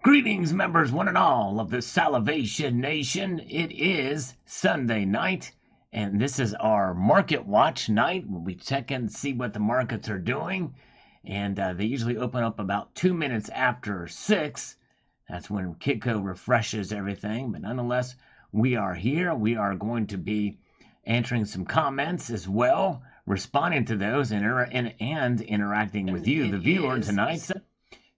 Greetings, members, one and all of the Salivation Nation. It is Sunday night, and this is our Market Watch night where we check in and see what the markets are doing. And they usually open up about 2 minutes after 6. That's when Kitco refreshes everything. But nonetheless, we are here. We are going to be answering some comments as well, responding to those, and interacting with you, the viewer, tonight.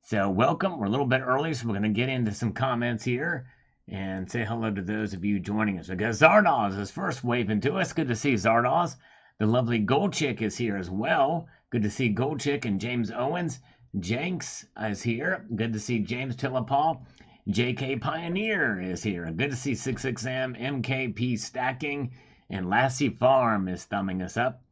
So welcome. We're a little bit early, so we're going to get into some comments here and say hello to those of you joining us. We got Zardoz is first waving to us. Good to see Zardoz. The lovely Gold Chick is here as well. Good to see Gold Chick and James Owens. Jenks is here. Good to see James Tillapal. JK Pioneer is here. Good to see 66M, MKP Stacking, and Lassie Farm is thumbing us up.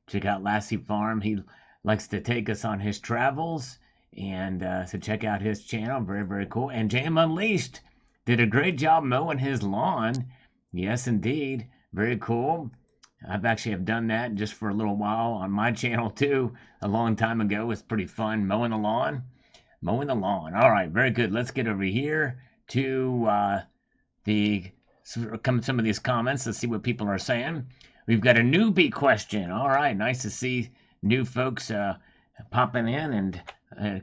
Check out Lassie Farm. He likes to take us on his travels. And so check out his channel. Very, very cool. And JM Unleashed did a great job mowing his lawn. Yes, indeed. Very cool. I've actually have done that just for a little while on my channel too. A long time ago. It's pretty fun mowing the lawn. Mowing the lawn. All right, very good. Let's get over here to some of these comments. Let's see what people are saying. We've got a newbie question. All right, nice to see new folks popping in and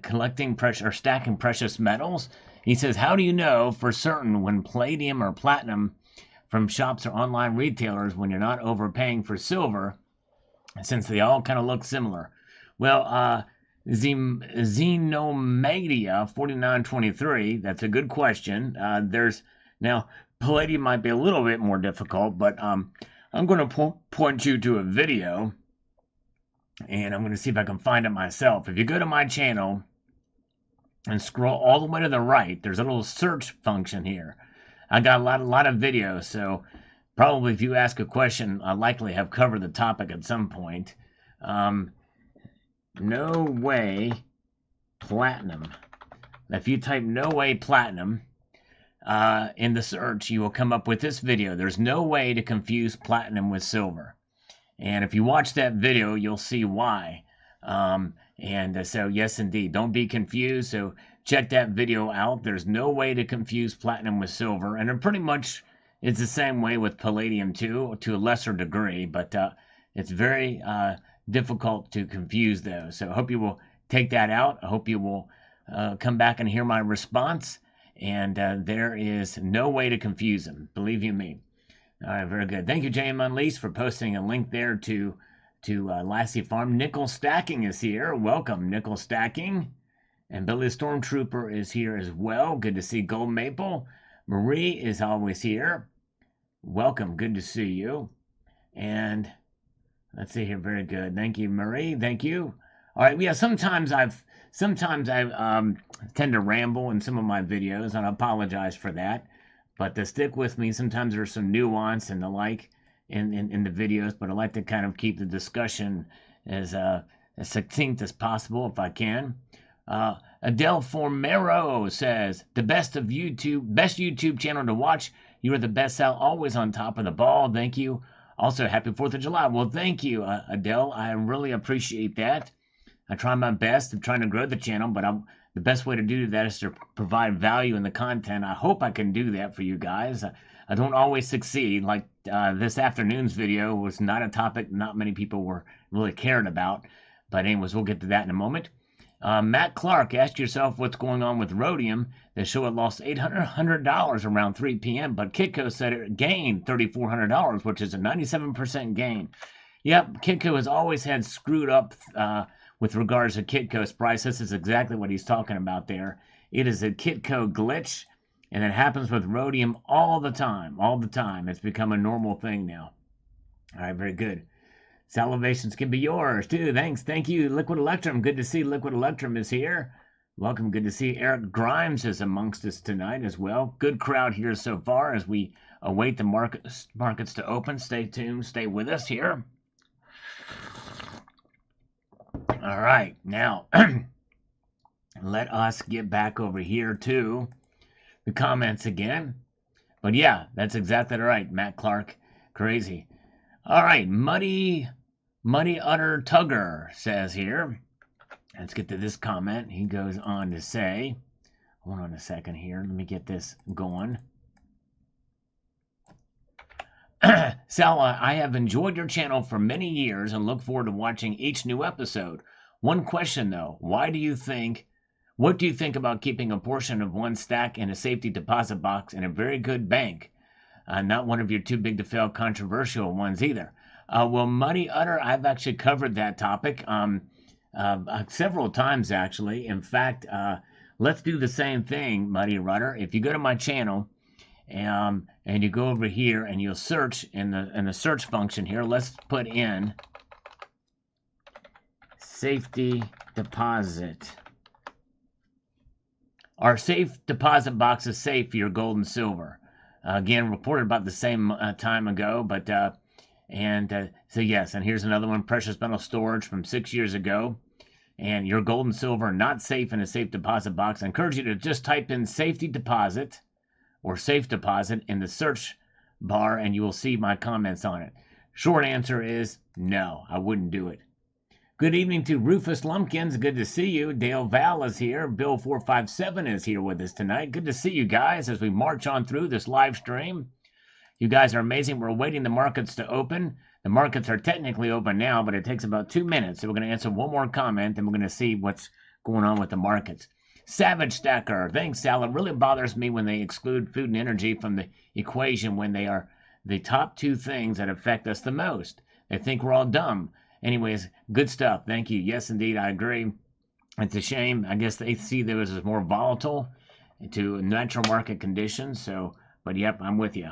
collecting or stacking precious metals. He says, how do you know for certain when palladium or platinum from shops or online retailers when you're not overpaying for silver, since they all kind of look similar? Well, Xenomedia 4923, that's a good question. Now palladium might be a little bit more difficult, but I'm going to point you to a video. And I'm going to see if I can find it myself. If you go to my channel and scroll all the way to the right, there's a little search function here. I got a lot of videos, so probably if you ask a question, I likely have covered the topic at some point. No way platinum. If you type no way platinum in the search, you will come up with this video. There's no way to confuse platinum with silver. And if you watch that video, you'll see why. So, yes, indeed, don't be confused. So check that video out. There's no way to confuse platinum with silver. And it pretty much is the same way with palladium, too, to a lesser degree. But it's very difficult to confuse those. So I hope you will take that out. I hope you will come back and hear my response. And there is no way to confuse them, believe you me. All right, very good. Thank you, JM Unleashed, for posting a link there to Lassie Farm. Nickel Stacking is here. Welcome, Nickel Stacking. And Billy Stormtrooper is here as well. Good to see Gold Maple. Marie is always here. Welcome. Good to see you. And let's see here. Very good. Thank you, Marie. Thank you. All right. Yeah. Sometimes I tend to ramble in some of my videos, and I apologize for that. But to stick with me, sometimes there's some nuance and the like in the videos, but I like to kind of keep the discussion as succinct as possible if I can. Adele Formero says, the best YouTube channel to watch. You are the best out, always on top of the ball. Thank you. Also, happy 4th of July. Well, thank you, Adele. I really appreciate that. I try my best. I'm trying to grow the channel, but the best way to do that is to provide value in the content. I hope I can do that for you guys. I don't always succeed. Like this afternoon's video was not a topic not many people were really caring about. But anyways, we'll get to that in a moment. Matt Clark, ask yourself what's going on with rhodium. They show it lost $800 around 3 p.m., but Kitco said it gained $3,400, which is a 97% gain. Yep, Kitco has always had screwed up with regards to Kitco's price. This is exactly what he's talking about there. It is a Kitco glitch, and it happens with rhodium all the time. All the time. It's become a normal thing now. All right, very good. Salivations can be yours, too. Thanks. Thank you, Liquid Electrum. Good to see Liquid Electrum is here. Welcome. Good to see Eric Grimes is amongst us tonight as well. Good crowd here so far as we await the markets to open. Stay tuned. Stay with us here. All right, now let us get back over here to the comments again. But yeah, that's exactly right, Matt Clark. Crazy. All right, Muddy Utter Tugger says here. Let's get to this comment. He goes on to say, Hold on a second here. Let me get this going. Sal, I have enjoyed your channel for many years and look forward to watching each new episode. One question though, what do you think about keeping a portion of one stack in a safety deposit box in a very good bank? Not one of your too big to fail controversial ones either. Well, Muddy Utter, I've actually covered that topic several times actually. In fact, let's do the same thing, Muddy Rudder. If you go to my channel and you go over here and you'll search in the search function here, let's put in safety deposit. Our safe deposit box is safe for your gold and silver. Again, reported about the same time ago, but so yes, and here's another one, precious metal storage from 6 years ago. And your gold and silver are not safe in a safe deposit box. I encourage you to just type in safety deposit or safe deposit in the search bar and you will see my comments on it. Short answer is no, I wouldn't do it. Good evening to Rufus Lumpkins. Good to see you. Dale Val is here. Bill 457 is here with us tonight. Good to see you guys as we march on through this live stream. You guys are amazing. We're waiting the markets to open. The markets are technically open now, but it takes about 2 minutes. So we're going to answer one more comment, and we're going to see what's going on with the markets. Savage Stacker, thanks, Sal. It really bothers me when they exclude food and energy from the equation when they are the top two things that affect us the most. They think we're all dumb. Anyways, good stuff. Thank you. Yes, indeed, I agree. It's a shame. I guess they see those as more volatile to natural market conditions. So, but yep, I'm with you.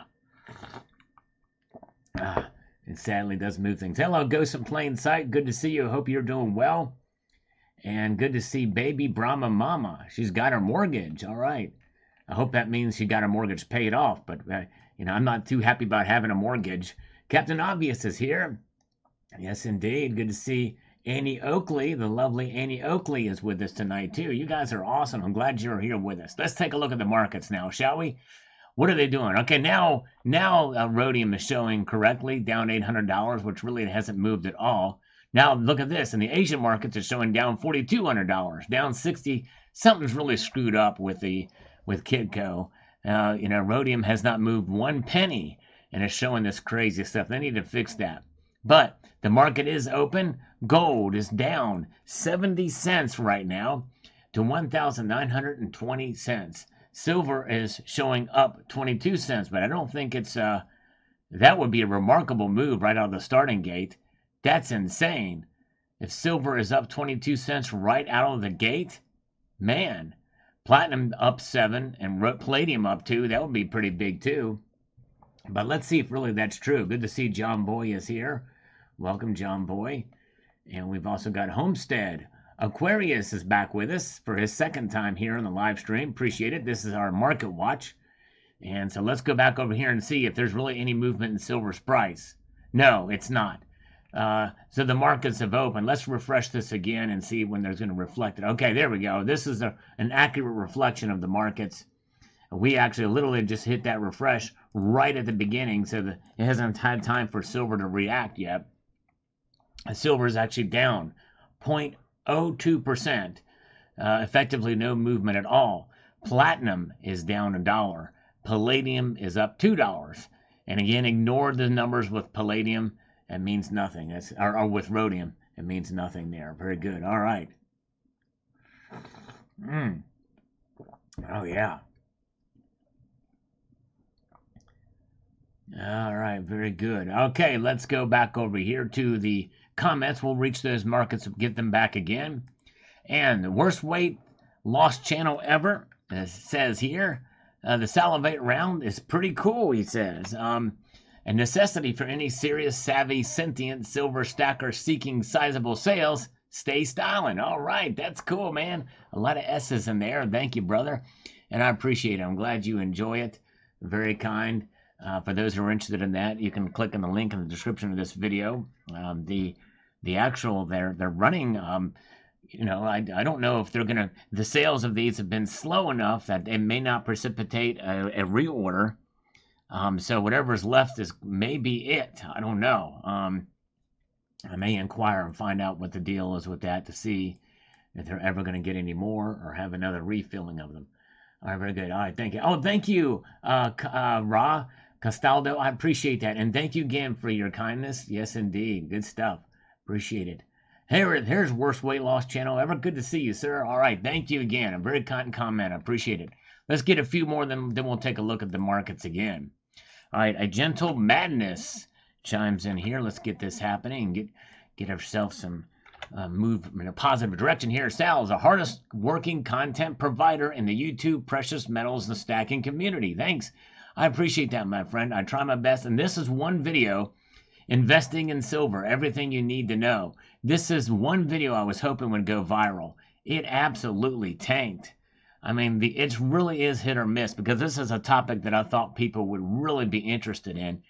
It sadly does move things. Hello, Ghost in Plain Sight. Good to see you. Hope you're doing well. And good to see baby Brahma Mama. She's got her mortgage. All right. I hope that means she got her mortgage paid off. But, I'm not too happy about having a mortgage. Captain Obvious is here. Yes, indeed. Good to see Annie Oakley. The lovely Annie Oakley is with us tonight, too. You guys are awesome. I'm glad you're here with us. Let's take a look at the markets now, shall we? What are they doing? Okay, now rhodium is showing correctly, down $800, which really hasn't moved at all. Now, look at this. In the Asian markets, it's showing down $4,200, down 60. Something's really screwed up with Kitco. Rhodium has not moved 1 penny, and it's showing this crazy stuff. They need to fix that. But the market is open. Gold is down 70 cents right now to 1,920 cents. Silver is showing up 22 cents, but I don't think it's that would be a remarkable move right out of the starting gate. That's insane. If silver is up 22 cents right out of the gate, man, platinum up 7 and palladium up 2, that would be pretty big too. But let's see if really that's true. Good to see John Boy is here. Welcome, John Boy. And we've also got Homestead. Aquarius is back with us for his second time here on the live stream. Appreciate it. This is our market watch. And so let's go back over here and see if there's really any movement in silver's price. No, it's not. So the markets have opened. Let's refresh this again and see when there's going to reflect it. Okay, there we go. This is an accurate reflection of the markets. We actually literally just hit that refresh right at the beginning, so that it hasn't had time for silver to react yet. Silver is actually down 0.02%, effectively no movement at all. Platinum is down $1. Palladium is up $2. And again, ignore the numbers with palladium. It means nothing. Or with rhodium, it means nothing there. Very good. All right. Oh, yeah. All right, very good. Okay, let's go back over here to the comments. We'll reach those markets and get them back again. And the worst weight lost channel ever, as it says here. The salivate round is pretty cool, he says. A necessity for any serious, savvy, sentient silver stacker seeking sizable sales. Stay styling. All right, that's cool, man. A lot of S's in there. Thank you, brother. And I appreciate it. I'm glad you enjoy it. Very kind. For those who are interested in that, you can click on the link in the description of this video. The actual, they're running, I don't know if they're going to, the sales of these have been slow enough that they may not precipitate a reorder. So whatever's left is maybe it. I don't know. I may inquire and find out what the deal is with that to see if they're ever going to get any more or have another refilling of them. All right, very good. All right, thank you. Oh, thank you, Ra Castaldo. I appreciate that, and thank you again for your kindness. Yes, indeed, good stuff. Appreciate it. Here's worst weight loss channel ever. Good to see you, sir. All right, thank you again. A very kind comment. I appreciate it. Let's get a few more, then we'll take a look at the markets again. All right, a gentle madness chimes in here. Let's get this happening and get ourselves some move in a positive direction here. Sal is the hardest working content provider in the YouTube precious metals and stacking community. Thanks. I appreciate that, my friend. I try my best. And this is one video, investing in silver, everything you need to know. This is one video I was hoping would go viral. It absolutely tanked. I mean, it really is hit or miss, because this is a topic that I thought people would really be interested in,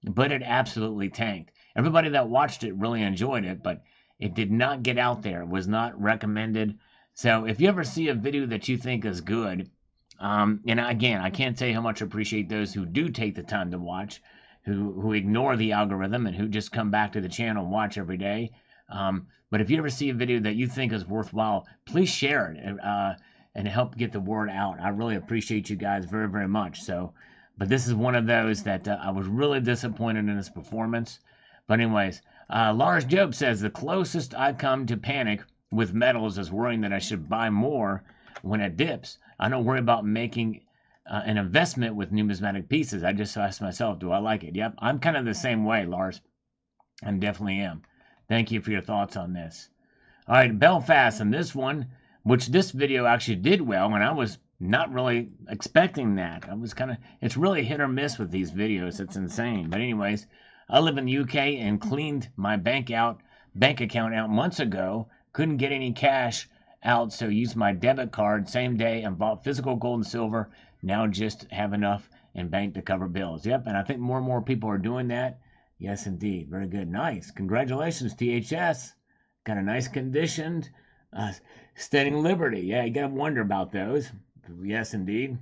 but it absolutely tanked. Everybody that watched it really enjoyed it, but it did not get out there. It was not recommended. So if you ever see a video that you think is good, and again, I can't say how much I appreciate those who do take the time to watch, who ignore the algorithm and who just come back to the channel and watch every day. But if you ever see a video that you think is worthwhile, please share it and help get the word out. I really appreciate you guys very, very much. So, but this is one of those that I was really disappointed in his performance. But anyways, Lars Job says, the closest I've come to panic with metals is worrying that I should buy more when it dips. I don't worry about making an investment with numismatic pieces. I just ask myself, do I like it? Yep, I'm kind of the same way, Lars. I definitely am. Thank you for your thoughts on this. All right, Belfast, and this one, which this video actually did well, and I was not really expecting that. I was it's really hit or miss with these videos. It's insane. But anyways, I live in the UK and cleaned my bank account out months ago. Couldn't get any cash out, so used my debit card same day and bought physical gold and silver. Now just have enough in bank to cover bills. Yep, and I think more and more people are doing that. Yes, indeed. Very good. Nice. Congratulations, THS. Got a nice conditioned Standing Liberty. Yeah, you got to wonder about those. Yes, indeed.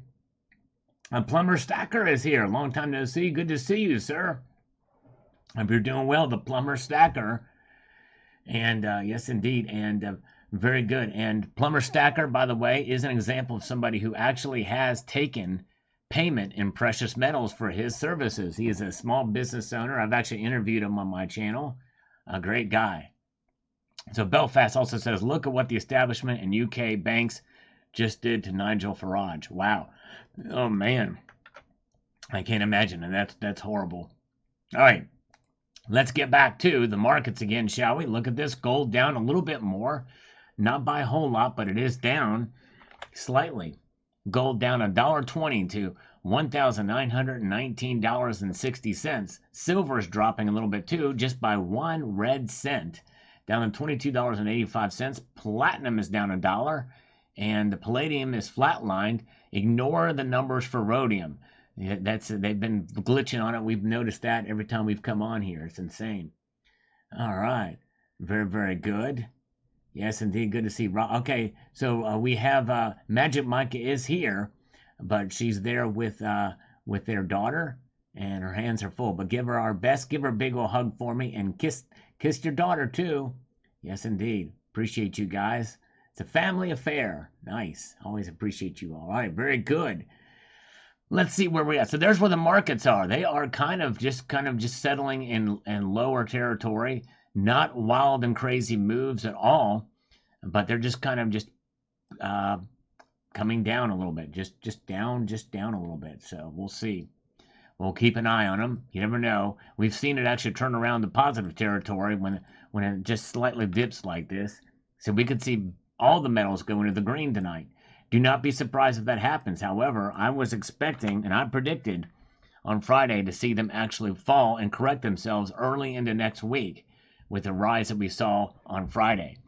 A Plumber Stacker is here. Long time no see. Good to see you, sir. Hope you're doing well. The Plumber Stacker. And yes, indeed. And very good. And Plumber Stacker, by the way, is an example of somebody who actually has taken payment in precious metals for his services. He is a small business owner. I've actually interviewed him on my channel. A great guy. So Belfast also says, look at what the establishment and UK banks just did to Nigel Farage. Wow. Oh, man. I can't imagine. And that's horrible. All right. Let's get back to the markets again, shall we? Look at this. Gold down a little bit more. Not by a whole lot, but it is down slightly. Gold down $1.20 to $1,919.60. Silver is dropping a little bit too, just by 1 red cent. Down to $22.85. Platinum is down $1, and the palladium is flatlined. Ignore the numbers for rhodium. They've been glitching on it. We've noticed that every time we've come on here. It's insane. All right, very, very good. Yes, indeed, good to see. Okay, so we have Magic Mike is here, but she's there with their daughter, and her hands are full. But give her our best. Give her a big old hug for me, and kiss your daughter, too. Yes, indeed. Appreciate you guys. It's a family affair. Nice. Always appreciate you all. All right, very good. Let's see where we're at. So there's where the markets are. They are kind of just settling in lower territory. Not wild and crazy moves at all, but they're just coming down a little bit. Just down a little bit. So we'll see. We'll keep an eye on them. You never know. We've seen it actually turn around to positive territory when it just slightly dips like this. So we could see all the metals go into the green tonight. Do not be surprised if that happens. However, I was expecting, and I predicted on Friday, to see them actually fall and correct themselves early into next week with the rise that we saw on Friday.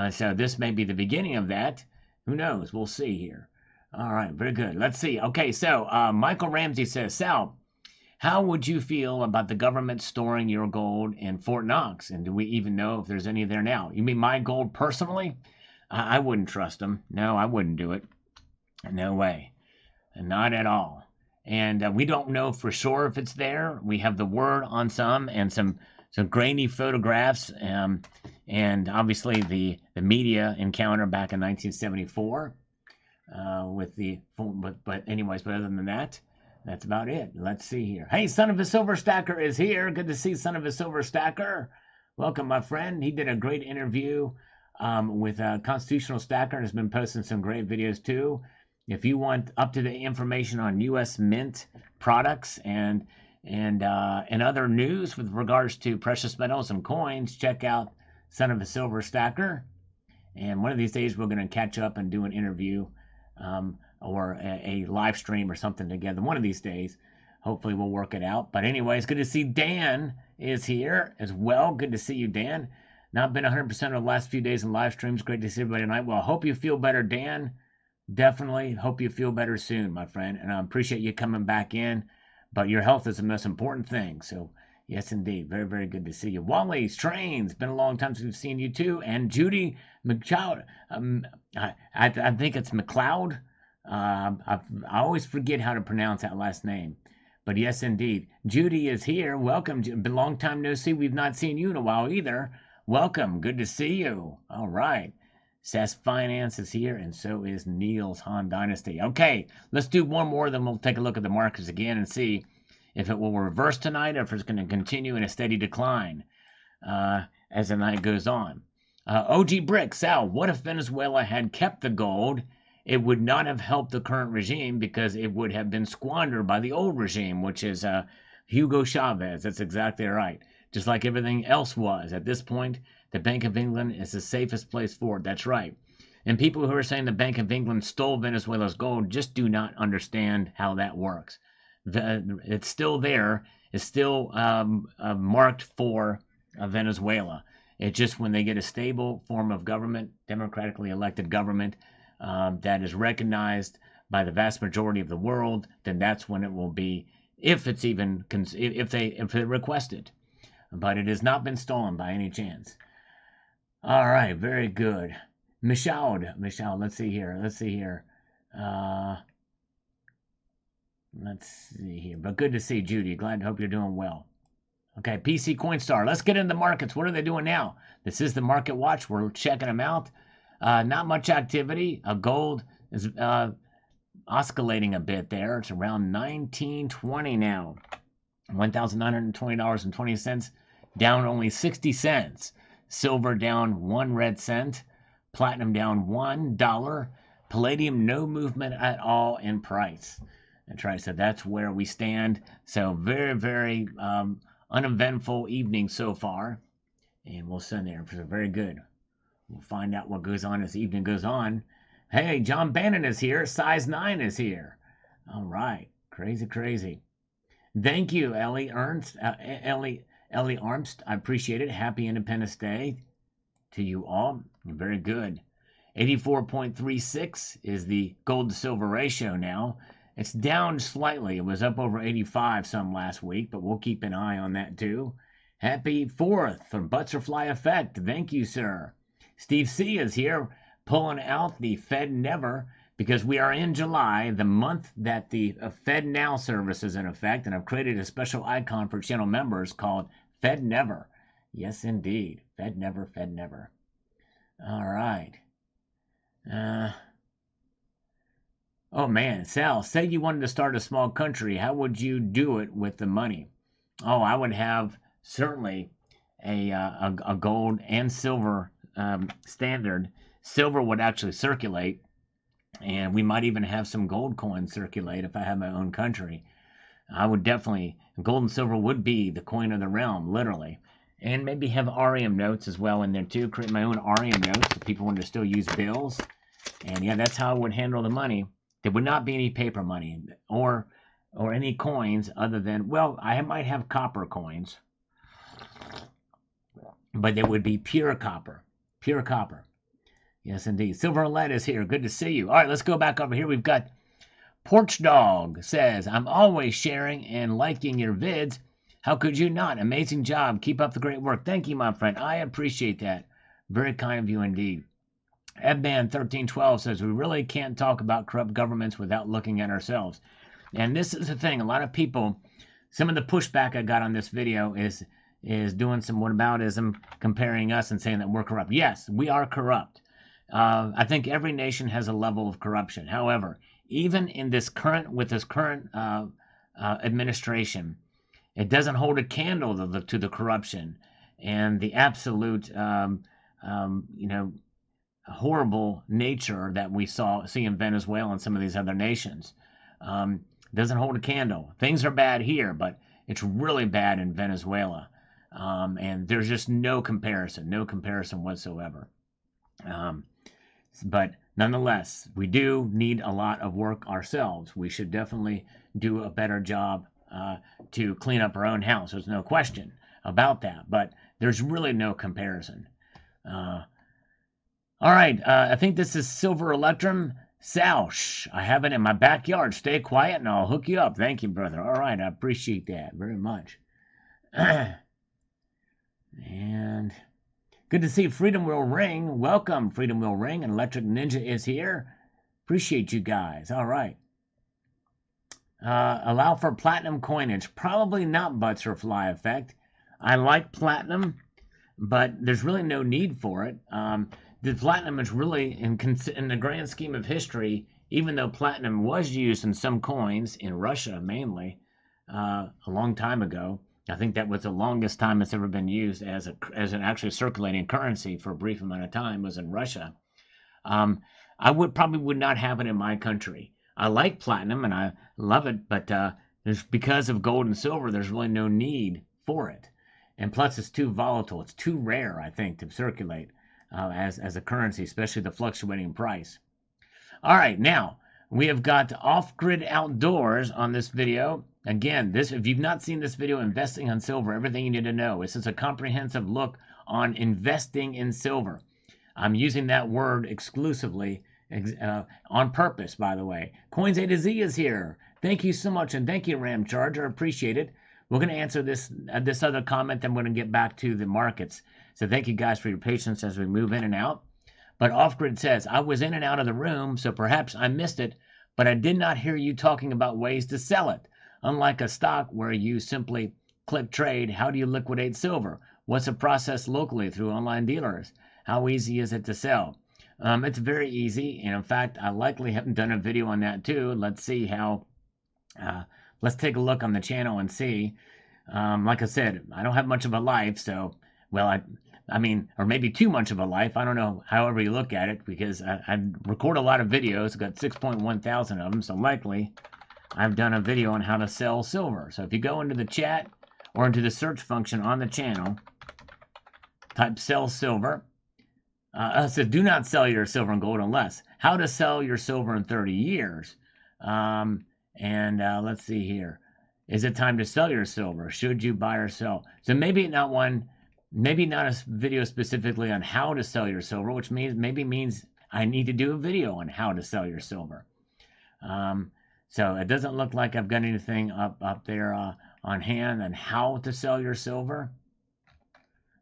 So this may be the beginning of that. Who knows? We'll see here. All right, very good. Let's see. Okay, so Michael Ramsey says, Sal, how would you feel about the government storing your gold in Fort Knox? And do we even know if there's any there now? You mean my gold personally? I wouldn't trust them. No, I wouldn't do it. No way. Not at all. And we don't know for sure if it's there. We have the word on some and some grainy photographs, and obviously the media encounter back in 1974. with the but anyways, but other than that, that's about it. Let's see here. Hey, Son of a Silver Stacker is here. Good to see Son of a Silver Stacker. Welcome, my friend. He did a great interview with Constitutional Stacker and has been posting some great videos too. If you want up-to-date information on U.S. Mint products and other news with regards to precious metals and coins, check out Son of a Silver Stacker. And one of these days, we're going to catch up and do an interview or a live stream or something together. One of these days, hopefully we'll work it out. But anyways, good to see Dan is here as well. Good to see you, Dan. Not been 100% of the last few days in live streams. Great to see everybody tonight. Well, I hope you feel better, Dan. Definitely hope you feel better soon, my friend. And I appreciate you coming back in. But your health is the most important thing. So, yes, indeed. Very, very good to see you. Wally Strains, been a long time since we've seen you too. And Judy McCloud, I think it's McCloud. I always forget how to pronounce that last name. But yes, indeed. Judy is here. Welcome. Been a long time no see. We've not seen you in a while either. Welcome. Good to see you. All right. SAS Finance is here, and so is Neil's Han Dynasty. Okay, let's do one more, then we'll take a look at the markets again and see if it will reverse tonight or if it's going to continue in a steady decline as the night goes on. OG Brick, Sal, what if Venezuela had kept the gold? It would not have helped the current regime because it would have been squandered by the old regime, which is Hugo Chavez. That's exactly right. Just like everything else was. At this point, the Bank of England is the safest place for it. That's right. And people who are saying the Bank of England stole Venezuela's gold just do not understand how that works. It's still there. It's still marked for Venezuela. It's just when they get a stable form of government, democratically elected government, that is recognized by the vast majority of the world, then that's when it will be, if it's even, if they request it. But it has not been stolen by any chance. All right, very good. Michaud, let's see here. Let's see here. But good to see Judy. Hope you're doing well. Okay, PC Coinstar. Let's get into the markets. What are they doing now? This is the Market Watch. We're checking them out. Not much activity. Gold is oscillating a bit there. It's around $19.20 now. $1,920.20. Down only 60 cents. Silver down 1 red cent. Platinum down $1. Palladium, no movement at all in price. That's right. So that's where we stand. So very, very uneventful evening so far. And we'll send there. So very good. We'll find out what goes on as the evening goes on. Hey, John Bannon is here. Size 9 is here. All right. Crazy, crazy. Thank you, Ellie Ernst. Ellie Armst. I appreciate it. Happy Independence Day to you all. Very good. 84.36 is the gold to silver ratio now. It's down slightly. It was up over 85 some last week, but we'll keep an eye on that too. Happy 4th from Butterfly Effect. Thank you, sir. Steve C is here pulling out the Fed Never because we are in July, the month that the Fed Now service is in effect, and I've created a special icon for channel members called Fed Never. Yes, indeed. Fed Never, Fed Never. All right. Oh, man. Sal, say you wanted to start a small country. How would you do it with the money? Oh, I would have certainly a gold and silver standard. Silver would actually circulate, and we might even have some gold coins circulate if I had my own country. I would definitely, gold and silver would be the coin of the realm, literally. And maybe have Arium notes as well in there too. Create my own Arium notes if people want to still use bills. And yeah, that's how I would handle the money. There would not be any paper money or any coins other than, well, I might have copper coins. But they would be pure copper. Pure copper. Yes, indeed. Silver and Lead is here. Good to see you. All right, let's go back over here. We've got Porch Dog says, I'm always sharing and liking your vids. How could you not? Amazing job. Keep up the great work. Thank you, my friend. I appreciate that. Very kind of you indeed. Ebban1312 says, we really can't talk about corrupt governments without looking at ourselves. And this is the thing. A lot of people, some of the pushback I got on this video is doing some whataboutism, comparing us and saying that we're corrupt. Yes, we are corrupt. I think every nation has a level of corruption. However, even in this current administration, it doesn't hold a candle to the corruption and the absolute, you know, horrible nature that we see in Venezuela and some of these other nations. Doesn't hold a candle. Things are bad here, but it's really bad in Venezuela. And there's just no comparison whatsoever. But nonetheless, we do need a lot of work ourselves. We should definitely do a better job to clean up our own house. There's no question about that. But there's really no comparison. All right, I think this is Silver Electrum. Sal, shh, I have it in my backyard. Stay quiet and I'll hook you up. Thank you, brother. All right, I appreciate that very much. And good to see Freedom Will Ring. Welcome, Freedom Will Ring. And Electric Ninja is here. Appreciate you guys. All right. Allow for platinum coinage. Probably not Butterfly Effect. I like platinum, but there's really no need for it. The platinum is really, in the grand scheme of history, even though platinum was used in some coins, in Russia mainly, a long time ago, I think that was the longest time it's ever been used as an actually circulating currency for a brief amount of time, was in Russia. I probably would not have it in my country. I like platinum and I love it, but because of gold and silver, there's really no need for it. And plus, it's too volatile. It's too rare, I think, to circulate as a currency, especially the fluctuating price. All right, now we have got Off-Grid Outdoors on this video. Again, if you've not seen this video, Investing on Silver, everything you need to know. This is a comprehensive look on investing in silver. I'm using that word exclusively on purpose, by the way. Coins A to Z is here. Thank you so much, and thank you, Ram Charger. Appreciate it. We're going to answer this other comment, then we're going to get back to the markets. So thank you guys for your patience as we move in and out. But Off-Grid says, I was in and out of the room, so perhaps I missed it, but I did not hear you talking about ways to sell it. Unlike a stock where you simply click trade, how do you liquidate silver? What's the process locally through online dealers? How easy is it to sell? It's very easy, and in fact, I likely haven't done a video on that too. Let's see how, let's take a look on the channel and see. Like I said, I don't have much of a life, so, well, I mean, or maybe too much of a life. I don't know, however you look at it, because I record a lot of videos. I've got 6.1 thousand of them, so likely I've done a video on how to sell silver. So if you go into the chat or into the search function on the channel, type sell silver. So do not sell your silver and gold unless. How to sell your silver in 30 years. Let's see here. Is it time to sell your silver? Should you buy or sell? So maybe not a video specifically on how to sell your silver, which means I need to do a video on how to sell your silver. So it doesn't look like I've got anything up there on hand on how to sell your silver.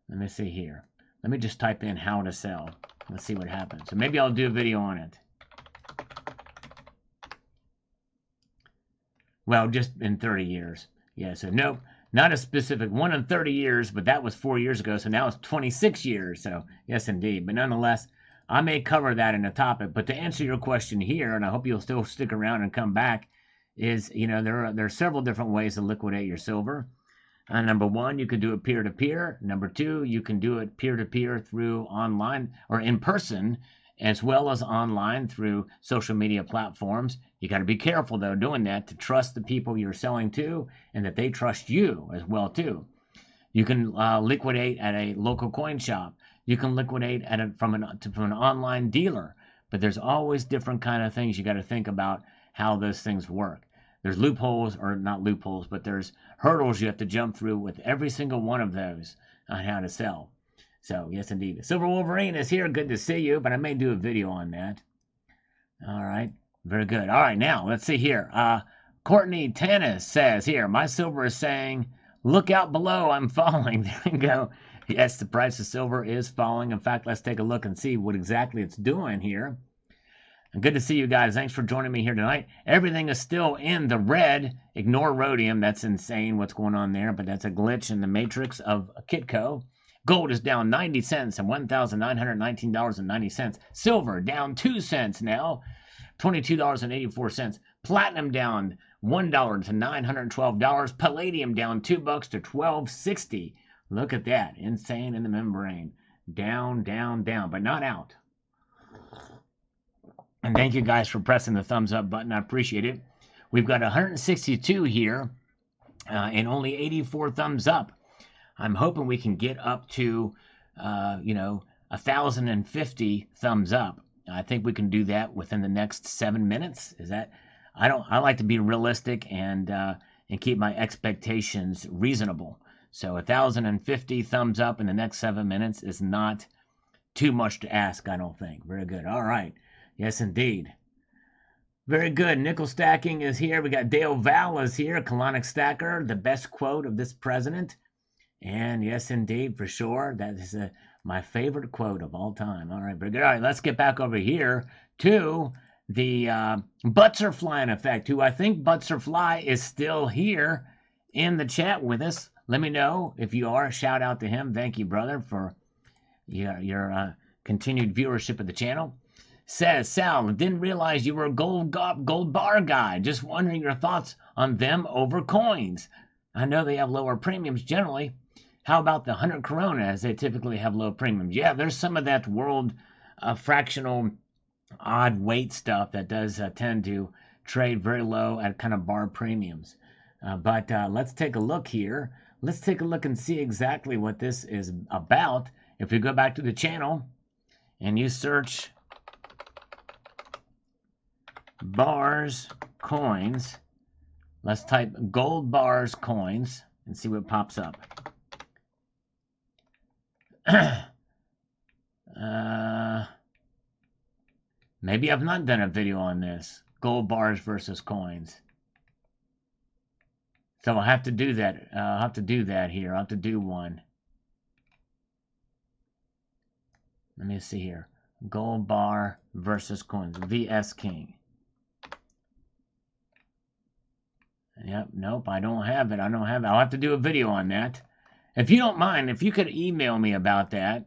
Let me see here. Let me just type in how to sell. Let's see what happens. So maybe I'll do a video on it. Well, just in 30 years. Yeah, so nope. Not a specific one in 30 years, but that was 4 years ago. So now it's 26 years. So yes, indeed. But nonetheless, I may cover that in a topic. But to answer your question here, and I hope you'll still stick around and come back, is, there are several different ways to liquidate your silver. Number one, you can do it peer-to-peer. Number two, you can do it peer-to-peer through online or in person, as well as online through social media platforms. You got to be careful, though, doing that, to trust the people you're selling to and that they trust you as well, too. You can liquidate at a local coin shop. You can liquidate from an online dealer. But there's always different kind of things you got to think about how those things work. There's loopholes, or not loopholes, but there's hurdles you have to jump through with every single one of those on how to sell. So, yes, indeed. Silver Wolverine is here. Good to see you, but I may do a video on that. All right. Very good. All right, now, let's see here. Courtney Tanis says here, my silver is saying, look out below, I'm falling. There you go. Yes, the price of silver is falling. In fact, let's take a look and see what exactly it's doing here. And good to see you guys. Thanks for joining me here tonight. Everything is still in the red. Ignore rhodium. That's insane what's going on there, but that's a glitch in the matrix of Kitco. Gold is down 90 cents and $1,919.90. Silver down 2 cents now, $22.84. Platinum down $1 to $912. Palladium down $2 to $12.60. Look at that. Insane in the membrane. Down, down, down, but not out. And thank you guys for pressing the thumbs up button. I appreciate it. We've got 162 here and only 84 thumbs up. I'm hoping we can get up to, 1,050 thumbs up. I think we can do that within the next 7 minutes. Is that? I like to be realistic and keep my expectations reasonable. So 1,050 thumbs up in the next 7 minutes is not too much to ask, I don't think. Very good. All right. Yes, indeed. Very good. Nickel stacking is here. We got Dale Val is here. Colonic Stacker, the best quote of this president. And yes, indeed, for sure. That is my favorite quote of all time. All right, very good. All right, let's get back over here to the Butterfly effect, who I think Butterfly is still here in the chat with us. Let me know if you are. Shout out to him. Thank you, brother, for your continued viewership of the channel. Says, Sal, didn't realize you were a gold bar guy. Just wondering your thoughts on them over coins. I know they have lower premiums generally. How about the 100 Corona, as they typically have low premiums? Yeah, there's some of that world fractional odd weight stuff that does tend to trade very low at kind of bar premiums. But let's take a look here. Let's take a look and see exactly what this is about. If we go back to the channel and you search bars coins, let's type gold bars coins and see what pops up. Maybe I've not done a video on this. Gold bars versus coins. So I'll have to do that. I'll have to do that here. I'll have to do one. Let me see here. Gold bar versus coins. VS King. Yep, nope, I don't have it. I don't have it. I'll have to do a video on that. If you don't mind, if you could email me about that,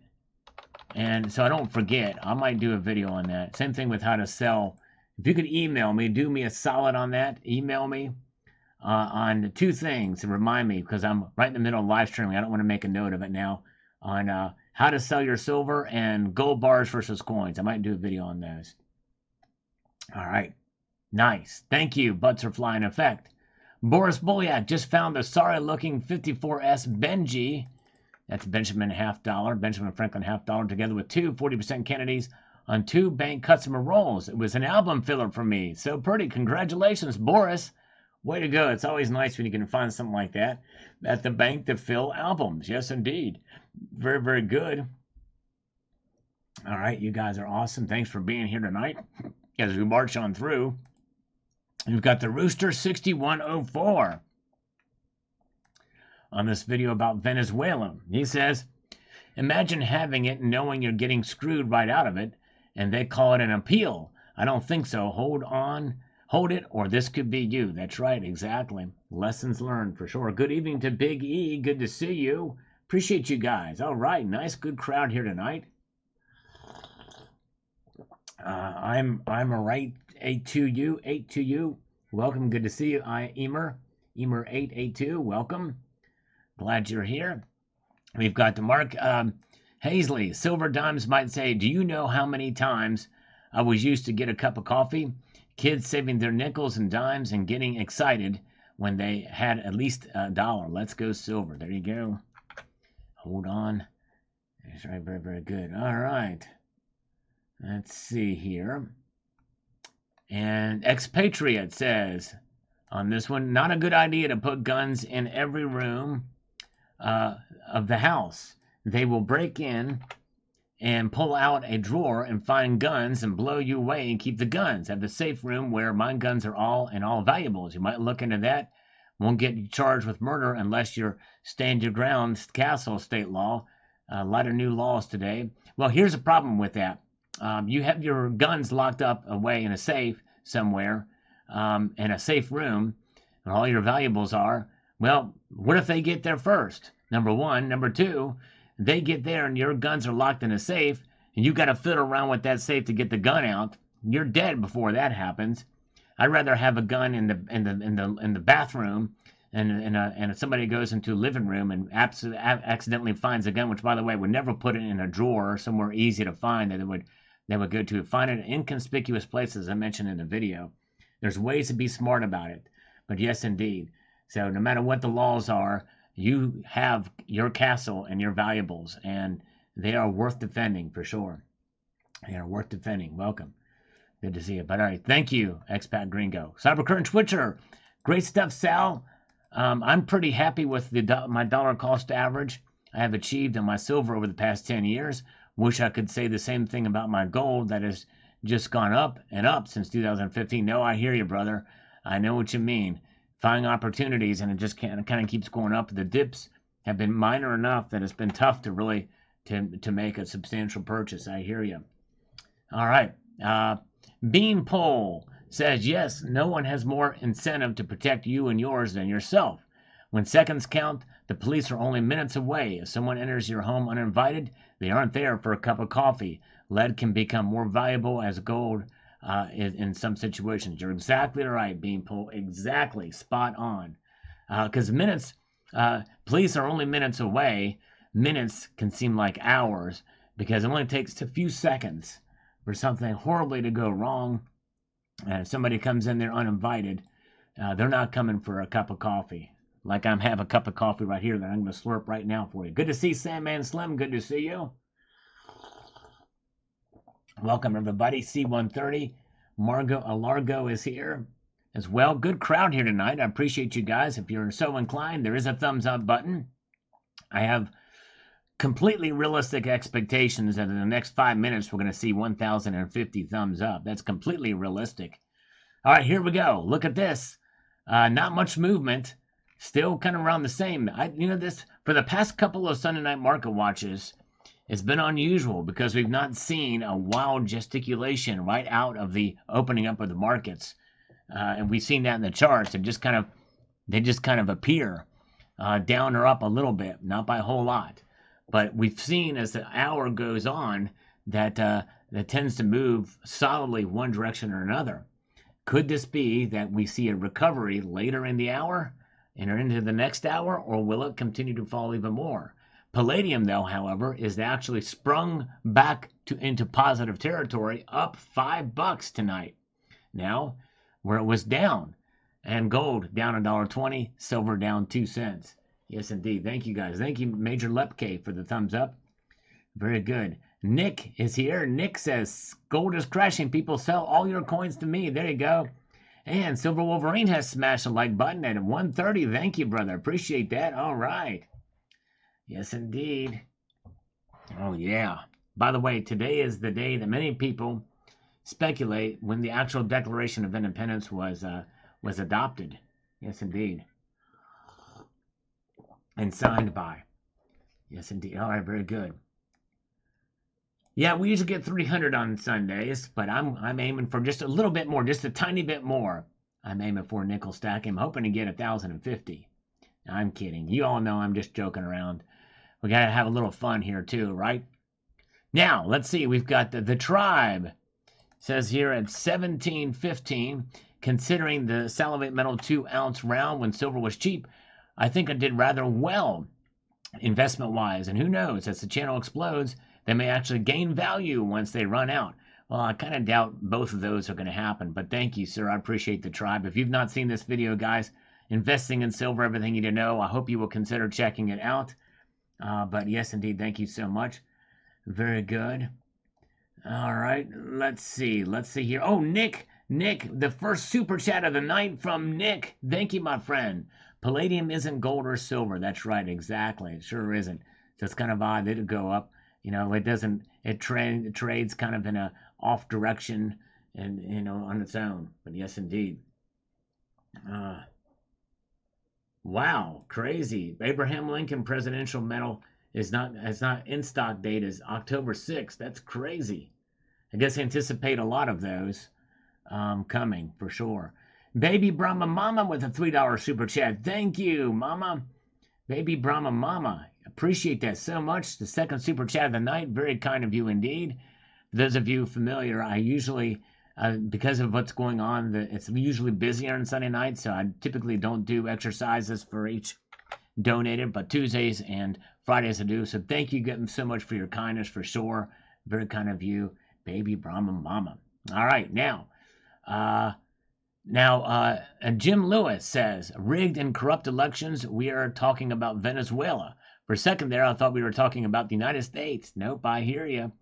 and so I don't forget, I might do a video on that. Same thing with how to sell. If you could email me, do me a solid on that. Email me on two things to remind me, because I'm right in the middle of live streaming. I don't want to make a note of it now, on how to sell your silver and gold bars versus coins. I might do a video on those. All right. Nice. Thank you, Butterfly in Effect. Boris Bolyak just found the sorry-looking 54S Benji. That's Benjamin Franklin $half, together with two 40% Kennedys on two bank customer rolls. It was an album filler for me. So pretty. Congratulations, Boris. Way to go. It's always nice when you can find something like that at the bank to fill albums. Yes, indeed. Very, very good. All right, you guys are awesome. Thanks for being here tonight as we march on through. We've got the Rooster 6104 on this video about Venezuela. He says, imagine having it knowing you're getting screwed right out of it, and they call it an appeal. I don't think so. Hold on. Hold it, or this could be you. That's right, exactly. Lessons learned, for sure. Good evening to Big E. Good to see you. Appreciate you guys. All right, nice, good crowd here tonight. I'm a right 8 to you. Welcome, good to see you. Emer 882. Welcome. Glad you're here. We've got the Mark Hazley. Silver Dimes might say, do you know how many times I was used to get a cup of coffee? Kids saving their nickels and dimes and getting excited when they had at least $1. Let's go silver. There you go. Hold on. That's right. Very, very good. All right. Let's see here. And Expatriate says on this one, not a good idea to put guns in every room of the house. They will break in and pull out a drawer and find guns and blow you away and keep the guns. Have the safe room where my guns are all valuables. You might look into that. Won't get you charged with murder unless you're stand your ground castle state law. A lot of new laws today. Well, here's a problem with that. You have your guns locked up away in a safe somewhere, in a safe room, and all your valuables are. Well, what if they get there first? Number one. Number two, they get there and your guns are locked in a safe, and you got to fiddle around with that safe to get the gun out, you're dead before that happens. I'd rather have a gun in the bathroom, and somebody goes into a living room and accidentally finds a gun, which by the way would never put it in a drawer somewhere easy to find that they would go to. Find it in inconspicuous places, I mentioned in the video. There's ways to be smart about it, but yes, indeed. So no matter what the laws are, you have your castle and your valuables, and they are worth defending for sure. They are worth defending. Welcome. Good to see you. But all right, thank you, Expat Gringo. Cybercurrent Twitcher. Great stuff, Sal. I'm pretty happy with my dollar cost average I have achieved on my silver over the past 10 years. Wish I could say the same thing about my gold that has just gone up and up since 2015. No, I hear you, brother. I know what you mean. Finding opportunities, and it just kind of keeps going up. The dips have been minor enough that it's been tough to really to make a substantial purchase. I hear you. All right. Beanpole says, yes, no one has more incentive to protect you and yours than yourself. When seconds count, the police are only minutes away. If someone enters your home uninvited, they aren't there for a cup of coffee. Lead can become more valuable as gold in some situations. You're exactly right, Beanpole. Exactly. Spot on. Because minutes, police are only minutes away. Minutes can seem like hours because it only takes a few seconds for something horribly to go wrong. And if somebody comes in there uninvited, they're not coming for a cup of coffee. Like I have a cup of coffee right here that I'm going to slurp right now for you. Good to see Sandman Slim. Good to see you. Welcome, everybody. C130. Margo Alargo is here as well. Good crowd here tonight. I appreciate you guys. If you're so inclined, there is a thumbs up button. I have completely realistic expectations that in the next 5 minutes we're going to see 1,050 thumbs up. That's completely realistic. All right, here we go. Look at this. Not much movement. Still kind of around the same. This for the past couple of Sunday night market watches, it's been unusual because we've not seen a wild gesticulation right out of the opening up of the markets, and we've seen that in the charts. They just kind of appear down or up a little bit, not by a whole lot. But we've seen as the hour goes on that that tends to move solidly one direction or another. Could this be that we see a recovery later in the hour and into the next hour, or will it continue to fall even more? Palladium, though, however, is actually sprung back into positive territory, up $5 tonight. Now, where it was down, and gold down $1.20, silver down 2 cents. Yes, indeed. Thank you, guys. Thank you, Major Lepke, for the thumbs up. Very good. Nick is here. Nick says, gold is crashing. People sell all your coins to me. There you go. And Silver Wolverine has smashed the like button at 130. Thank you, brother. Appreciate that. All right. Yes, indeed. Oh, yeah. By the way, today is the day that many people speculate when the actual Declaration of Independence was adopted. Yes, indeed. And signed by. Yes, indeed. All right, very good. Yeah, we usually get 300 on Sundays, but I'm aiming for just a little bit more, just a tiny bit more. I'm aiming for nickel stack. I'm hoping to get 1,050. I'm kidding. You all know I'm just joking around. We got to have a little fun here too, right? Now, let's see. We've got the tribe. It says here at 17.15, considering the Salivate Metal 2-ounce round when silver was cheap, I think I did rather well investment-wise. And who knows, as the channel explodes, they may actually gain value once they run out. Well, I kind of doubt both of those are going to happen. But thank you, sir. I appreciate the tribe. If you've not seen this video, guys, investing in silver, everything you need to know, I hope you will consider checking it out. But yes, indeed, thank you so much. Very good. All right, let's see. Let's see here. Oh, Nick, the first super chat of the night from Nick. Thank you, my friend. Palladium isn't gold or silver. That's right, exactly. It sure isn't. So it's kind of odd that it go up. You know, it doesn't. It trades kind of in a off direction, and on its own. But yes, indeed. Wow, crazy. Abraham Lincoln presidential medal is not in stock date is October 6th. That's crazy. I guess anticipate a lot of those coming for sure. Baby Brahma Mama with a $3 super chat. Thank you, Mama. Baby Brahma Mama. Appreciate that so much. The second super chat of the night. Very kind of you indeed. For those of you familiar, I usually, because of what's going on, it's usually busier on Sunday nights, so I typically don't do exercises for each donated, but Tuesdays and Fridays I do. So thank you so much for your kindness, for sure. Very kind of you, baby Brahma Mama. All right, now, Jim Lewis says, rigged and corrupt elections. We are talking about Venezuela. For a second there, I thought we were talking about the United States. Nope, I hear you.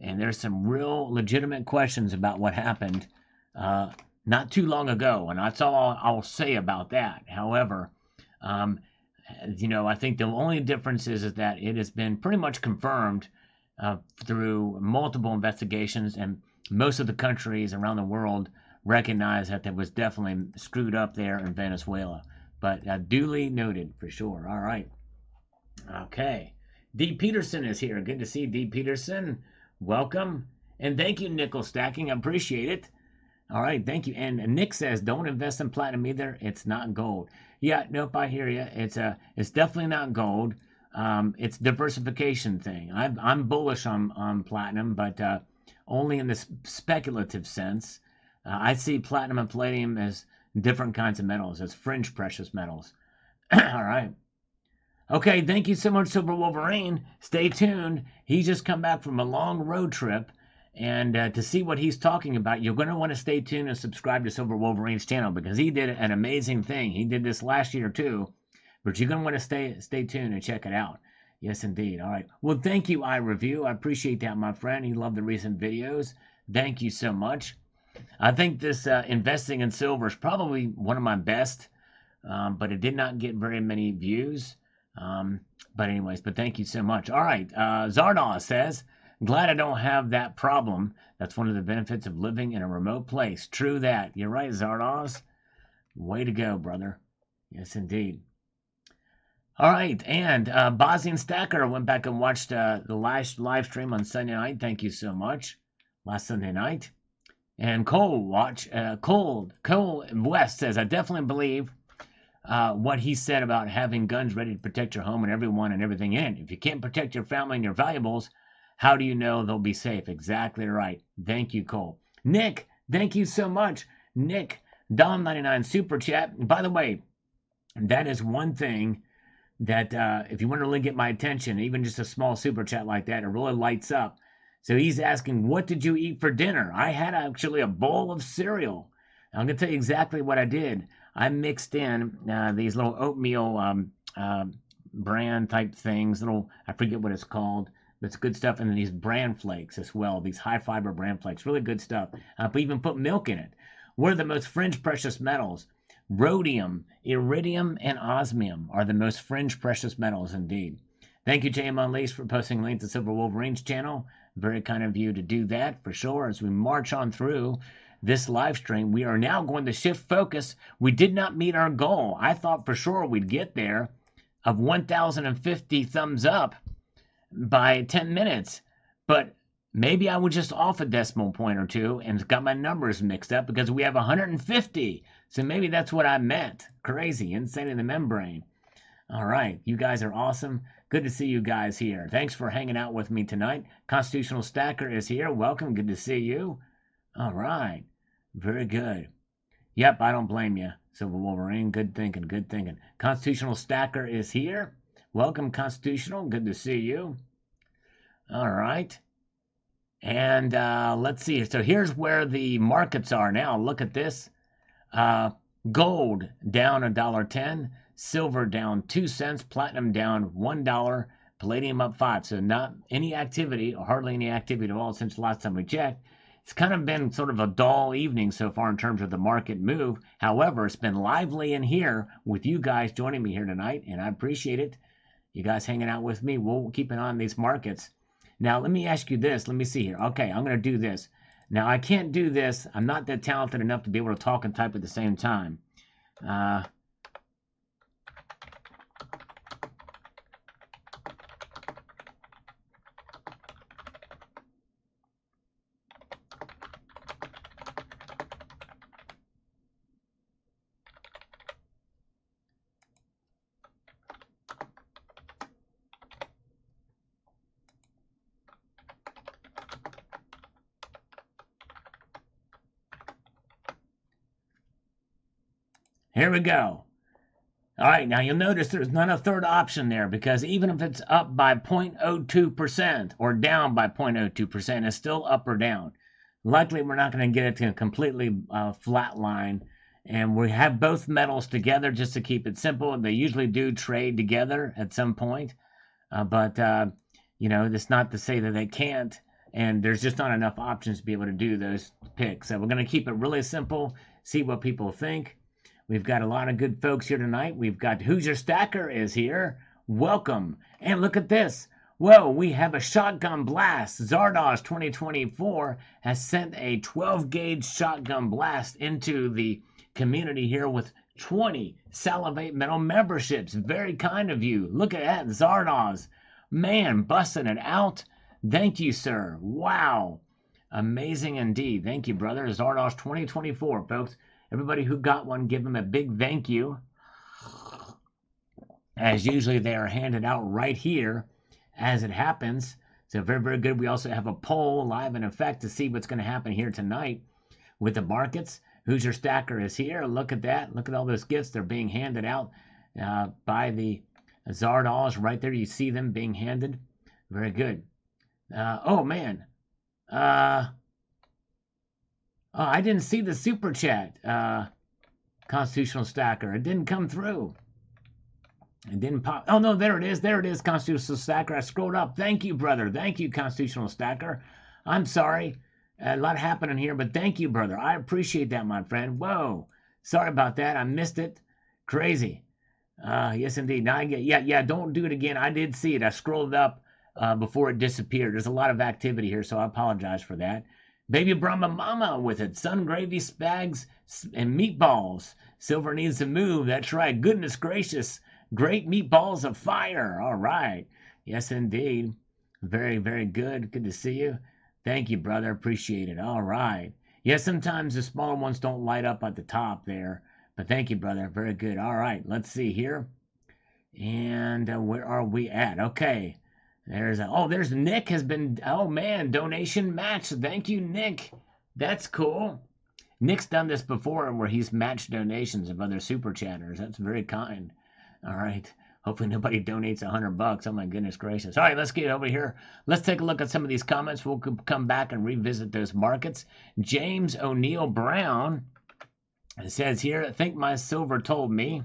And there's some real legitimate questions about what happened not too long ago, and that's all I'll say about that. However, I think the only difference is that it has been pretty much confirmed through multiple investigations, and most of the countries around the world recognize that there was definitely screwed up there in Venezuela. But duly noted for sure. All right. Okay. D. Peterson is here. Good to see D. Peterson. Welcome. And thank you, Nickel Stacking. I appreciate it. All right. Thank you. And Nick says, don't invest in platinum either. It's not gold. Yeah, nope, I hear you. It's definitely not gold. It's diversification thing. I'm bullish on platinum, but only in the speculative sense. I see platinum and palladium as different kinds of metals, as fringe precious metals. All right. Okay, thank you so much, Silver Wolverine. Stay tuned. He's just come back from a long road trip, and to see what he's talking about, you're going to want to stay tuned and subscribe to Silver Wolverine's channel, because he did an amazing thing. He did this last year too, but you're going to want to stay tuned and check it out. Yes, indeed. All right. Well, thank you, iReview. I appreciate that, my friend. He loved the recent videos. Thank you so much. I think this investing in silver is probably one of my best, but it did not get very many views. But thank you so much. All right. Zardaw says, glad I don't have that problem. That's one of the benefits of living in a remote place. True that. You're right, Zardaws. Way to go, brother. Yes, indeed. All right. And Bosnian Stacker went back and watched the live stream on Sunday night. Thank you so much. Last Sunday night. And Cole West says, I definitely believe what he said about having guns ready to protect your home and everyone and everything in it. If you can't protect your family and your valuables, how do you know they'll be safe? Exactly right. Thank you, Cole. Nick, thank you so much. Nick, Dom99 Super Chat. By the way, that is one thing that if you want to really get my attention, even just a small Super Chat like that, it really lights up. So he's asking, what did you eat for dinner? I had actually a bowl of cereal. I'm going to tell you exactly what I did. I mixed in these little oatmeal bran type things, I forget what it's called, but it's good stuff. And then these bran flakes as well, these high fiber bran flakes, really good stuff. But even put milk in it. What are the most fringe precious metals? Rhodium, iridium, and osmium are the most fringe precious metals indeed. Thank you, JM Unleashed, for posting a link to Silver Wolverine's channel. Very kind of you to do that for sure. As we march on through this live stream, we are now going to shift focus. We did not meet our goal. I thought for sure we'd get there of 1,050 thumbs up by 10 minutes, but maybe I was just off a decimal point or two and got my numbers mixed up, because we have 150. So maybe that's what I meant. Crazy, insane in the membrane. All right, you guys are awesome. Good to see you guys here. Thanks for hanging out with me tonight. Constitutional Stacker is here. Welcome. Good to see you. All right. Very good. Yep, I don't blame you. Silver Wolverine, good thinking, good thinking. Constitutional Stacker is here. Welcome, Constitutional. Good to see you. All right. And let's see. So here's where the markets are now. Look at this. Gold down $1.10. Silver down 2 cents. Platinum down $1. Palladium up 5. So not any activity, or hardly any activity at all since the last time we checked. It's kind of been sort of a dull evening so far in terms of the market move. However, it's been lively in here with you guys joining me here tonight, and I appreciate it. You guys hanging out with me. We'll keep an eye on these markets. Now, let me ask you this. Let me see here. Okay, I'm going to do this. Now, I can't do this. I'm not that talented enough to be able to talk and type at the same time. Here we go. All right, now you'll notice there's not a third option there because even if it's up by 0.02% or down by 0.02%, it's still up or down. Likely, we're not going to get it to a completely flat line. And we have both metals together just to keep it simple. They usually do trade together at some point. But that's not to say that they can't. And there's just not enough options to be able to do those picks. So we're going to keep it really simple, see what people think. We've got a lot of good folks here tonight. We've got Who's Your Stacker is here. Welcome. And look at this. Whoa, we have a shotgun blast. Zardoz 2024 has sent a 12-gauge shotgun blast into the community here with 20 Salivate Metal memberships. Very kind of you. Look at that, Zardoz. Man, busting it out. Thank you, sir. Wow. Amazing indeed. Thank you, brother. Zardoz 2024, folks. Everybody who got one, give them a big thank you. As usually they are handed out right here as it happens. So very, very good. We also have a poll live in effect to see what's going to happen here tonight with the markets. Who's Your Stacker is here. Look at that. Look at all those gifts. They're being handed out by the Zardoz right there. You see them being handed. Very good. Oh, man. Oh, I didn't see the super chat, Constitutional Stacker. It didn't come through. It didn't pop. Oh, no, there it is. There it is, Constitutional Stacker. I scrolled up. Thank you, brother. Thank you, Constitutional Stacker. I'm sorry. A lot happening here, but thank you, brother. I appreciate that, my friend. Whoa. Sorry about that. I missed it. Crazy. Yes, indeed. Now yeah, don't do it again. I did see it. I scrolled up before it disappeared. There's a lot of activity here, so I apologize for that. Baby Brahma Mama with it. Sun gravy, spags, and meatballs. Silver needs to move. That's right. Goodness gracious. Great meatballs of fire. All right. Yes, indeed. Very, very good. Good to see you. Thank you, brother. Appreciate it. All right. Yes, sometimes the smaller ones don't light up at the top there. But thank you, brother. Very good. All right. Let's see here. And where are we at? Okay. There's Nick has been, oh man, donation match. Thank you, Nick. That's cool. Nick's done this before where he's matched donations of other super chatters. That's very kind. All right. Hopefully nobody donates $100. Oh my goodness gracious. All right, let's get over here. Let's take a look at some of these comments. We'll come back and revisit those markets. James O'Neill Brown says here, I think my silver told me,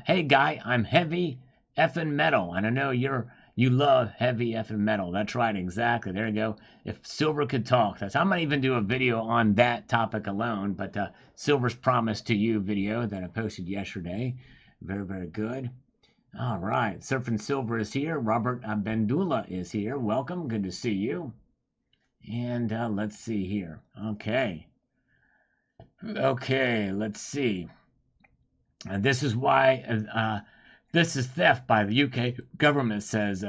hey guy, I'm heavy effing metal. And I know you love heavy effing metal. That's right, exactly. There you go. If silver could talk, I might even do a video on that topic alone. But Silver's Promise to You video that I posted yesterday. Very, very good. All right. Surfing Silver is here. Robert Bendula is here. Welcome. Good to see you. And let's see here. Okay. Okay, let's see. And this is why this is theft by the UK government, says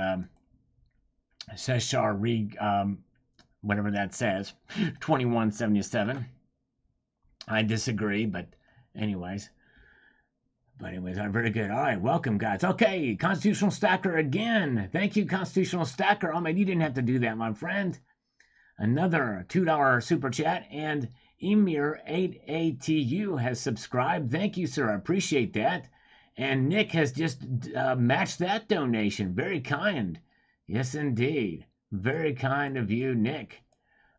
Shar Reed, whatever that says, 2177. I disagree, but anyways. Very good. All right, welcome, guys. Okay, Constitutional Stacker again. Thank you, Constitutional Stacker. Oh, man, you didn't have to do that, my friend. Another $2 super chat, and Emir8ATU has subscribed. Thank you, sir. I appreciate that. And Nick has just matched that donation. Very kind. Yes, indeed. Very kind of you, Nick.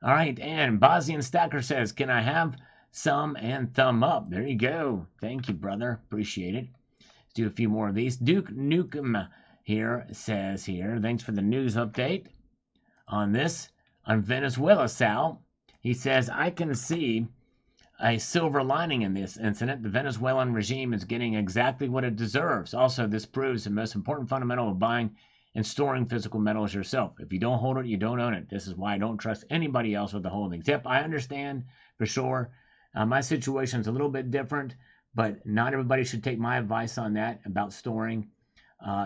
All right, and Bosnian Stacker says, can I have some and thumb up? There you go. Thank you, brother. Appreciate it. Let's do a few more of these. Duke Nukem here says here, thanks for the news update on this. On Venezuela, Sal, he says, I can see a silver lining in this incident. The Venezuelan regime is getting exactly what it deserves. Also, this proves the most important fundamental of buying and storing physical metals yourself. If you don't hold it, you don't own it. This is why I don't trust anybody else with the holdings. Yep, I understand for sure. My situation is a little bit different, but not everybody should take my advice on that about storing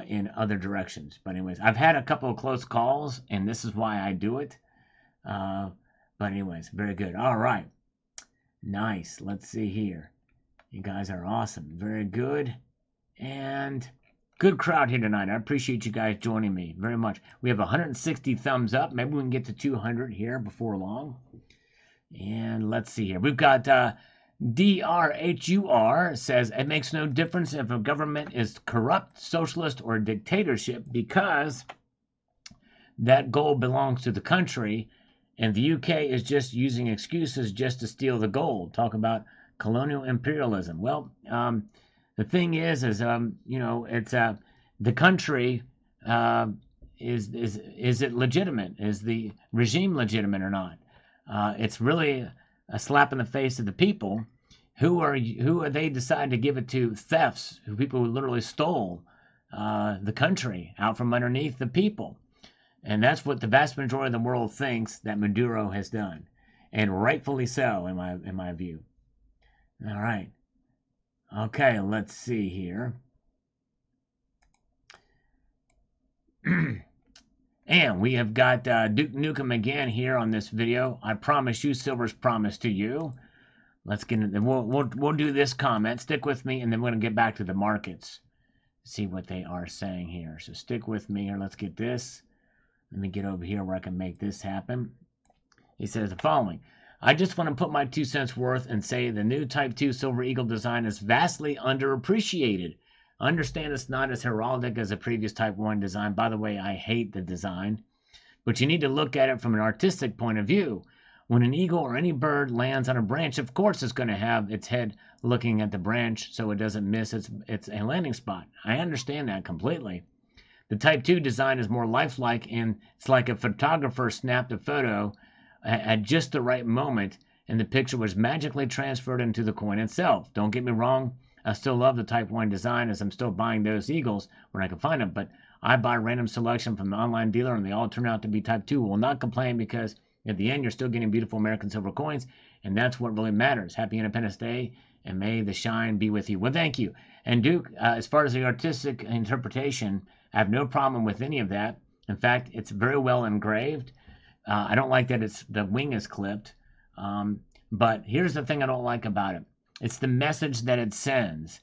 in other directions. But anyways, I've had a couple of close calls, and this is why I do it. But anyways, very good. All right. Nice. Let's see here. You guys are awesome. Very good. And good crowd here tonight. I appreciate you guys joining me very much. We have 160 thumbs up. Maybe we can get to 200 here before long. And let's see here. We've got DRHUR says it makes no difference if a government is corrupt, socialist, or dictatorship because that gold belongs to the country, and the UK is just using excuses just to steal the gold. Talk about colonial imperialism. Well, the thing is you know, it's the country. Is it legitimate? Is the regime legitimate or not? It's really a slap in the face of the people. Who are they decide to give it to? Thefts, people who literally stole the country out from underneath the people. And that's what the vast majority of the world thinks that Maduro has done. And rightfully so, in my view. All right. Okay, let's see here. And we have got Duke Nukem again here on this video. I promise you, Silver's promise to you. Let's get into, we'll do this comment. Stick with me, and then we're going to get back to the markets. See what they are saying here. So stick with me here. Let's get this. Let me get over here where I can make this happen. He says the following. I just want to put my 2 cents worth and say the new Type 2 Silver Eagle design is vastly underappreciated. Understand it's not as heraldic as the previous Type 1 design. By the way, I hate the design. But you need to look at it from an artistic point of view. When an eagle or any bird lands on a branch, of course it's going to have its head looking at the branch so it doesn't miss its landing spot. I understand that completely. The Type 2 design is more lifelike, and it's like a photographer snapped a photo at just the right moment, and the picture was magically transferred into the coin itself. Don't get me wrong, I still love the Type 1 design, as I'm still buying those eagles when I can find them, but I buy random selection from the online dealer, and they all turn out to be Type 2. Will not complain, because at the end, you're still getting beautiful American silver coins, and that's what really matters. Happy Independence Day, and may the shine be with you. Well, thank you. And Duke, as far as the artistic interpretation, I have no problem with any of that. In fact, it's very well engraved. I don't like that the wing is clipped. But here's the thing I don't like about it. It's the message that it sends.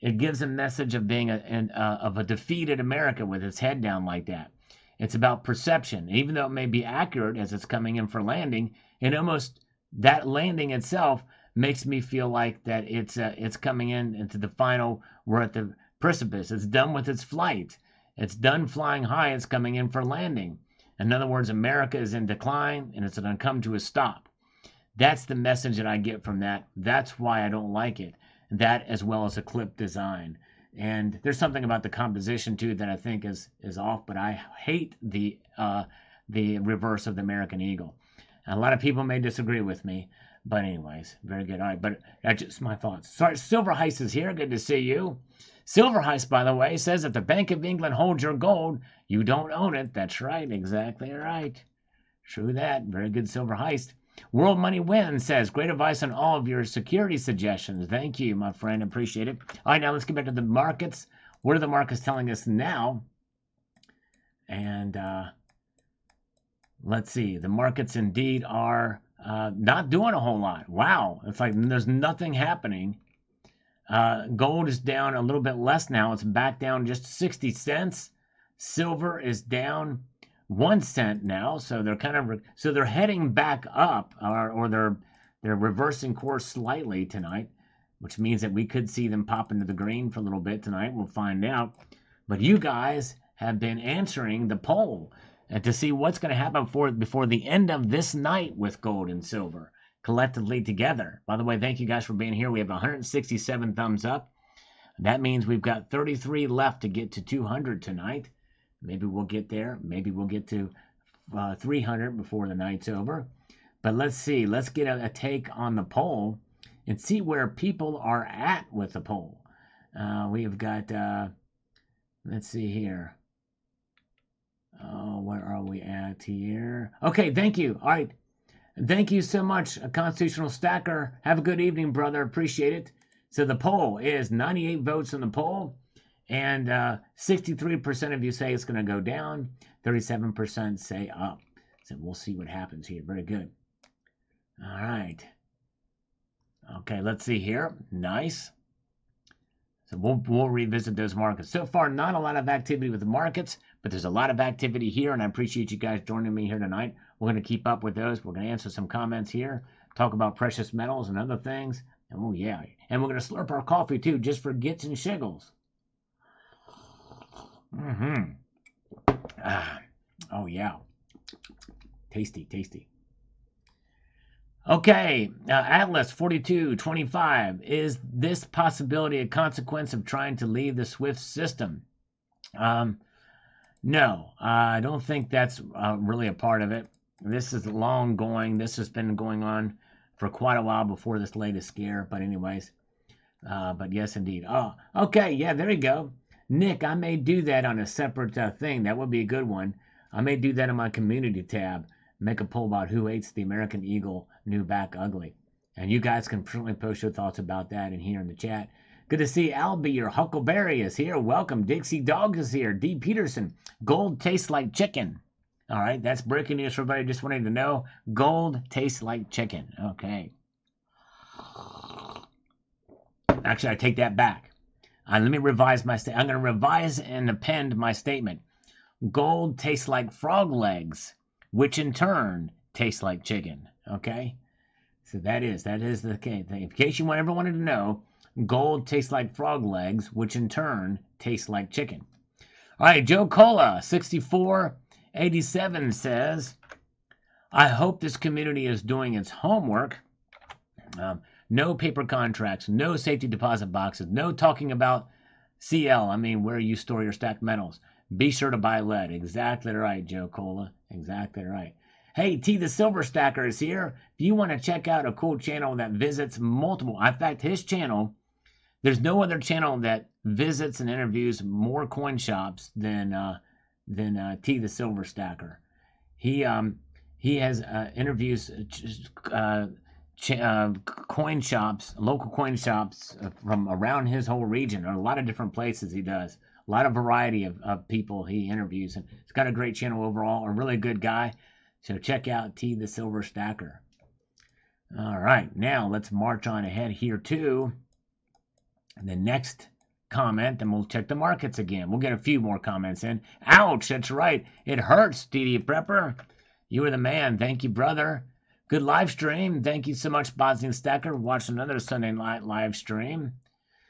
It gives a message of being of a defeated America with its head down like that. It's about perception. Even though it may be accurate as it's coming in for landing, and almost that landing itself makes me feel like that it's coming into the final. We're at the precipice. It's done with its flight. It's done flying high. It's coming in for landing. In other words, America is in decline, and it's going to come to a stop. That's the message that I get from that. That's why I don't like it. That, as well as a clip design. And there's something about the composition too that I think is off, but I hate the reverse of the American Eagle. And a lot of people may disagree with me, but anyways, very good. All right, but that's just my thoughts. Sorry, Silver Heist is here. Good to see you. Silver Heist, by the way, says if the Bank of England holds your gold, you don't own it. That's right, exactly right. True that. Very good, Silver Heist. World Money Wins says, great advice on all of your security suggestions. Thank you, my friend. Appreciate it. All right, now let's get back to the markets. What are the markets telling us now? And let's see. The markets indeed are not doing a whole lot. Wow. It's like there's nothing happening. Gold is down a little bit less now. It's back down just 60 cents. Silver is down 1 cent now, so they're kind of they're heading back up, or they're reversing course slightly tonight, which means that we could see them pop into the green for a little bit tonight. We'll find out. But you guys have been answering the poll and to see what's going to happen before the end of this night with gold and silver collectively together. By the way, thank you guys for being here. We have 167 thumbs up. That means we've got 33 left to get to 200 tonight. Maybe we'll get there. Maybe we'll get to 300 before the night's over. But let's see. Let's get a take on the poll and see where people are at with the poll. We have got, let's see here. Oh, where are we at here? Okay, thank you. All right. Thank you so much, Constitutional Stacker. Have a good evening, brother. Appreciate it. So the poll is 98 votes in the poll. And 63% of you say it's going to go down. 37% say up. So we'll see what happens here. Very good. All right. Okay, let's see here. Nice. So we'll revisit those markets. So far, not a lot of activity with the markets, but there's a lot of activity here, and I appreciate you guys joining me here tonight. We're going to keep up with those. We're going to answer some comments here, talk about precious metals and other things, Oh, yeah. And we're going to slurp our coffee, too, just for gits and shiggles. Mm-hmm. Ah. Oh, yeah. Tasty, tasty. Okay, Atlas 4225. Is this possibility a consequence of trying to leave the SWIFT system? No, I don't think that's really a part of it. This is long going. This has been going on for quite a while before this latest scare. But anyways, but yes, indeed. Oh, okay, yeah, there you go. Nick, I may do that on a separate thing. That would be a good one. I may do that in my community tab. Make a poll about who hates the American Eagle new back ugly. And you guys can certainly post your thoughts about that in here in the chat. Good to see Albie. Your Huckleberry is here. Welcome. Dixie Dog is here. D. Peterson. Gold tastes like chicken. All right, that's breaking news for everybody. Just wanting to know. Gold tastes like chicken. Okay. Actually, I take that back. Let me revise my statement. I'm going to revise and append my statement. Gold tastes like frog legs, which in turn tastes like chicken. Okay? So that is the case. In case you ever wanted to know, gold tastes like frog legs, which in turn tastes like chicken. All right, Joe Cola, 6487 says, I hope this community is doing its homework. No paper contracts, no safety deposit boxes, no talking about CL, I mean where you store your stacked metals. Be sure to buy lead. Exactly right, Joe Cola. Exactly right. Hey, T the Silver Stacker is here. If you want to check out a cool channel that visits multiple, in fact, his channel, there's no other channel that visits and interviews more coin shops than T the Silver Stacker. He has interviews coin shops, local coin shops from around his whole region, or a lot of different places he does. A lot of variety of people he interviews. And he's got a great channel overall, a really good guy. So check out T the Silver Stacker. All right, now let's march on ahead here to the next comment, and we'll check the markets again. We'll get a few more comments in. Ouch, that's right. It hurts, DD Prepper. You are the man. Thank you, brother. Good live stream. Thank you so much, Botsing Stacker. Watch another Sunday night live stream.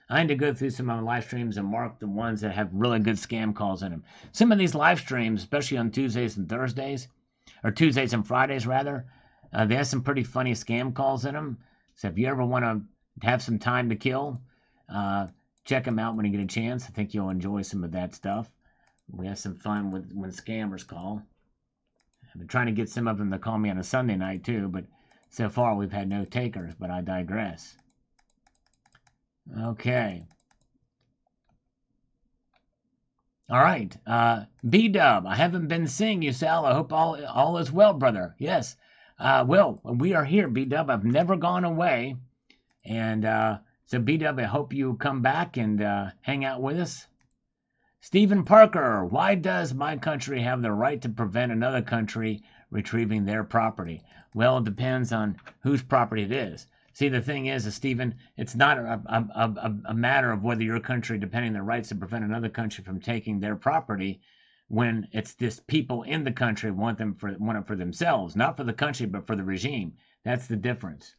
I need to go through some of my live streams and mark the ones that have really good scam calls in them. Some of these live streams, especially on Tuesdays and Thursdays, or Tuesdays and Fridays rather, they have some pretty funny scam calls in them. So if you ever want to have some time to kill, check them out when you get a chance. I think you'll enjoy some of that stuff. We have some fun with when scammers call. I've been trying to get some of them to call me on a Sunday night too, but so far we've had no takers, but I digress. Okay. All right. B-Dub, I haven't been seeing you, Sal. I hope all is well, brother. Yes. Well, we are here, B-Dub. I've never gone away. And so, B-Dub, I hope you come back and hang out with us. Stephen Parker, why does my country have the right to prevent another country retrieving their property? Well, it depends on whose property it is. See, the thing is, Stephen, it's not a matter of whether your country defending their rights to prevent another country from taking their property when it's this people in the country want it for themselves, not for the country, but for the regime. That's the difference.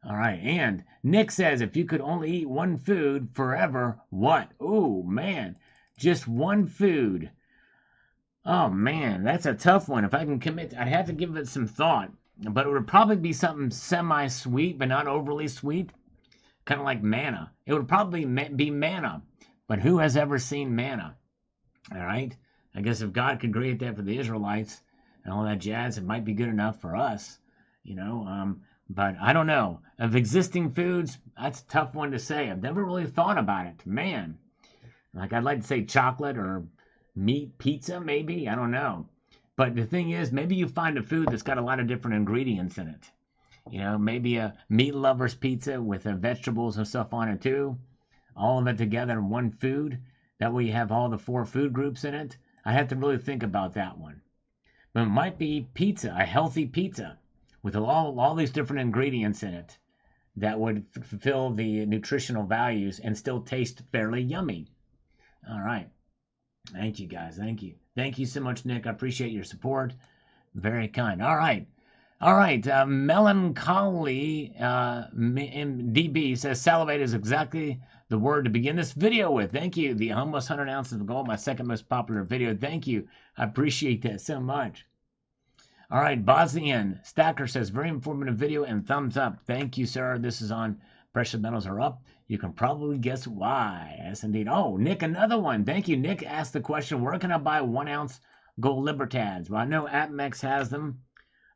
All right, and Nick says, if you could only eat one food forever, what? Oh, man, just one food. Oh, man, that's a tough one. If I can commit, I'd have to give it some thought. But it would probably be something semi-sweet, but not overly sweet. Kind of like manna. It would probably be manna. But who has ever seen manna? All right? I guess if God could create that for the Israelites and all that jazz, it might be good enough for us. You know? But I don't know. Of existing foods, that's a tough one to say. I've never really thought about it. Man. Like, I'd like to say chocolate or meat, pizza, maybe. I don't know. But the thing is, maybe you find a food that's got a lot of different ingredients in it. You know, maybe a meat lover's pizza with vegetables and stuff on it too. All of it together in one food. That way you have all the 4 food groups in it. I have to really think about that one. But it might be pizza, a healthy pizza with all these different ingredients in it that would fulfill the nutritional values and still taste fairly yummy. All right. Thank you, guys. Thank you. Thank you so much, Nick. I appreciate your support. Very kind. All right. All right, Melancholy DB says salivate is exactly the word to begin this video with. Thank you. The almost 100 ounces of gold, my second most popular video. Thank you. I appreciate that so much. All right, Bosnian Stacker says very informative video and thumbs up. Thank you, sir. This is on precious metals are up. You can probably guess why. Yes, indeed. Oh, Nick, another one. Thank you. Nick asked the question, where can I buy 1 ounce gold Libertads? Well, I know APMEX has them.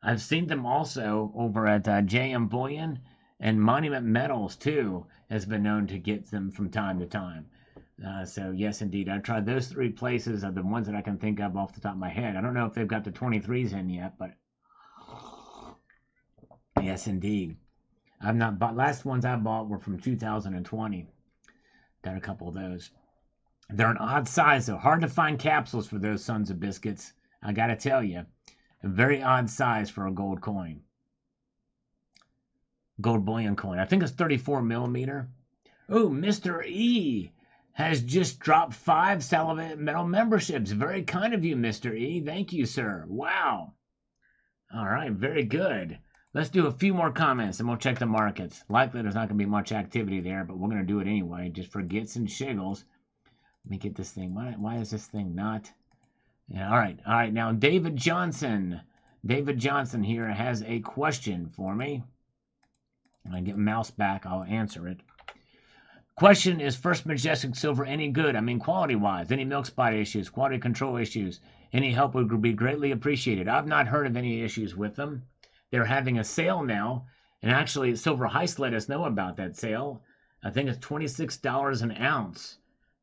I've seen them also over at JM Bullion, and Monument Metals too has been known to get them from time to time. So yes, indeed, I've tried those 3 places are the ones that I can think of off the top of my head. I don't know if they've got the 23s in yet, but yes, indeed. I've not bought. Last ones I bought were from 2020. Got a couple of those. They're an odd size, though. Hard to find capsules for those sons of biscuits. I got to tell you. A very odd size for a gold coin. Gold bullion coin. I think it's 34 millimeter. Oh, Mr. E has just dropped 5 Salivate Metal memberships. Very kind of you, Mr. E. Thank you, sir. Wow. All right, very good. Let's do a few more comments and we'll check the markets. Likely there's not going to be much activity there, but we're going to do it anyway, just for gits and shiggles. Let me get this thing. Why is this thing not... Yeah, all right. Now, David Johnson here has a question for me. When I get mouse back, I'll answer it. Question is, First Majestic Silver any good? I mean, quality-wise. Any milk spot issues, quality control issues? Any help would be greatly appreciated. I've not heard of any issues with them. They're having a sale now, and actually, Silver Heist let us know about that sale. I think it's $26 an ounce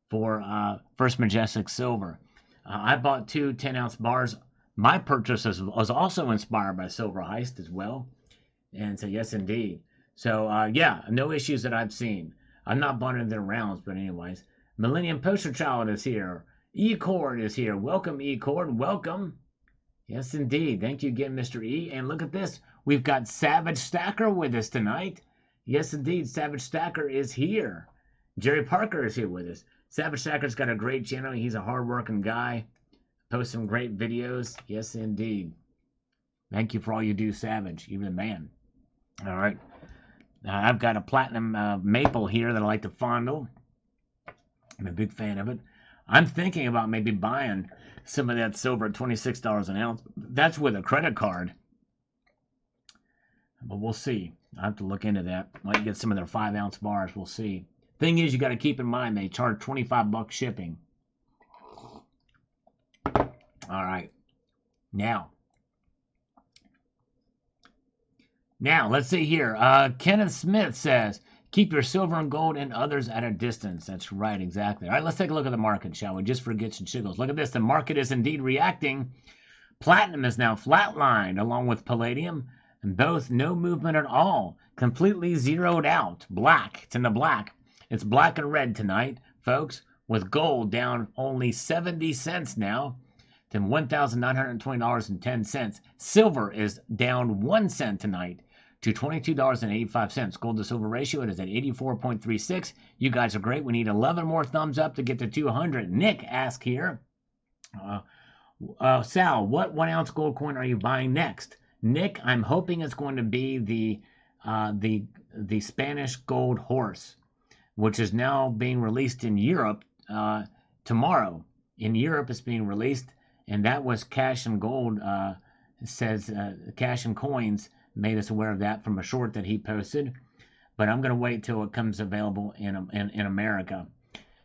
for First Majestic Silver. I bought 2 10-ounce bars. My purchase was also inspired by Silver Heist as well. And so, yes, indeed. So, yeah, no issues that I've seen. I've not bought into their rounds, but anyways. Millennium Poster Child is here. E-Cord is here. Welcome, E-Cord. Welcome. Yes, indeed. Thank you again, Mr. E. And look at this. We've got Savage Stacker with us tonight. Yes, indeed. Savage Stacker is here. Jerry Parker is here with us. Savage Stacker's got a great channel. He's a hard-working guy. Posts some great videos. Yes, indeed. Thank you for all you do, Savage. You're the man. All right. I've got a platinum maple here that I like to fondle. I'm a big fan of it. I'm thinking about maybe buying some of that silver at $26 an ounce. That's with a credit card. But we'll see. I have to look into that. Might get some of their 5-ounce bars. We'll see. Thing is, you got to keep in mind they charge $25 shipping. All right. Now, let's see here. Kenneth Smith says, keep your silver and gold and others at a distance. That's right, exactly. All right, let's take a look at the market, shall we? Just for gits and shiggles. Look at this. The market is indeed reacting. Platinum is now flatlined along with palladium, and both no movement at all. Completely zeroed out. Black. It's in the black. It's black and red tonight, folks, with gold down only 70 cents now to $1,920.10. Silver is down 1 cent tonight to $22.85. Gold to silver ratio, it is at 84.36. You guys are great. We need 11 more thumbs up to get to 200. Nick asked here, Sal, what 1-ounce gold coin are you buying next? Nick, I'm hoping it's going to be the Spanish gold horse, which is now being released in Europe tomorrow. In Europe, it's being released, and that was Cash and Gold says Cash and Coins made us aware of that from a short that he posted. But I'm going to wait till it comes available in America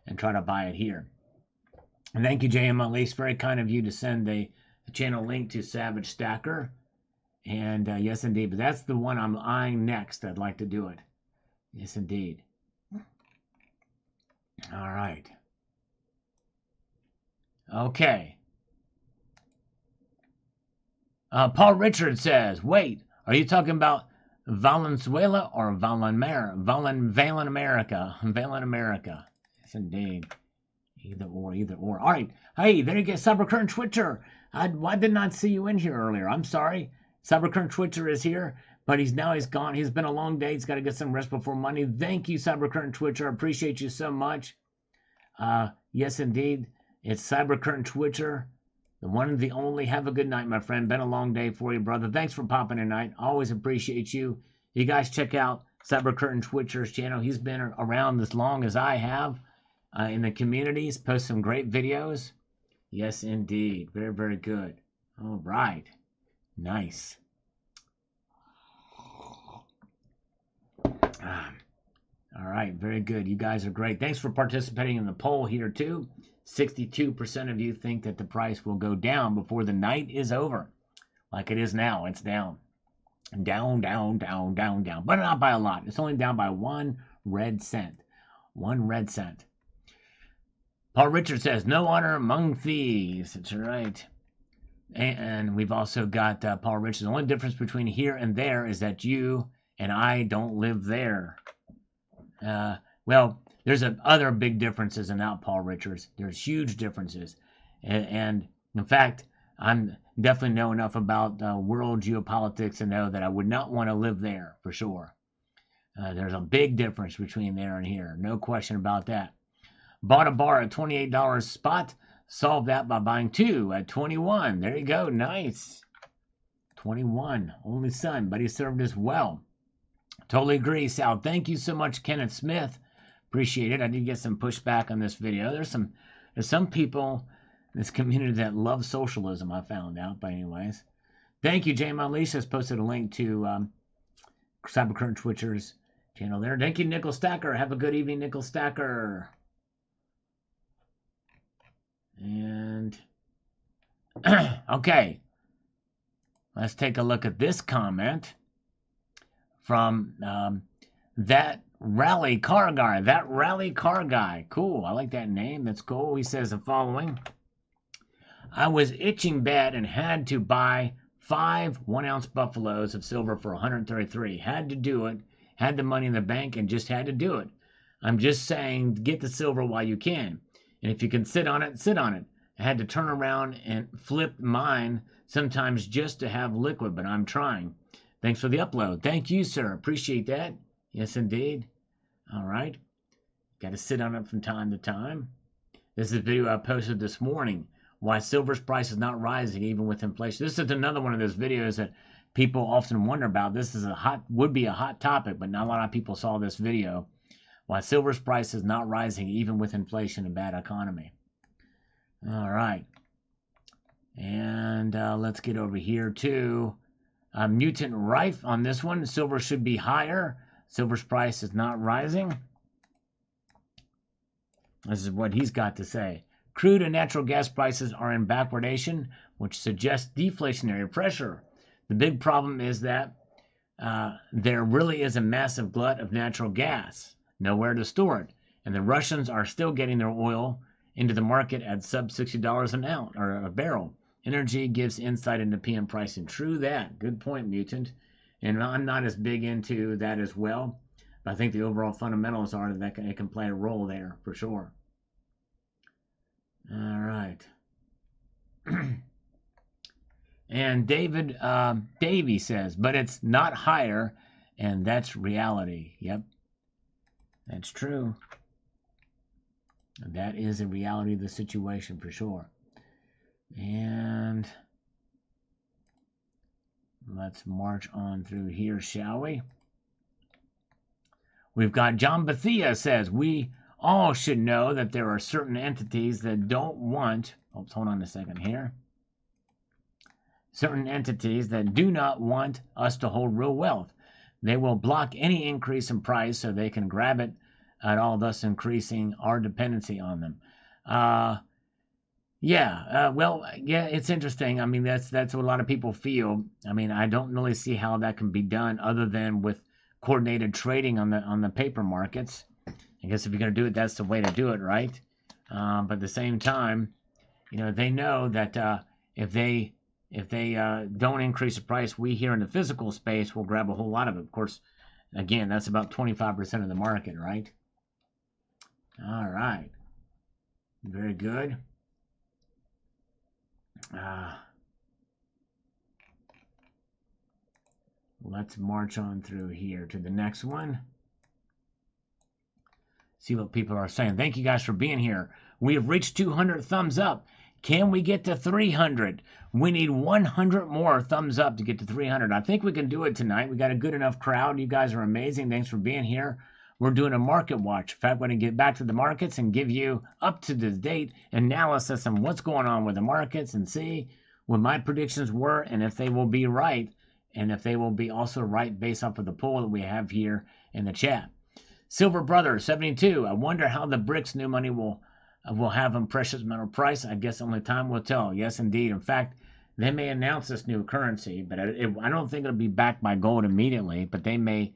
and try to buy it here. And thank you, JM Elise. Very kind of you to send the channel link to Savage Stacker. And yes, indeed. But that's the one I'm eyeing next. I'd like to do it. Yes, indeed. All right. Okay. Paul Richard says, wait, are you talking about Valenzuela or Valen America? Valen America. Yes, indeed. Either or. All right. Hey, there you go. Cybercurrent Twitcher. Why did not see you in here earlier? I'm sorry. Cybercurrent Twitcher is here, but he's gone. He's been a long day. He's got to get some rest before Monday. Thank you, Cybercurrent Twitcher. I appreciate you so much. Yes, indeed. It's Cybercurrent Twitcher. The one and the only. Have a good night, my friend. Been a long day for you, brother. Thanks for popping tonight. Always appreciate you. You guys check out Cyber Curtain Twitcher's channel. He's been around as long as I have in the communities. Post some great videos. Yes, indeed. Very, very good. All right. Nice. All right. Very good. You guys are great. Thanks for participating in the poll here, too. 62% of you think that the price will go down before the night is over. Like it is now. It's down. Down, down, down, down, down. But not by a lot. It's only down by 1 red cent. 1 red cent. Paul Richard says, no honor among thieves. That's right. And we've also got Paul Richards. The only difference between here and there is that you and I don't live there. Well, there's other big differences in that, Paul Richards. There's huge differences. And in fact, I'm definitely know enough about world geopolitics to know that I would not want to live there for sure. There's a big difference between there and here. No question about that. Bought a bar at $28 spot. Solved that by buying 2 at 21. There you go. Nice. 21. Only son, but he served us well. Totally agree, Sal. Thank you so much, Kenneth Smith. Appreciate it. I did get some pushback on this video. There's some people in this community that love socialism, I found out. But anyways, thank you, J-Mon Lisa's posted a link to Cyber Curtain Twitcher's channel there. Thank you, Nickel Stacker. Have a good evening, Nickel Stacker. And okay, let's take a look at this comment from that rally car guy. That rally car guy. Cool. I like that name. That's cool. He says the following. I was itching bad and had to buy 5 1-ounce buffaloes of silver for 133. Had to do it. Had the money in the bank and just had to do it. I'm just saying, get the silver while you can. And if you can sit on it, sit on it. I had to turn around and flip mine sometimes just to have liquid, but I'm trying. Thanks for the upload. Thank you, sir. Appreciate that. Yes, indeed. All right. Got to sit on it from time to time. This is a video I posted this morning. Why silver's price is not rising even with inflation. This is another one of those videos that people often wonder about. This is would be a hot topic, but not a lot of people saw this video. Why silver's price is not rising even with inflation and bad economy. All right. And let's get over here to Mutant Rife on this one. Silver should be higher. Silver's price is not rising. This is what he's got to say. Crude and natural gas prices are in backwardation, which suggests deflationary pressure. The big problem is that there really is a massive glut of natural gas. Nowhere to store it. And the Russians are still getting their oil into the market at sub $60 an ounce or a barrel. Energy gives insight into PM pricing. True that. Good point, Mutant. And I'm not as big into that as well. But I think the overall fundamentals are that it can play a role there for sure. All right. And David Davey says, but it's not higher, and that's reality. Yep. That's true. That is a reality of the situation for sure. And let's march on through here, shall we? We've got John Bethia says, we all should know that there are certain entities that don't want, oops, hold on a second here. Certain entities that do not want us to hold real wealth. They will block any increase in price so they can grab it at all, thus increasing our dependency on them. Well, it's interesting. I mean, that's what a lot of people feel. I mean, I don't really see how that can be done other than with coordinated trading on the paper markets. I guess if you're going to do it, that's the way to do it, right? But at the same time, you know, they know that if they don't increase the price, we here in the physical space will grab a whole lot of it. Of course, again, that's about 25% of the market, right? All right. Very good. Let's march on through here to the next one. See what people are saying. Thank you guys for being here. We have reached 200 thumbs up. Can we get to 300? We need 100 more thumbs up to get to 300. I think we can do it tonight. We got a good enough crowd. You guys are amazing. Thanks for being here. We're doing a market watch. In fact, we're going to get back to the markets and give you up to the date analysis on what's going on with the markets and see what my predictions were and if they will be right, and if they will be also right based off of the poll that we have here in the chat. Silver Brother 72. I wonder how the BRICS new money will have a precious metal price. I guess only time will tell. Yes, indeed. In fact, they may announce this new currency, but I don't think it'll be backed by gold immediately. But they may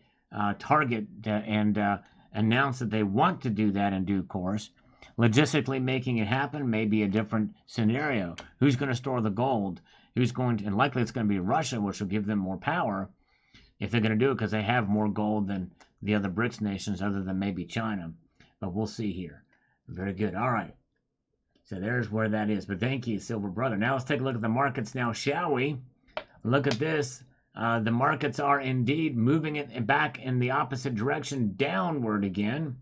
target and announce that they want to do that in due course. Logistically making it happen may be a different scenario. Who's going to store the gold? Who's going to, and likely it's going to be Russia, which will give them more power if they're going to do it because they have more gold than the other BRICS nations other than maybe China. But we'll see here. Very good. All right. So there's where that is. But thank you, Silver Brother. Now let's take a look at the markets now, shall we? Look at this. The markets are indeed moving it back in the opposite direction, downward again.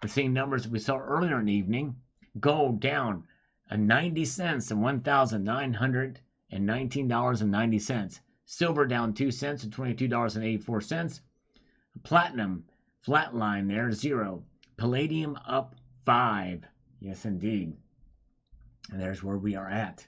We're seeing numbers we saw earlier in the evening. Gold down 90 cents to $1,919.90. Silver down 2 cents to $22.84. Platinum, flat line there, 0. Palladium up 5. Yes, indeed. And there's where we are at.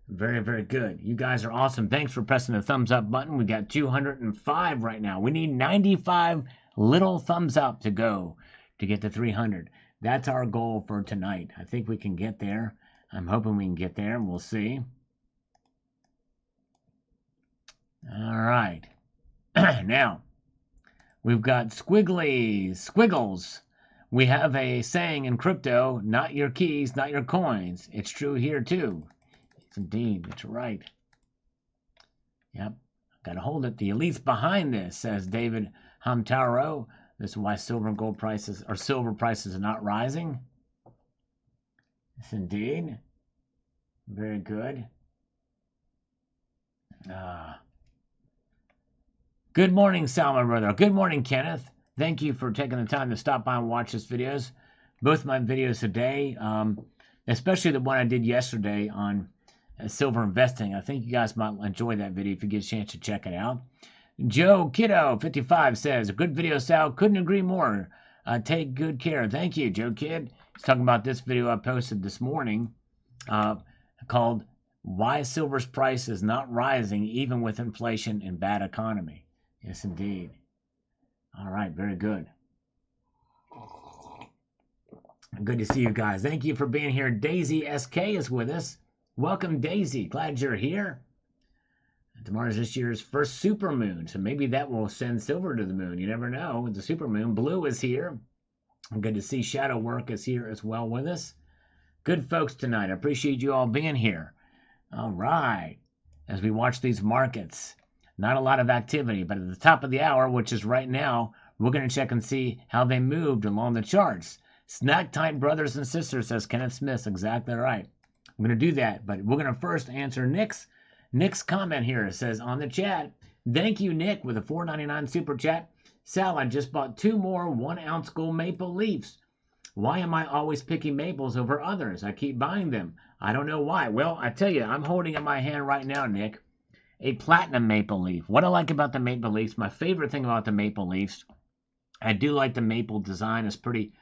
Very, very good. You guys are awesome. Thanks for pressing the thumbs up button. We got 205 right now. We need 95 little thumbs up to go to get to 300. That's our goal for tonight. I think we can get there. I'm hoping we can get there, and we'll see. All right. Now, we've got squiggles. We have a saying in crypto, not your keys, not your coins. It's true here too. It's indeed, that's right. Yep, got to hold it. The elites behind this, says David Hamtaro. This is why silver and gold prices, or silver prices, are not rising. Yes, indeed. Very good. Good morning, Sal, my brother. Good morning, Kenneth. Thank you for taking the time to stop by and watch these videos. Both my videos today, especially the one I did yesterday on silver investing. I think you guys might enjoy that video if you get a chance to check it out. Joe Kiddo 55 says, a good video, Sal. Couldn't agree more. Take good care. Thank you, Joe Kid. He's talking about this video I posted this morning called Why Silver's Price is Not Rising Even with Inflation and Bad Economy. Yes, indeed. All right, very good. Good to see you guys. Thank you for being here. Daisy SK is with us. Welcome, Daisy. Glad you're here. Tomorrow's this year's first supermoon, so maybe that will send silver to the moon. You never know. With the supermoon, Blue is here. Good to see Shadow Work is here as well with us. Good folks tonight. I appreciate you all being here. All right. As we watch these markets, not a lot of activity, but at the top of the hour, which is right now, we're going to check and see how they moved along the charts. Snack time, brothers and sisters, says Kenneth Smith. Exactly right. I'm going to do that, but we're going to first answer Nick's comment here. It says on the chat, thank you, Nick, with a $4.99 super chat. Sal, I just bought 2 more 1-ounce gold maple leafs. Why am I always picking maples over others? I keep buying them. I don't know why. Well, I tell you, I'm holding in my hand right now, Nick, a platinum maple leaf. What I like about the maple leafs, my favorite thing about the maple leafs, I do like the maple design. It's pretty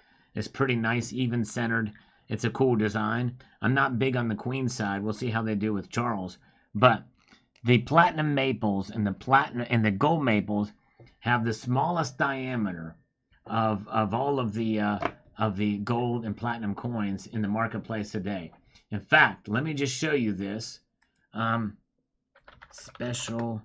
nice, even centered. It's a cool design. I'm not big on the queen side. We'll see how they do with Charles. But the platinum maples and the gold maples have the smallest diameter of all of the gold and platinum coins in the marketplace today. In fact, let me just show you this. Special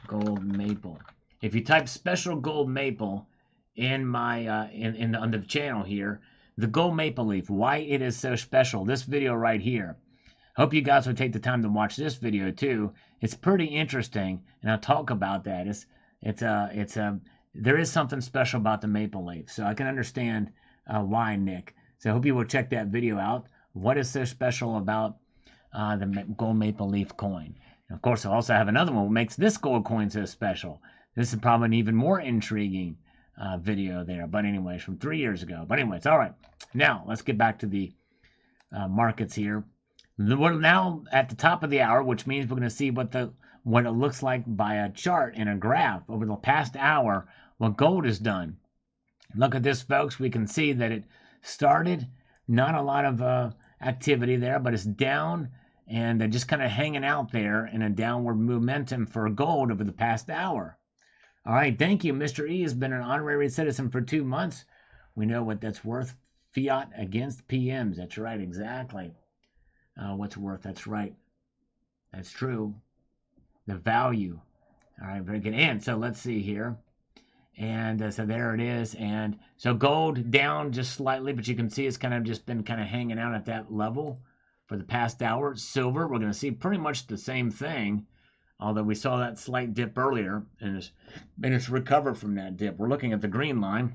gold maple. If you type special gold maple in my on the channel here, the gold maple leaf, why it is so special, this video right here. Hope you guys will take the time to watch this video too. It's pretty interesting, and I'll talk about that. There is something special about the maple leaf, so I can understand why, Nick. So I hope you will check that video out. What is so special about the gold maple leaf coin? And of course, I also have another one what makes this gold coin so special. This is probably an even more intriguing video there. But anyways, from 3 years ago. But anyways, all right. Now, let's get back to the markets here. We're now at the top of the hour, which means we're going to see what it looks like by a chart and a graph over the past hour, what gold has done. Look at this, folks. We can see that it started, not a lot of activity there, but it's down and just kind of hanging out there in a downward momentum for gold over the past hour. All right, thank you. Mr. E has been an honorary citizen for 2 months. We know what that's worth. Fiat against PMs. That's right, exactly. What's worth? That's right. That's true. The value. All right, very good. And so let's see here. And so there it is. And so gold down just slightly, but you can see it's kind of just been kind of hanging out at that level for the past hour. Silver, we're going to see pretty much the same thing, although we saw that slight dip earlier, and it's recovered from that dip. We're looking at the green line,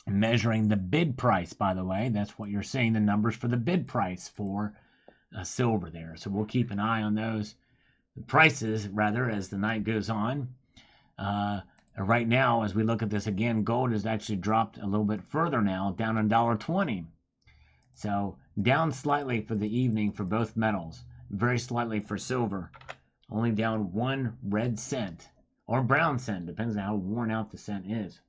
measuring the bid price, by the way. That's what you're seeing, the numbers for the bid price for silver there. So we'll keep an eye on those prices, rather, as the night goes on. Right now, as we look at this again, gold has actually dropped a little bit further now, down $1.20. So down slightly for the evening for both metals, very slightly for silver, only down 1 red cent or brown cent, depends on how worn out the cent is.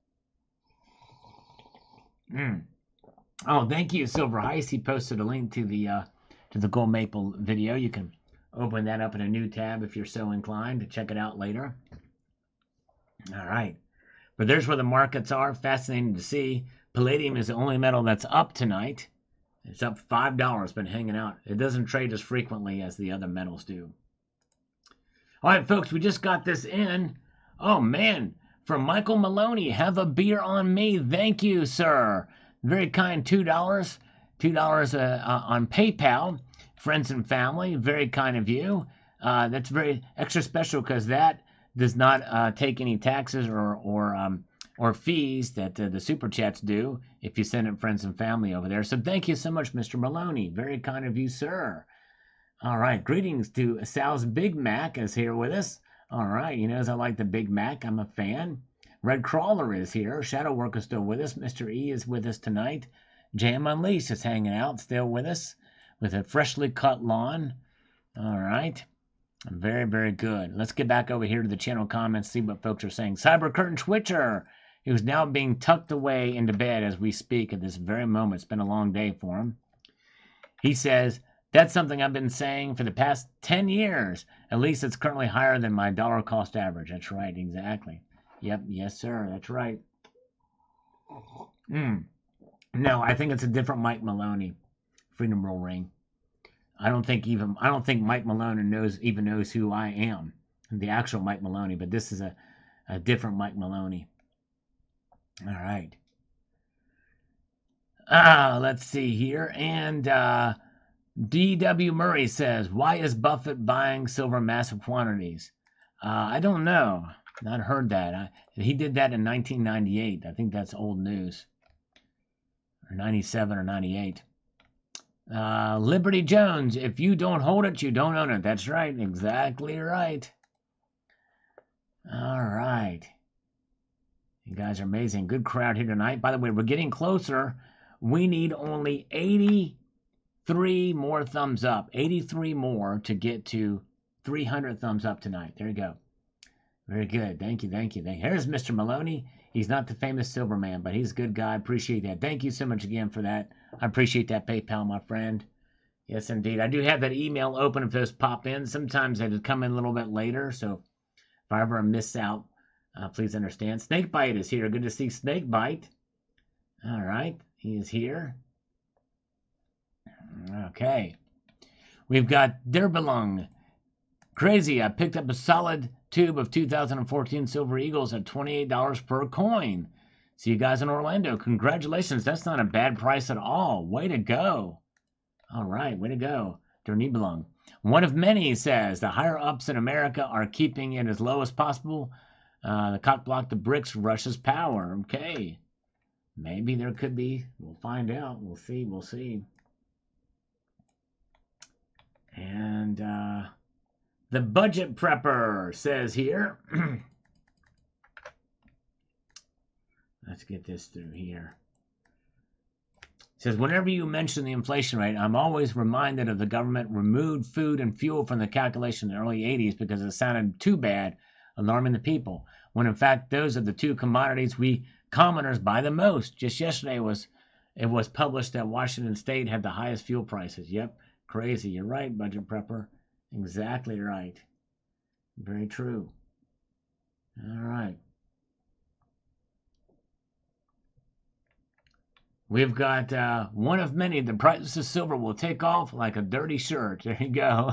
Oh, thank you, Silver Heist. He posted a link to the gold maple video. You can open that up in a new tab if you're so inclined to check it out later. All right, but there's where the markets are. Fascinating to see. Palladium is the only metal that's up tonight. It's up $5, been hanging out. It doesn't trade as frequently as the other metals do. All right, folks, we just got this in. Oh, man, from Michael Maloney, have a beer on me. Thank you, sir. Very kind, $2. $2 on PayPal. Friends and family, very kind of you. That's very extra special because that does not take any taxes or fees that the super chats do if you send it friends and family over there. So thank you so much, Mr. Maloney. Very kind of you, sir. All right, greetings to Sal's Big Mac is here with us. All right, you know, as I like the Big Mac, I'm a fan. Red Crawler is here. Shadow Work is still with us. Mr. E is with us tonight. Jam Unleashed is hanging out, still with us with a freshly cut lawn. All right. Very, very good. Let's get back over here to the channel comments, see what folks are saying. Cyber Curtain Twitcher, who's now being tucked away into bed as we speak at this very moment. It's been a long day for him. He says, that's something I've been saying for the past 10 years. At least it's currently higher than my dollar cost average. That's right, exactly. Yep, yes, sir, that's right. No, I think it's a different Mike Maloney. Freedom Roll Ring. I don't think Mike Maloney knows who I am, the actual Mike Maloney, but this is a different Mike Maloney. All right. Let's see here. And D.W. Murray says, why is Buffett buying silver in massive quantities? I don't know. Not heard that. He did that in 1998. I think that's old news. Or 97 or 98. Liberty Jones, if you don't hold it, you don't own it. That's right. Exactly right. All right. You guys are amazing. Good crowd here tonight. By the way, we're getting closer. We need only 83 more thumbs up. 83 more to get to 300 thumbs up tonight. There you go. Very good. Thank you. Here's Mr. Maloney. He's not the famous silver man, but he's a good guy. Appreciate that. Thank you so much again for that. I appreciate that PayPal, my friend. Yes, indeed. I do have that email open if those pop in. Sometimes they just come in a little bit later, so if I ever miss out, please understand. Snakebite is here. Good to see Snakebite. All right. He is here. Okay. We've got Derbelung. Crazy. I picked up a solid tube of 2014 Silver Eagles at $28 per coin. See you guys in Orlando. Congratulations. That's not a bad price at all. Way to go. All right. Way to go. Der Nibelung. One of many says the higher ups in America are keeping it as low as possible. The cock block the bricks rushes power. Okay. Maybe there could be. We'll find out. We'll see. And the budget prepper says here. Let's get this through here. says, whenever you mention the inflation rate, I'm always reminded of the government removed food and fuel from the calculation in the early 80s because it sounded too bad, alarming the people, when in fact those are the two commodities we commoners buy the most. Just yesterday it was published that Washington State had the highest fuel prices. Yep, crazy. You're right, Budget Prepper. Exactly right. Very true. All right. We've got one of many. The price of silver will take off like a dirty shirt. There you go.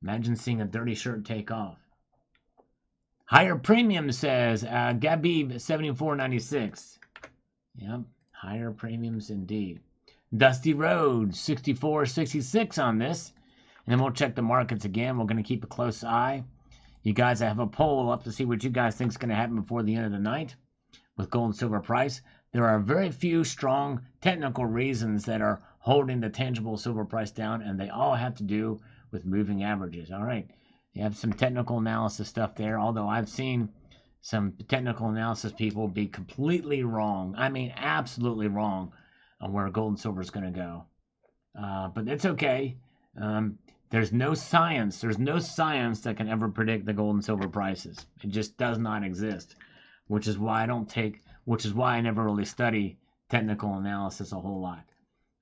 Imagine seeing a dirty shirt take off. Higher premium, says Gabib 74.96. Yep, higher premiums indeed. Dusty Road 64.66 on this. And then we'll check the markets again. We're going to keep a close eye. You guys, I have a poll up to see what you guys think is going to happen before the end of the night with gold and silver price. There are very few strong technical reasons that are holding the tangible silver price down, and they all have to do with moving averages. All right, you have some technical analysis stuff there, although I've seen some technical analysis people be completely wrong. I mean, absolutely wrong on where gold and silver is going to go. But it's okay. There's no science. There's no science that can ever predict the gold and silver prices. It just does not exist, which is why I never really study technical analysis a whole lot.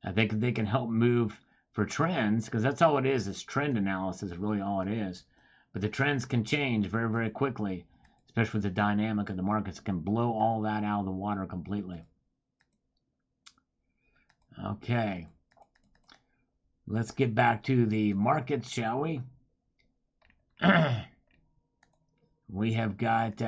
I think they can help move for trends, because that's all it is. It's trend analysis, really all it is. But the trends can change very, very quickly, especially with the dynamic of the markets. It can blow all that out of the water completely. Okay. Let's get back to the markets, shall we? We've got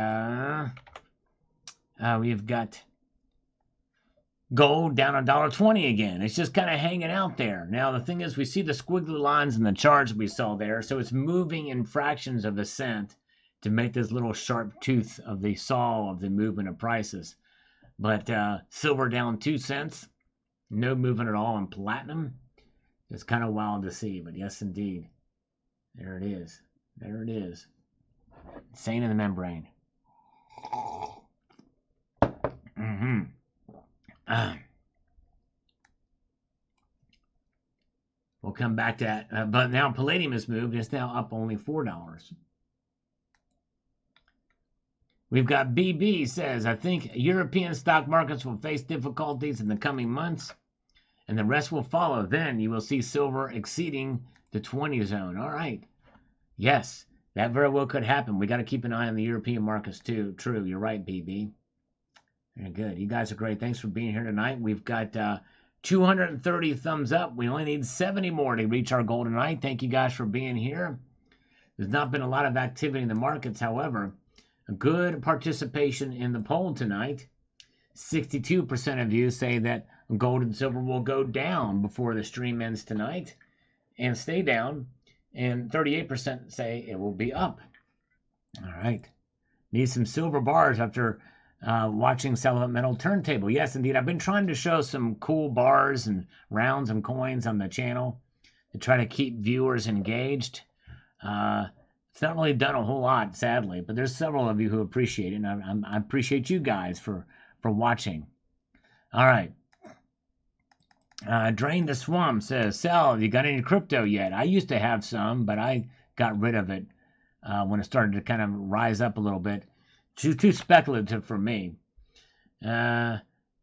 gold down $1.20 again. It's just kind of hanging out there. Now, the thing is, we see the squiggly lines in the charts we saw there, so it's moving in fractions of a cent to make this little sharp tooth of the saw of the movement of prices. But silver down 2 cents, no movement at all in platinum. It's kind of wild to see, but yes, indeed. There it is. There it is. Insane in the membrane. We'll come back to that. But now palladium has moved. It's now up only $4. We've got BB says, I think European stock markets will face difficulties in the coming months, and the rest will follow. Then you will see silver exceeding the 20 zone. All right. Yes, that very well could happen. We got to keep an eye on the European markets too. True. You're right, BB. Very good. You guys are great. Thanks for being here tonight. We've got 230 thumbs up. We only need 70 more to reach our goal tonight. Thank you guys for being here. There's not been a lot of activity in the markets. However, a good participation in the poll tonight. 62% of you say that gold and silver will go down before the stream ends tonight and stay down, and 38% say it will be up. All right. Need some silver bars after watching Celibate Metal Turntable. Yes, indeed. I've been trying to show some cool bars and rounds and coins on the channel to try to keep viewers engaged. It's not really done a whole lot, sadly, but there's several of you who appreciate it, and I appreciate you guys for watching. All right. Drain the Swamp says, Sal, you got any crypto yet? I used to have some, but I got rid of it when it started to kind of rise up a little bit. Too speculative for me.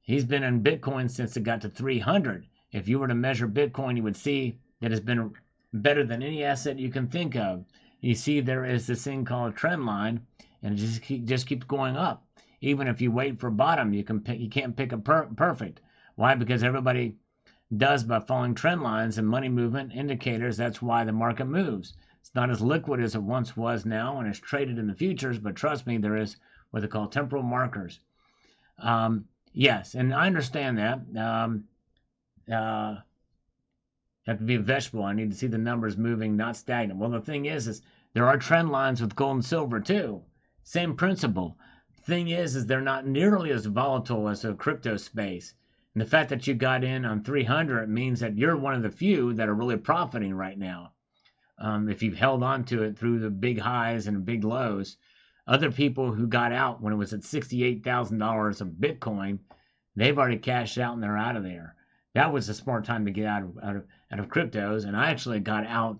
He's been in Bitcoin since it got to 300. If you were to measure Bitcoin, you would see that it's been better than any asset you can think of. You see there is this thing called a trend line, and it just keeps going up. Even if you wait for bottom, you can't pick a perfect. Why? Because everybody does by following trend lines and money movement indicators. That's why the market moves. It's not as liquid as it once was now, and it's traded in the futures, but trust me, there is what they call temporal markers. Yes, and I understand that. Have to be a vegetable. I need to see the numbers moving, not stagnant. Well, the thing is there are trend lines with gold and silver too. Same principle. Thing is they're not nearly as volatile as the crypto space. And the fact that you got in on 300 means that you're one of the few that are really profiting right now. If you've held on to it through the big highs and big lows, other people who got out when it was at $68,000 of Bitcoin, They've already cashed out and they're out of there. That was a smart time to get out of cryptos, and I actually got out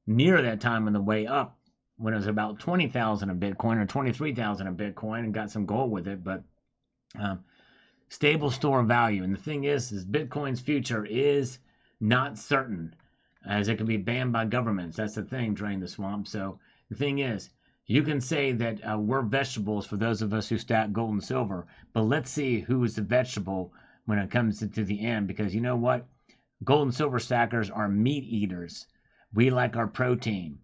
near that time on the way up when it was about 20,000 a Bitcoin or 23,000 a Bitcoin, and got some gold with it. But stable store of value, and the thing is Bitcoin's future is not certain, as it can be banned by governments. That's the thing, Drain the Swamp. So the thing is, you can say that we're vegetables for those of us who stack gold and silver, but let's see who is the vegetable when it comes to the end, because you know what? Gold and silver stackers are meat eaters. We like our protein,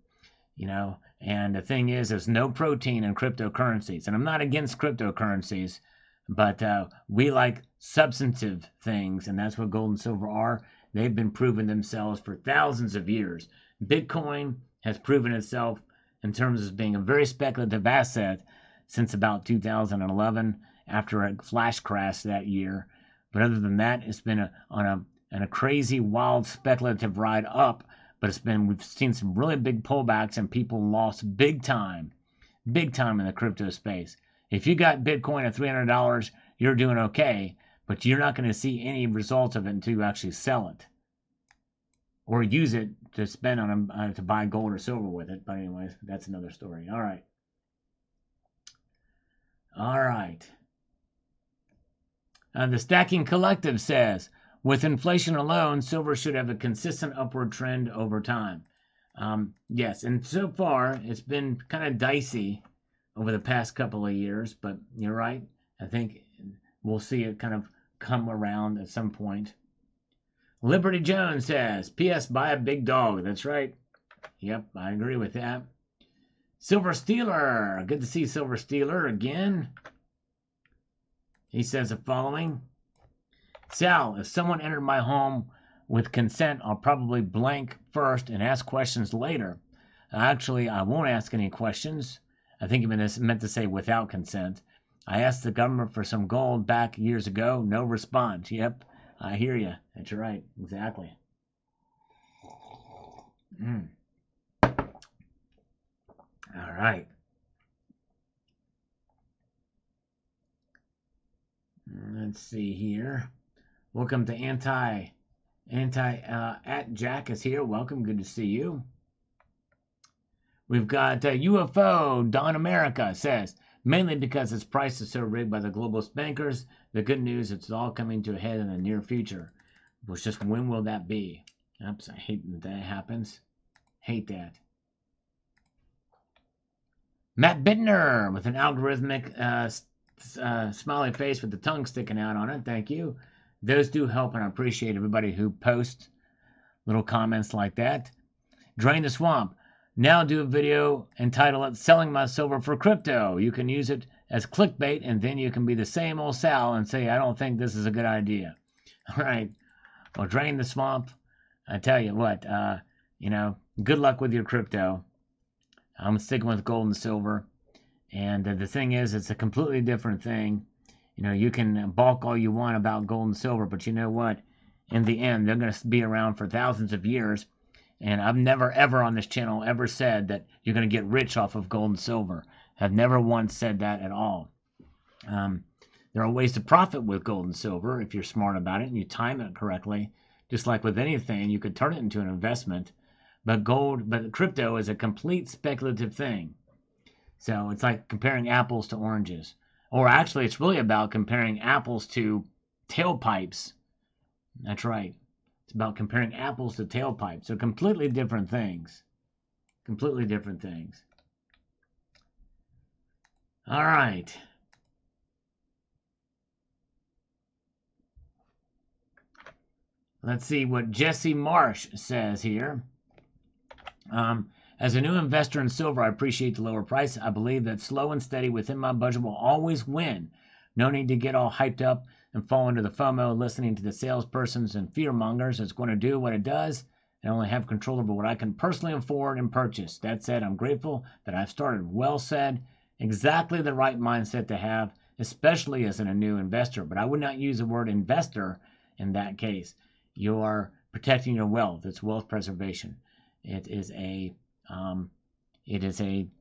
you know, and the thing is, there's no protein in cryptocurrencies, and I'm not against cryptocurrencies, but we like substantive things, and that's what gold and silver are. They've been proving themselves for thousands of years. Bitcoin has proven itself in terms of being a very speculative asset since about 2011 after a flash crash that year. But other than that, it's been on a crazy, wild, speculative ride up. But we've seen some really big pullbacks, and people lost big time in the crypto space. If you got Bitcoin at $300, you're doing okay, but you're not going to see any results of it until you actually sell it or use it to spend on to buy gold or silver with it. But anyways, that's another story. All right. The Stacking Collective says, with inflation alone, silver should have a consistent upward trend over time. Yes, and so far it's been kind of dicey over the past couple of years, but you're right. I think we'll see it kind of come around at some point. Liberty Jones says, P.S. buy a big dog. That's right. Yep, I agree with that. Silver Stealer. Good to see Silver Stealer again. He says the following. Sal, if someone entered my home with consent, I'll probably blank first and ask questions later. Actually, I won't ask any questions. I think it meant to say without consent. I asked the government for some gold back years ago. No response. Yep, I hear you. That's right. Exactly. All right. Let's see here. Welcome to at Jack is here. Welcome. Good to see you. We've got UFO Don America says, mainly because its price is so rigged by the globalist bankers. The good news, it's all coming to a head in the near future. But it's just, when will that be? Oops, I hate that that happens. Hate that. Matt Bittner with an algorithmic smiley face with the tongue sticking out on it. Thank you. Those do help, and I appreciate everybody who posts little comments like that. Drain the Swamp. Now do a video and title it Selling My Silver for Crypto. You can use it as clickbait, and then you can be the same old Sal and say, I don't think this is a good idea. All right. Well, Drain the Swamp. I tell you what, good luck with your crypto. I'm sticking with gold and silver. And the thing is, it's a completely different thing. You can balk all you want about gold and silver, but you know what? In the end, they're going to be around for thousands of years. And I've never, ever on this channel ever said that you're going to get rich off of gold and silver. I've never once said that at all. There are ways to profit with gold and silver if you're smart about it and you time it correctly. Just like with anything, you could turn it into an investment. But crypto is a complete speculative thing. So it's like comparing apples to oranges. Or actually, it's really about comparing apples to tailpipes. That's right. It's about comparing apples to tailpipes. So completely different things. Completely different things. All right. Let's see what Jesse Marsh says here. As a new investor in silver, I appreciate the lower price. I believe that slow and steady within my budget will always win. No need to get all hyped up and fall into the FOMO, listening to the salespersons and fearmongers. It's going to do what it does and only have control over what I can personally afford and purchase. That said, I'm grateful that I've started. Well said. Exactly the right mindset to have, especially as a new investor. But I would not use the word investor in that case. You are protecting your wealth. It's wealth preservation. It is a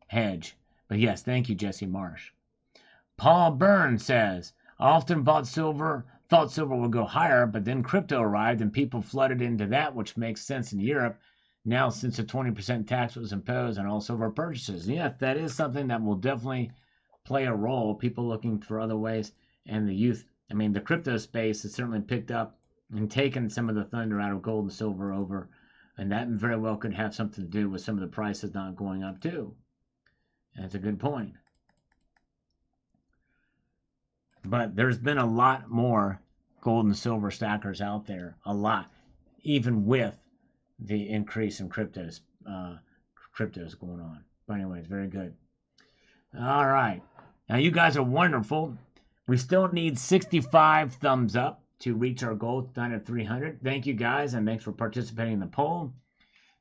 hedge. But yes, thank you, Jesse Marsh. Paul Byrne says, I often bought silver thought silver would go higher, but then crypto arrived and people flooded into that, which makes sense in Europe now since a 20% tax was imposed on all silver purchases. Yes, that is something that will definitely play a role. People looking for other ways, and the youth. I mean, the crypto space has certainly picked up and taken some of the thunder out of gold and silver over, and that very well could have something to do with some of the prices not going up too. That's a good point. But there's been a lot more gold and silver stackers out there, a lot, even with the increase in cryptos going on. But anyways, very good. All right. Now you guys are wonderful. We still need 65 thumbs up to reach our goal down at 300. Thank you guys, and thanks for participating in the poll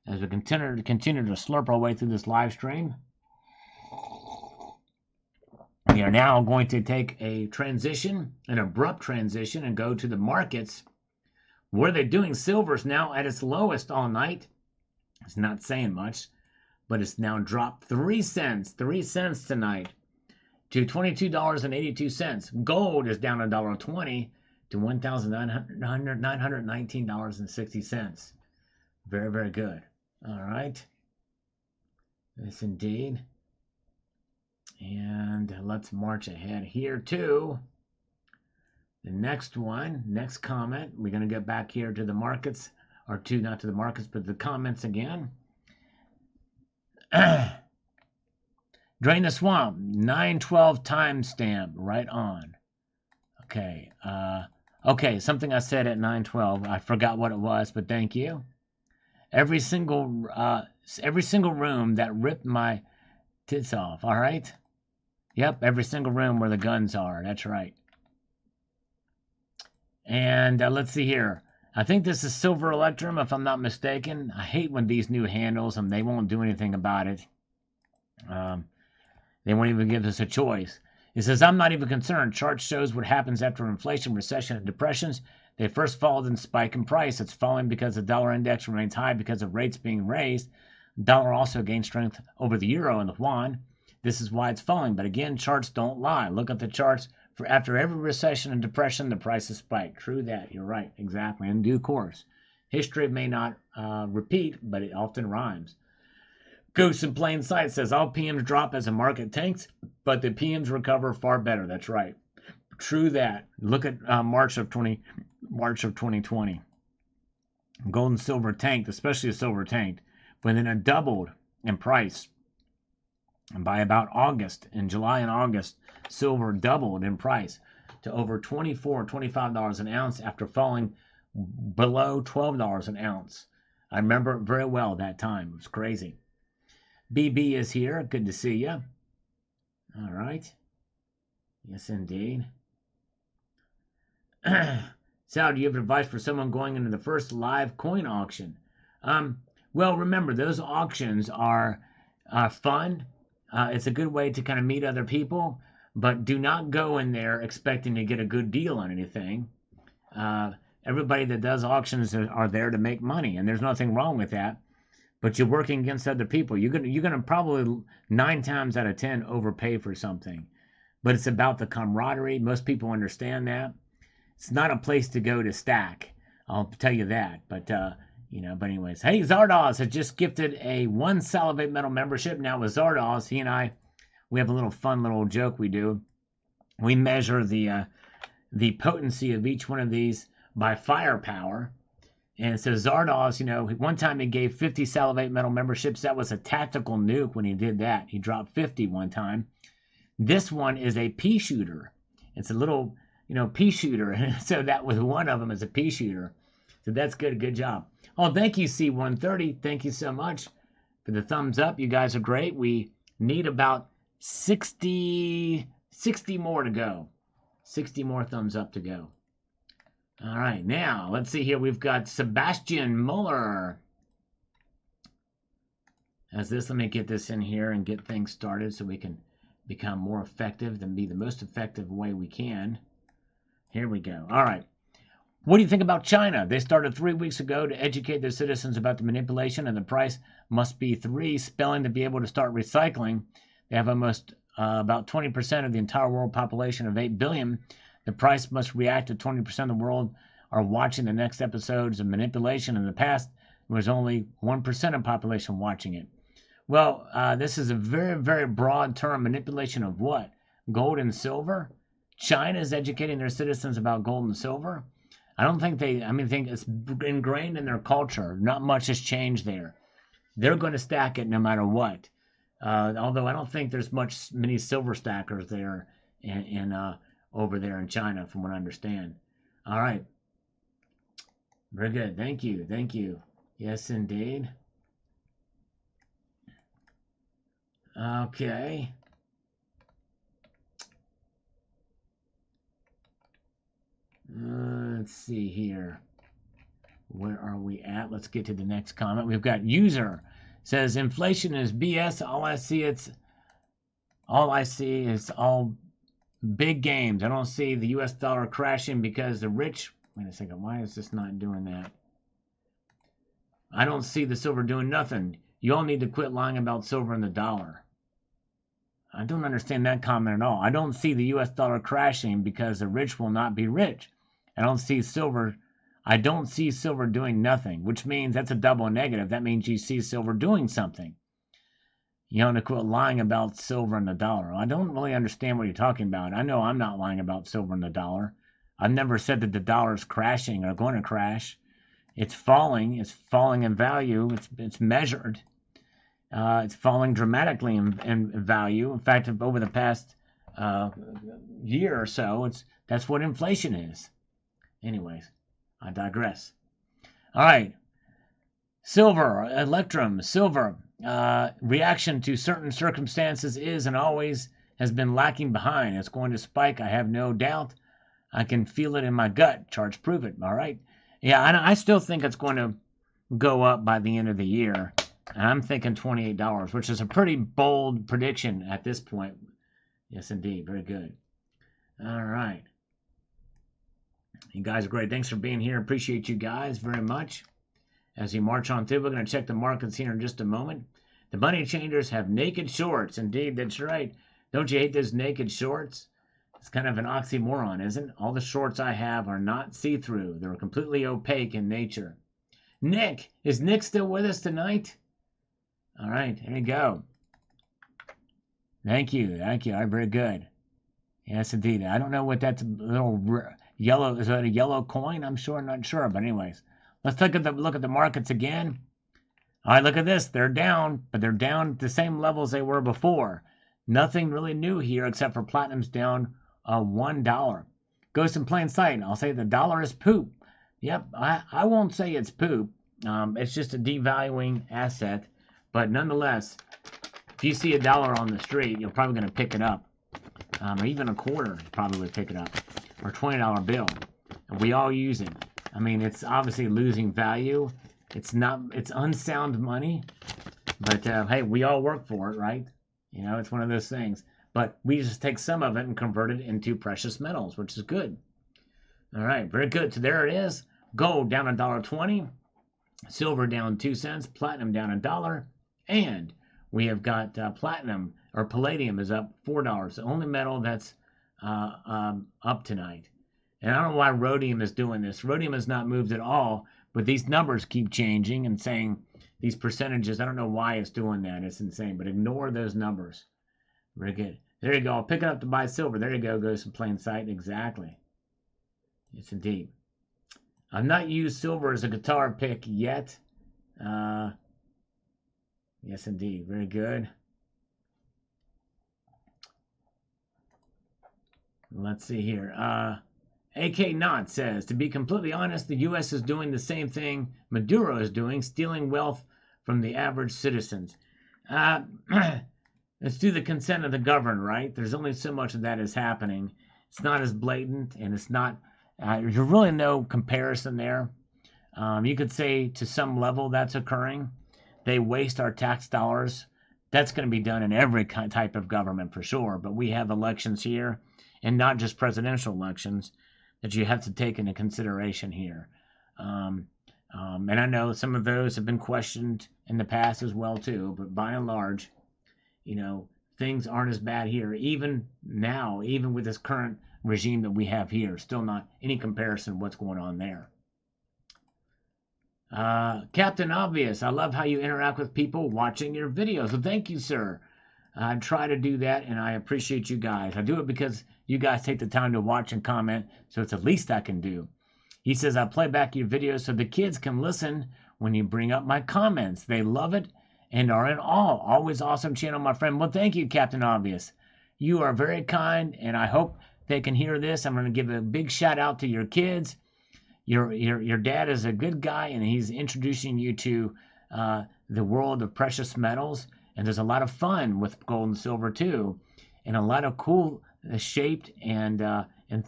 as we continue to slurp our way through this live stream. We are now going to take a transition, an abrupt transition, and go to the markets where they're doing silver's now at its lowest all night. It's not saying much, but it's now dropped 3 cents tonight to $22.82. Gold is down $1.20 to $1,919.60. Very, very good. All right. Yes, indeed. And let's march ahead here to the next one, next comment. We're going to get back here to the markets, or to, not to the markets, but the comments again. Drain the Swamp, 912 timestamp, right on. Okay, okay, something I said at 912. I forgot what it was, but thank you. Every single room that ripped my tits off, all right? Yep, every single room where the guns are. That's right. And let's see here. I think this is Silver Electrum, if I'm not mistaken. I hate when these new handles, and they won't do anything about it. They won't even give us a choice. It says, I'm not even concerned. Chart shows what happens after inflation, recession, and depressions. They first fall, then spike in price. It's falling because the dollar index remains high because of rates being raised. The dollar also gained strength over the euro and the yuan. This is why it's falling. But again, charts don't lie. Look at the charts. For after every recession and depression, the prices spike. True that. You're right. Exactly. In due course. History may not repeat, but it often rhymes. Ghost in Plain Sight says, all PMs drop as the market tanks, but the PMs recover far better. That's right. True that. Look at March of 2020. Gold and silver tanked, especially the silver tanked, but then it doubled in price. And by about August, in July and August, silver doubled in price to over $24, $25 an ounce after falling below $12 an ounce. I remember it very well that time. It was crazy. BB is here. Good to see you. All right. Yes, indeed. Sal, do you have advice for someone going into the first live coin auction? Well, remember, those auctions are fun. It's a good way to kind of meet other people, but do not go in there expecting to get a good deal on anything. Everybody that does auctions are there to make money, and there's nothing wrong with that. But you're working against other people. You're gonna probably 9 times out of 10 overpay for something. But it's about the camaraderie. Most people understand that. It's not a place to go to stack. I'll tell you that. But but anyways. Hey, Zardoz has just gifted a 1 Salivate Metal membership. Now with Zardoz, he and I, we have a little fun little joke we do. We measure the potency of each one of these by firepower. And so Zardoz, one time he gave 50 Salivate Metal memberships. That was a tactical nuke when he did that. He dropped 50 one time. This one is a pea shooter. It's a little, pea shooter. So that was one of them as a pea shooter. So that's good. Good job. Oh, thank you, C130. Thank you so much for the thumbs up. You guys are great. We need about 60 more to go. 60 more thumbs up to go. All right, now, let's see here. We've got Sebastian Muller. Let me get this in here and get things started so we can become more effective and be the most effective way we can. Here we go. All right. What do you think about China? They started 3 weeks ago to educate their citizens about the manipulation, and the price must be 3, spelling to be able to start recycling. They have almost about 20% of the entire world population of 8 billion. The price must react to 20% of the world are watching the next episodes of manipulation. In the past, there was only 1% of population watching it. Well, this is a very, very broad term. Manipulation of what? Gold and silver? China is educating their citizens about gold and silver? I don't think I think it's ingrained in their culture. Not much has changed there. They're going to stack it no matter what. Although I don't think there's many silver stackers there over there in China, from what I understand. All right. Very good. Thank you. Thank you. Yes, indeed. Okay. Let's see here. Where are we at? Let's get to the next comment. We've got user says inflation is BS. All I see is all big games. I don't see the US dollar crashing because the rich. Wait a second. Why is this not doing that? I don't see the silver doing nothing. You all need to quit lying about silver and the dollar. I don't understand that comment at all. I don't see the US dollar crashing because the rich will not be rich. I don't see silver doing nothing, which means that's a double negative. That means you see silver doing something. You want to quit lying about silver and the dollar. I don't really understand what you're talking about. I know I'm not lying about silver and the dollar. I've never said that the dollar is crashing or going to crash. It's falling. It's falling in value. It's measured. It's falling dramatically in value. In fact, over the past year or so, that's what inflation is. Anyways, I digress. All right. Silver, electrum, silver. Reaction to certain circumstances is and always has been lacking behind. It's going to spike, I have no doubt. I can feel it in my gut. Charts prove it. All right. Yeah, I still think it's going to go up by the end of the year. And I'm thinking $28, which is a pretty bold prediction at this point. Yes, indeed. Very good. All right. You guys are great. Thanks for being here. Appreciate you guys very much. As we march on through, we're going to check the markets here in just a moment. The money changers have naked shorts. Indeed, that's right. Don't you hate those naked shorts? It's kind of an oxymoron, isn't it? All the shorts I have are not see-through. They're completely opaque in nature. Nick, is Nick still with us tonight? All right, here we go. Thank you. Thank you. All right, very good. Yes, indeed. I don't know what that's little yellow. Is that a yellow coin? I'm not sure. But anyways, let's look at the markets again. All right, look at this. They're down, but they're down at the same levels they were before. Nothing really new here except for platinum's down $1. Ghost in plain sight. I'll say the dollar is poop. Yep, I won't say it's poop. It's just a devaluing asset. But nonetheless, if you see $1 on the street, you're probably going to pick it up. Or even a quarter, you probably would pick it up. Or a $20 bill. And we all use it. I mean, it's obviously losing value. It's unsound money. But, hey, we all work for it, right? You know, it's one of those things. But we just take some of it and convert it into precious metals, which is good. All right, very good. So there it is. Gold down $1.20. Silver down 2 cents. Platinum down $1. And we have got platinum, or palladium is up $4. The only metal that's up tonight. And I don't know why rhodium is doing this. Rhodium has not moved at all, but these numbers keep changing and saying these percentages. I don't know why it's doing that. It's insane, but ignore those numbers. Very good. There you go. I'll pick it up to buy silver. There you go. Goes to plain sight. Exactly. Yes, indeed. I've not used silver as a guitar pick yet. Yes, indeed. Very good. Let's see here. AK Knott says, to be completely honest, the U.S. is doing the same thing Maduro is doing, stealing wealth from the average citizens. It's through the consent of the governed, right? There's only so much of that is happening. It's not as blatant, and it's not, there's really no comparison there. You could say to some level that's occurring. They waste our tax dollars. That's going to be done in every type of government for sure. But we have elections here, and not just presidential elections, that you have to take into consideration here. And I know some of those have been questioned in the past as well too. But by and large, you know, things aren't as bad here. Even now, even with this current regime that we have here. Still not any comparison to what's going on there. Captain Obvious, I love how you interact with people watching your videos. Well, thank you, sir. I try to do that, and I appreciate you guys. I do it because you guys take the time to watch and comment, so it's the least I can do. He says, I play back your videos so the kids can listen when you bring up my comments. They love it and are in awe. Always awesome channel, my friend. Well, thank you, Captain Obvious. You are very kind, and I hope they can hear this. I'm going to give a big shout out to your kids. Your dad is a good guy, and he's introducing you to the world of precious metals. And there's a lot of fun with gold and silver too, and a lot of cool shaped and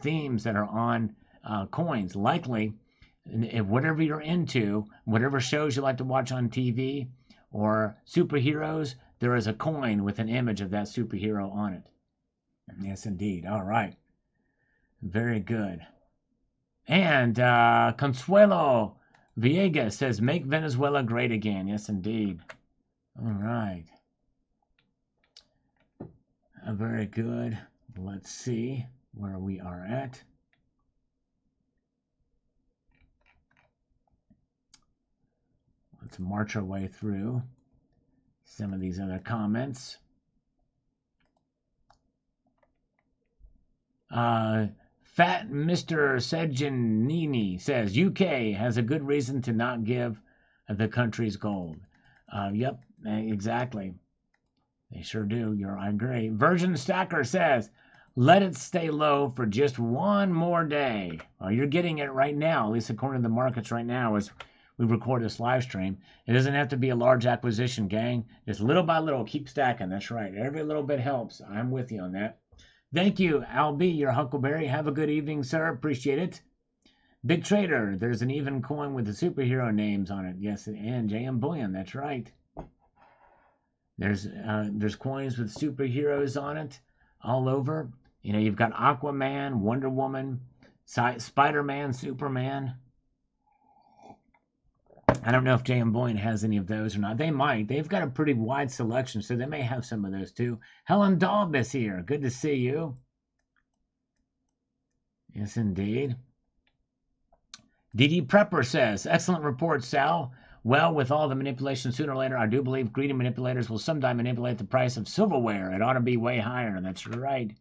themes that are on coins. Likely, if whatever you're into, whatever shows you like to watch on TV or superheroes, there is a coin with an image of that superhero on it. Yes, indeed. All right. Very good. And Consuelo Villegas says, make Venezuela great again. Yes, indeed. All right. Very good. Let's see where we are at. Let's march our way through some of these other comments. Fat Mr. Sejanini says, UK has a good reason to not give the country's gold. Yep, exactly. They sure do. I agree. Virgin Stacker says, let it stay low for just one more day. Well, you're getting it right now, at least according to the markets right now as we record this live stream. It doesn't have to be a large acquisition, gang. Just little by little, keep stacking. That's right. Every little bit helps. I'm with you on that. Thank you, Albie, your Huckleberry. Have a good evening, sir. Appreciate it. Big Trader, there's an even coin with the superhero names on it. Yes, and JM Bullion. That's right. There's coins with superheroes on it all over. You know, you've got Aquaman, Wonder Woman, Spider-Man, Superman. I don't know if JM Bullion has any of those or not. They might. They've got a pretty wide selection, so they may have some of those too. Helen Daub is here. Good to see you. Yes, indeed. DD Prepper says, excellent report, Sal. Well, with all the manipulation, sooner or later, I do believe greedy manipulators will sometime manipulate the price of silverware. It ought to be way higher. That's right.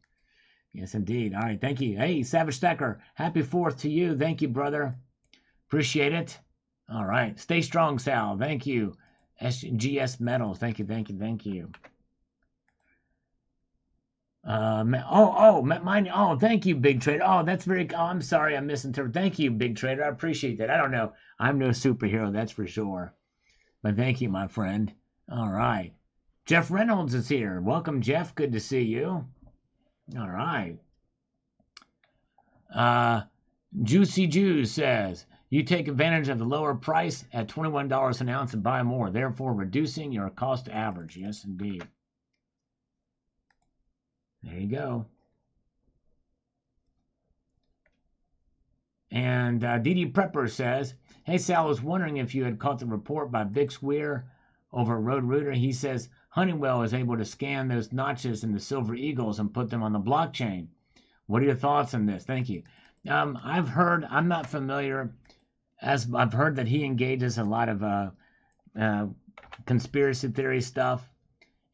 Yes, indeed. All right, thank you. Hey, Savage Stacker, happy 4th to you. Thank you, brother. Appreciate it. All right. Stay strong, Sal. Thank you. SGS Metals. Thank you, thank you, thank you. Thank you, Big Trader. Oh, that's very, I'm sorry, I misinterpreted. Thank you, Big Trader. I appreciate that. I don't know. I'm no superhero, that's for sure. But thank you, my friend. All right. Jeff Reynolds is here. Welcome, Jeff. Good to see you. All right. Juicy Jews says, you take advantage of the lower price at $21 an ounce and buy more, therefore reducing your cost average. Yes, indeed. There you go. And DD Prepper says, hey, Sal, I was wondering if you had caught the report by Big Square over Road Rooter. He says Honeywell is able to scan those notches in the Silver Eagles and put them on the blockchain. What are your thoughts on this? Thank you. I've heard, I'm not familiar, as I've heard that he engages a lot of conspiracy theory stuff.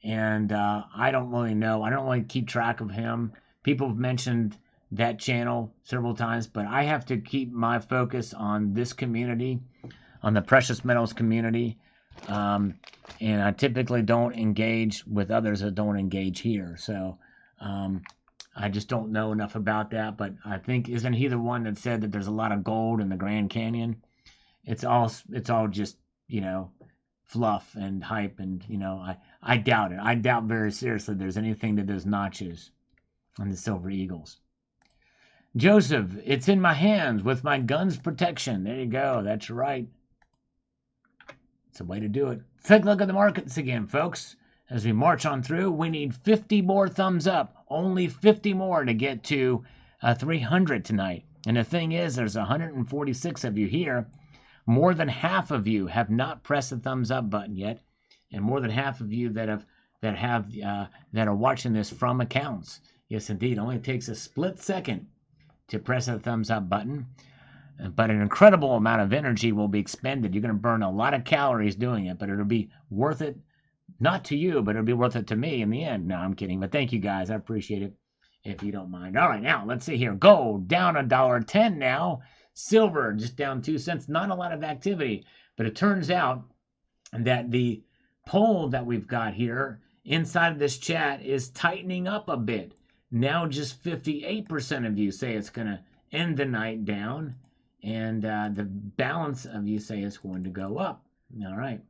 And I don't really know. I don't really keep track of him. People have mentioned that channel several times, but I have to keep my focus on this community, on the precious metals community. And I typically don't engage with others that don't engage here. So I just don't know enough about that. But I think, isn't he the one that said that there's a lot of gold in the Grand Canyon? It's all just, you know, fluff and hype, and I doubt it. I doubt very seriously there's anything to those notches on the Silver Eagles. Joseph, it's in my hands with my gun's protection. There you go. That's right. It's a way to do it. Take a look at the markets again, folks. As we march on through, we need 50 more thumbs up. Only 50 more to get to 300 tonight. And the thing is, there's 146 of you here. More than half of you have not pressed the thumbs up button yet, and more than half of you that are watching this from accounts. Yes, indeed. Only takes a split second to press that thumbs up button. But an incredible amount of energy will be expended. You're going to burn a lot of calories doing it, but it'll be worth it. Not to you, but it'll be worth it to me in the end. No, I'm kidding. But thank you guys. I appreciate it. If you don't mind. All right, now let's see here. Gold down $1.10 now. Silver just down 2 cents. Not a lot of activity, but it turns out that the poll that we've got here inside of this chat is tightening up a bit. Now just 58% of you say it's going to end the night down, and the balance of you say it's going to go up. All right.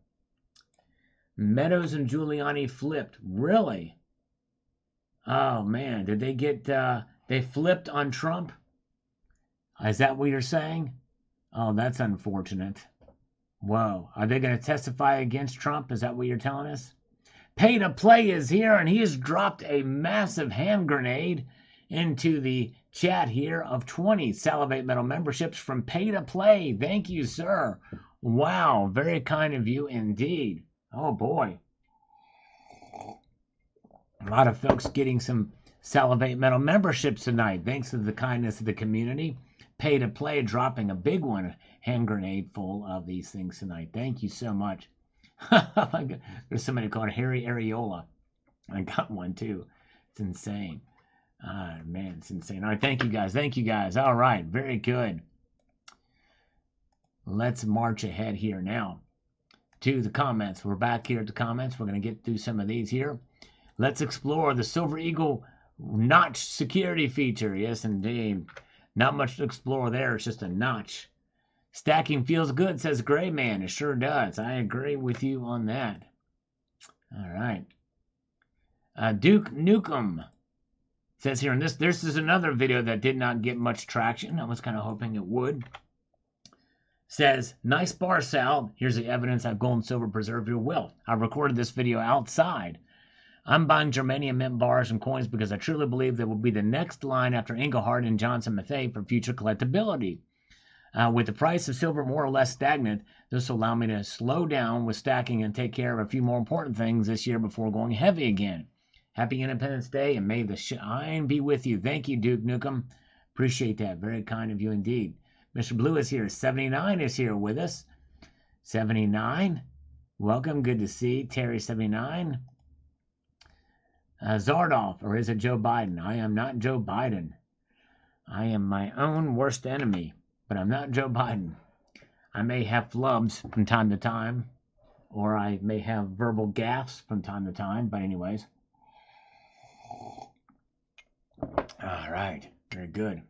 Meadows and Giuliani flipped. Really? Oh, man. Did they get, they flipped on Trump? Is that what you're saying? Oh, that's unfortunate. Whoa. Are they going to testify against Trump? Is that what you're telling us? Pay to Play is here, and he has dropped a massive hand grenade into the chat here of 20 Salivate Metal memberships from Pay to Play. Thank you, sir. Wow. Very kind of you indeed. Oh, boy. A lot of folks getting some Salivate Metal memberships tonight. Thanks to the kindness of the community. Pay to Play dropping a big one, hand grenade full of these things tonight. Thank you so much. There's somebody called Harry Areola. I got one too. It's insane. Man, it's insane. All right, thank you guys. Thank you guys. All right, very good. Let's march ahead here now to the comments. We're back here at the comments. We're going to get through some of these here. Let's explore the Silver Eagle notch security feature. Yes, indeed. Not much to explore there. It's just a notch. Stacking feels good, says Gray Man. It sure does. I agree with you on that. All right. Duke Nukem says here, and this is another video that did not get much traction. I was kind of hoping it would. Says, nice bar, Sal. Here's the evidence that gold and silver preserve your wealth. I recorded this video outside. I'm buying germanium mint bars and coins because I truly believe they will be the next line after Engelhard and Johnson Mathey for future collectability. With the price of silver more or less stagnant, this will allow me to slow down with stacking and take care of a few more important things this year before going heavy again. Happy Independence Day, and may the shine be with you. Thank you, Duke Nukem. Appreciate that. Very kind of you indeed. Mr. Blue is here. 79 is here with us. 79. Welcome. Good to see Terry 79. Zardoff, or is it Joe Biden? I am not Joe Biden. I am my own worst enemy, but I'm not Joe Biden. I may have flubs from time to time, or I may have verbal gaffes from time to time, but anyways. All right, very good.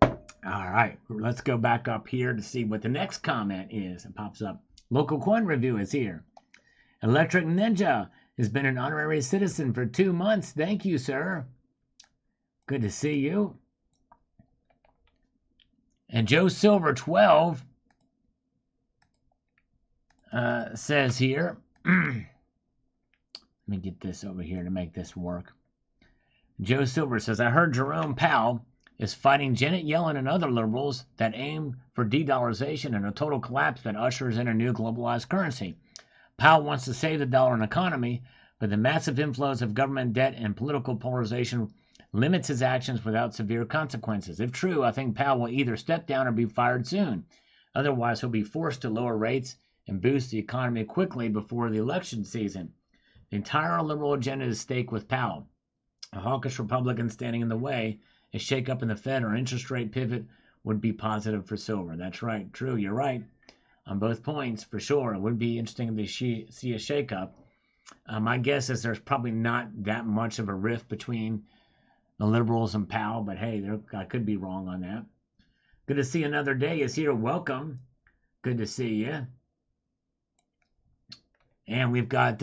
All right, let's go back up here to see what the next comment is. It pops up. Local Coin Review is here. Electric Ninja has been an honorary citizen for 2 months. Thank you, sir. Good to see you. And Joe Silver 12 says here, let me get this over here to make this work. Joe Silver says, I heard Jerome Powell is fighting Janet Yellen and other liberals that aim for de-dollarization and a total collapse that ushers in a new globalized currency. Powell wants to save the dollar and economy, but the massive inflows of government debt and political polarization limits his actions without severe consequences. If true, I think Powell will either step down or be fired soon. Otherwise, he'll be forced to lower rates and boost the economy quickly before the election season. The entire liberal agenda is at stake with Powell. A hawkish Republican standing in the way, a shakeup in the Fed or interest rate pivot would be positive for silver. That's right. True, you're right. On both points, for sure. It would be interesting to see a shakeup. My guess is there's probably not that much of a rift between the liberals and Powell, but hey, I could be wrong on that. Good to see another day is here. Welcome. Good to see you. And we've got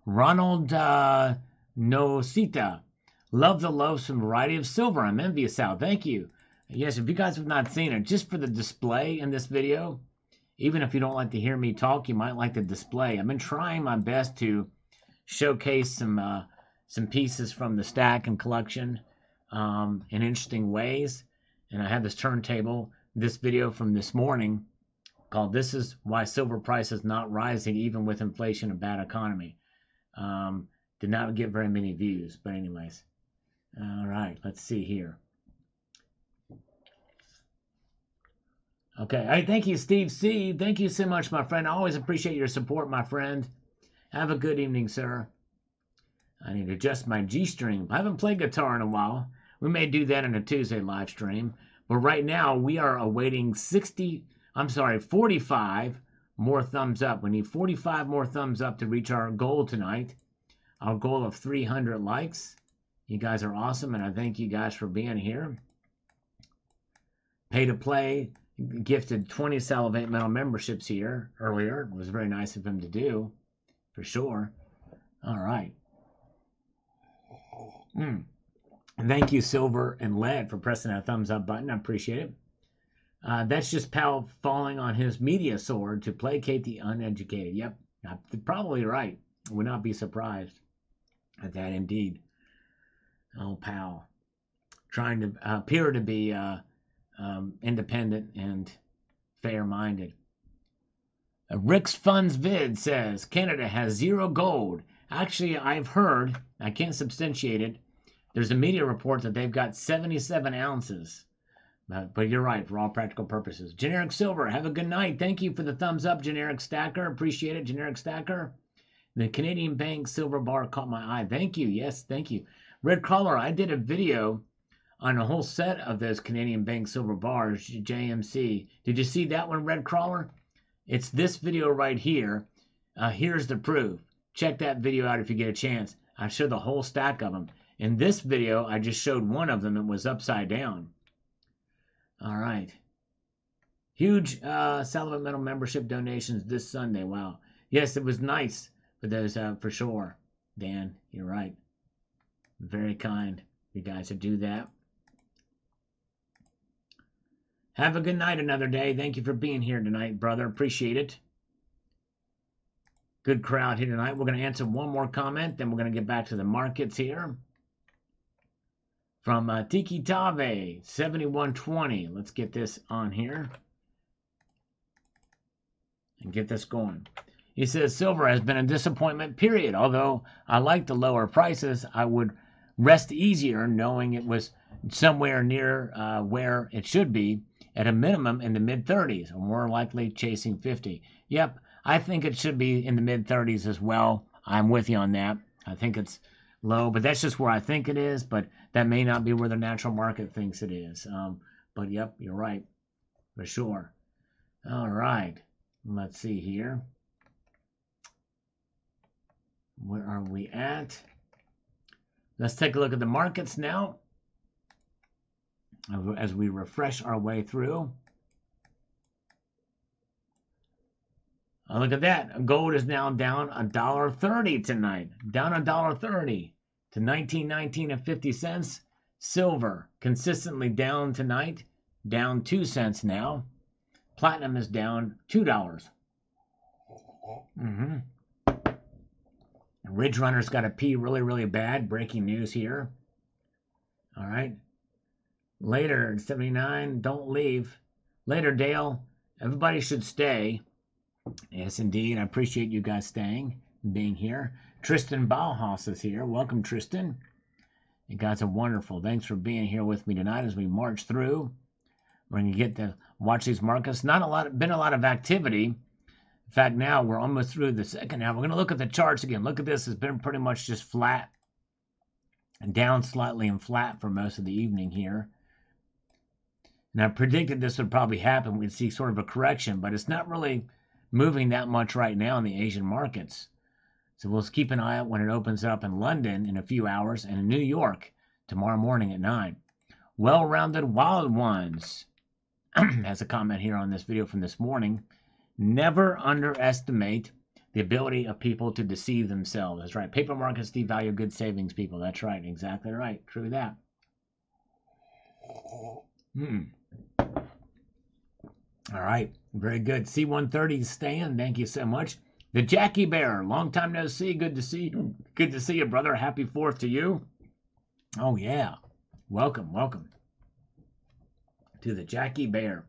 Ronald Nosita. Love the loaves and variety of silver. I'm envious, Sal. Thank you. Yes, if you guys have not seen it, just for the display in this video, even if you don't like to hear me talk, you might like the display. I've been trying my best to showcase some pieces from the stack and collection in interesting ways. And I have this turntable, this video from this morning called "This is Why Silver Price is Not Rising Even with Inflation and Bad Economy." Did not get very many views, but anyways. All right, let's see here. Okay, hey, thank you, Steve C. Thank you so much, my friend. I always appreciate your support, my friend. Have a good evening, sir. I need to adjust my G-string. I haven't played guitar in a while. We may do that in a Tuesday live stream. But right now, we are awaiting 45 more thumbs up. We need 45 more thumbs up to reach our goal tonight. Our goal of 300 likes. You guys are awesome, and I thank you guys for being here. Pay to play gifted 20 Salivate Metal memberships here earlier. It was very nice of him to do, for sure. All right. Thank you, Silver and Lead, for pressing that thumbs up button. I appreciate it. That's just Powell falling on his media sword to placate the uneducated. Yep, probably right. I would not be surprised at that, indeed. Oh, Powell. Trying to appear to be independent and fair-minded. Rick's Funds Vid says, Canada has 0 gold. Actually, I've heard, I can't substantiate it, there's a media report that they've got 77 ounces. But you're right, for all practical purposes. Generic Silver, have a good night. Thank you for the thumbs up, Generic Stacker. Appreciate it, Generic Stacker. The Canadian Bank silver bar caught my eye. Thank you. Yes, thank you. Red Crawler, I did a video on a whole set of those Canadian Bank silver bars, JMC. Did you see that one, Red Crawler? It's this video right here. Here's the proof. Check that video out if you get a chance. I showed the whole stack of them. In this video, I just showed one of them. It was upside down. All right. Huge Salivate Metal membership donations this Sunday. Wow. Yes, it was nice for those, for sure. Dan, you're right. Very kind you guys to do that. Have a good night another day. Thank you for being here tonight, brother. Appreciate it. Good crowd here tonight. We're going to answer one more comment, then we're going to get back to the markets here. From Tiki Tave, 7120. Let's get this on here and get this going. He says, silver has been a disappointment, period. Although I like the lower prices, I would rest easier knowing it was somewhere near where it should be, at a minimum in the mid-30s, or more likely chasing 50. Yep, I think it should be in the mid-30s as well. I'm with you on that. I think it's low, but that's just where I think it is, but that may not be where the natural market thinks it is. But yep, you're right, for sure. All right, let's see here. Where are we at? Let's take a look at the markets now as we refresh our way through. Oh, look at that. Gold is now down $1.30 tonight. Down $1.30 to $19.19.50. Silver consistently down tonight. Down 2 cents now. Platinum is down $2. Ridge Runner's got to pee really, really bad. Breaking news here. All right. Later, 79, don't leave. Later, Dale. Everybody should stay. Yes, indeed. I appreciate you guys staying and being here. Tristan Bauhaus is here. Welcome, Tristan. You guys are wonderful. Thanks for being here with me tonight as we march through. We're going to get to watch these markets. Been a lot of activity. In fact, now we're almost through the second half. We're going to look at the charts again. Look at this. It's been pretty much just flat and down slightly and flat for most of the evening here. And I predicted this would probably happen. We'd see sort of a correction, but it's not really moving that much right now in the Asian markets. So we'll keep an eye out when it opens up in London in a few hours and in New York tomorrow morning at 9. Well-rounded wild ones. Has a comment here on this video from this morning. Never underestimate the ability of people to deceive themselves. That's right. Paper markets devalue good savings people. That's right. Exactly right. True that. All right. Very good. C130 staying. Thank you so much. The Jackie Bear. Long time no see. Good to see you. Good to see you, brother. Happy 4th to you. Oh, yeah. Welcome. Welcome to the Jackie Bear.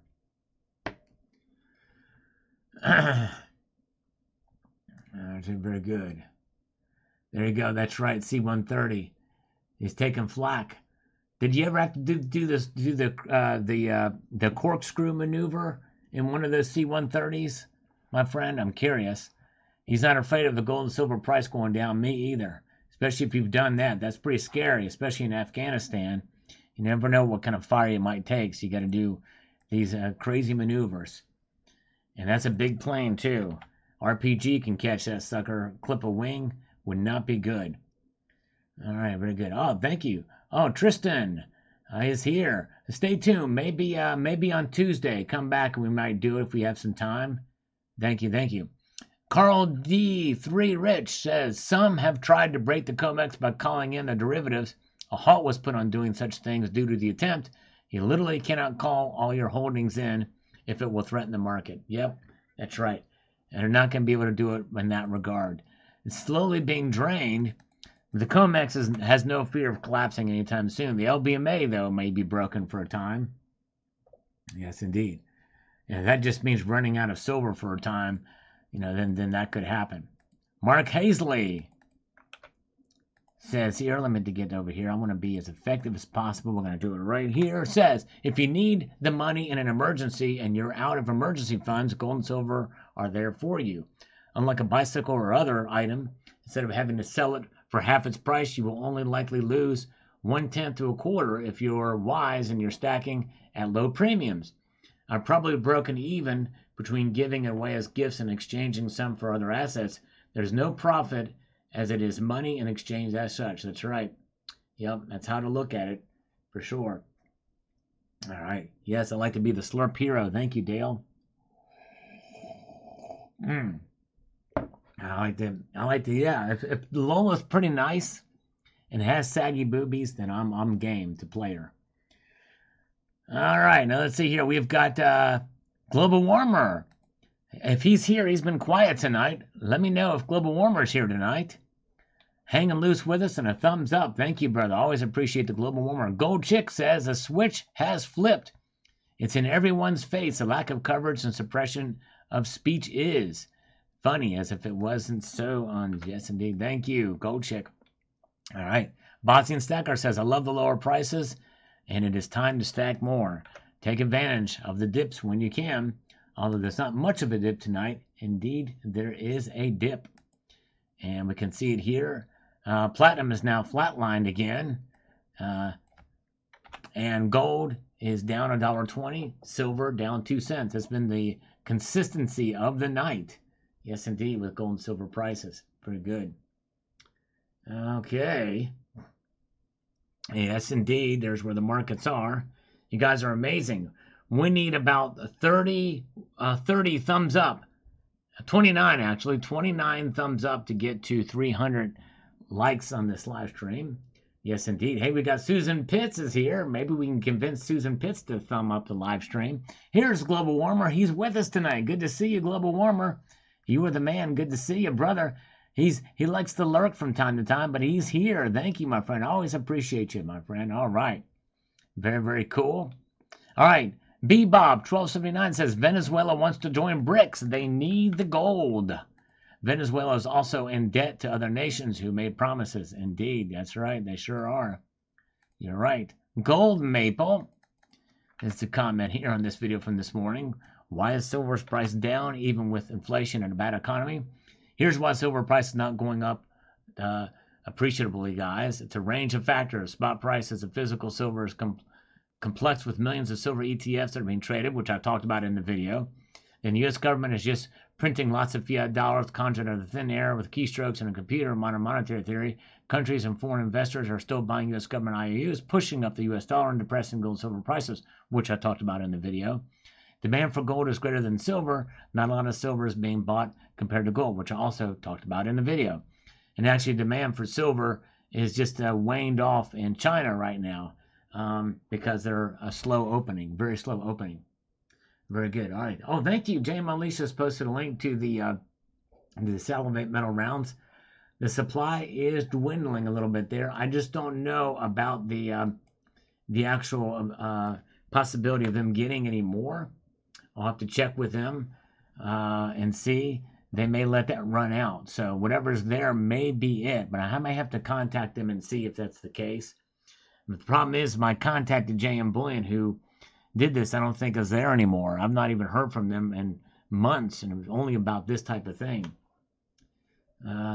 Very good. There you go. That's right. C-130. He's taking flack. Did you ever have to do the corkscrew maneuver in one of those C-130s, my friend? I'm curious. He's not afraid of the gold and silver price going down. Me either. Especially if you've done that. That's pretty scary, especially in Afghanistan. You never know what kind of fire you might take, so you got to do these crazy maneuvers. And that's a big plane, too. RPG can catch that sucker. Clip a wing would not be good. All right, very good. Oh, thank you. Oh, Tristan is here. Stay tuned. Maybe on Tuesday, come back and we might do it if we have some time. Thank you, thank you. Carl D3 Rich says, some have tried to break the COMEX by calling in the derivatives. A halt was put on doing such things due to the attempt. You literally cannot call all your holdings in if it will threaten the market. Yep, that's right. And they're not going to be able to do it in that regard. It's slowly being drained. The COMEX has no fear of collapsing anytime soon. The LBMA, though, may be broken for a time. Yes, indeed. And that just means running out of silver for a time. Then that could happen. Mark Hazley says here, let me get over here. I want to be as effective as possible. We're going to do it right here. Says, if you need the money in an emergency and you're out of emergency funds, gold and silver are there for you. Unlike a bicycle or other item, instead of having to sell it for half its price, you will only likely lose 1/10 to a quarter if you're wise and you're stacking at low premiums. I've probably broken even between giving away as gifts and exchanging some for other assets. There's no profit as it is money in exchange as such. That's right. Yep, that's how to look at it for sure. All right. Yes, I like to be the slurp hero. Thank you, Dale. I like to, yeah. If the Lola's pretty nice and has saggy boobies, then I'm game to play her. All right, now let's see here. We've got Global Warmer. If he's here, he's been quiet tonight. Let me know if Global Warmer's here tonight. Hanging loose with us and a thumbs up. Thank you, brother. Always appreciate the Global Warmer. Gold Chick says a switch has flipped. It's in everyone's face. A lack of coverage and suppression of speech is funny, as if it wasn't so on. Yes, indeed. Thank you, Gold Chick. All right. Botsy Stacker says, I love the lower prices, and it is time to stack more. Take advantage of the dips when you can. Although there's not much of a dip tonight, indeed, there is a dip. And we can see it here. Platinum is now flatlined again. And gold is down $1.20. Silver down 2 cents. That's been the consistency of the night. Yes, indeed, with gold and silver prices. Pretty good. Okay. Yes, indeed. There's where the markets are. You guys are amazing. We need about 30 thumbs up. 29, actually. 29 thumbs up to get to 300 likes on this live stream. Yes, indeed. Hey, we got Susan Pitts is here. Maybe we can convince Susan Pitts to thumb up the live stream. Here's Global Warmer. He's with us tonight. Good to see you, Global Warmer. You are the man. Good to see you, brother. He likes to lurk from time to time, but he's here. Thank you, my friend. I always appreciate you, my friend. All right. Very, very cool. All right. B-Bob1279 says, Venezuela wants to join BRICS. They need the gold. Venezuela is also in debt to other nations who made promises. Indeed, that's right. They sure are. You're right. Gold Maple is the comment here on this video from this morning. Why is silver's price down even with inflation and a bad economy? Here's why silver price is not going up appreciably, guys. It's a range of factors. Spot prices of physical silver is complex with millions of silver ETFs that are being traded, which I talked about in the video. Then the U.S. government is just printing lots of fiat dollars conjured out of thin air with keystrokes and a computer. Modern monetary theory. Countries and foreign investors are still buying U.S. government IOUs, pushing up the U.S. dollar and depressing gold and silver prices, which I talked about in the video. Demand for gold is greater than silver. Not a lot of silver is being bought compared to gold, which I also talked about in the video. And actually, demand for silver is just waned off in China right now because they're a slow opening, very slow opening. Very good. All right. Oh, thank you. Jay Alicia's posted a link to the Salivate metal rounds. The supply is dwindling a little bit there. I just don't know about the actual possibility of them getting any more. I'll have to check with them and see. they may let that run out. So whatever's there may be it, but I may have to contact them and see if that's the case. But the problem is my contact at JM Bullion who did this, I don't think is there anymore. I've not even heard from them in months, and it was only about this type of thing.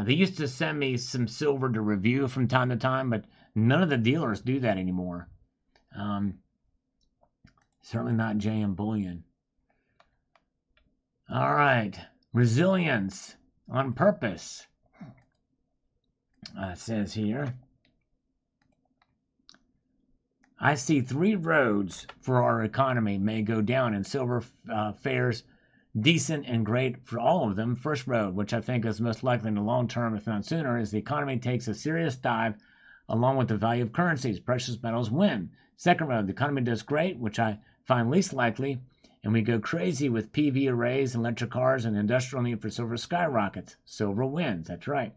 They used to send me some silver to review from time to time, but none of the dealers do that anymore. Certainly not JM Bullion. All right. Resilience on purpose. It says here, I see 3 roads for our economy may go down, and silver fares decent and great for all of them. First road, which I think is most likely in the long term, if not sooner, is the economy takes a serious dive along with the value of currencies. Precious metals win. Second road, the economy does great, which I find least likely, and we go crazy with PV arrays, electric cars, and industrial need for silver skyrockets. Silver wins. That's right.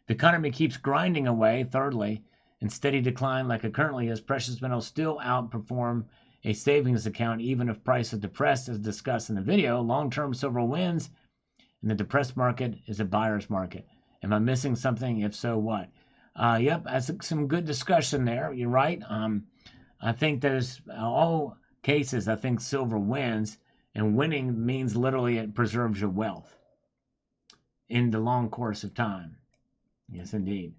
The economy keeps grinding away, thirdly, in steady decline like it currently is. Precious metals still outperform a savings account even if price is depressed, as discussed in the video. Long-term silver wins, and the depressed market is a buyer's market. Am I missing something? If so, what? Yep, that's some good discussion there. You're right. I think there's all cases, I think silver wins, and winning means literally it preserves your wealth in the long course of time. Yes, indeed.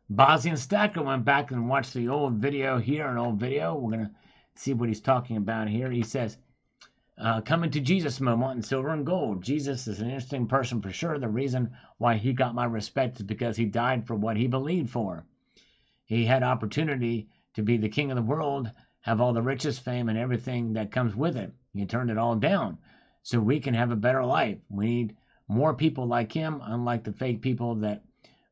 Bosnian Stacker went back and watched the old video here, an old video. We're going to see what he's talking about here. He says, coming to Jesus moment in silver and gold. Jesus is an interesting person for sure. The reason why he got my respect is because he died for what he believed for. He had opportunity to be the king of the world, have all the riches, fame, and everything that comes with it. He turned it all down so we can have a better life. We need more people like him, unlike the fake people that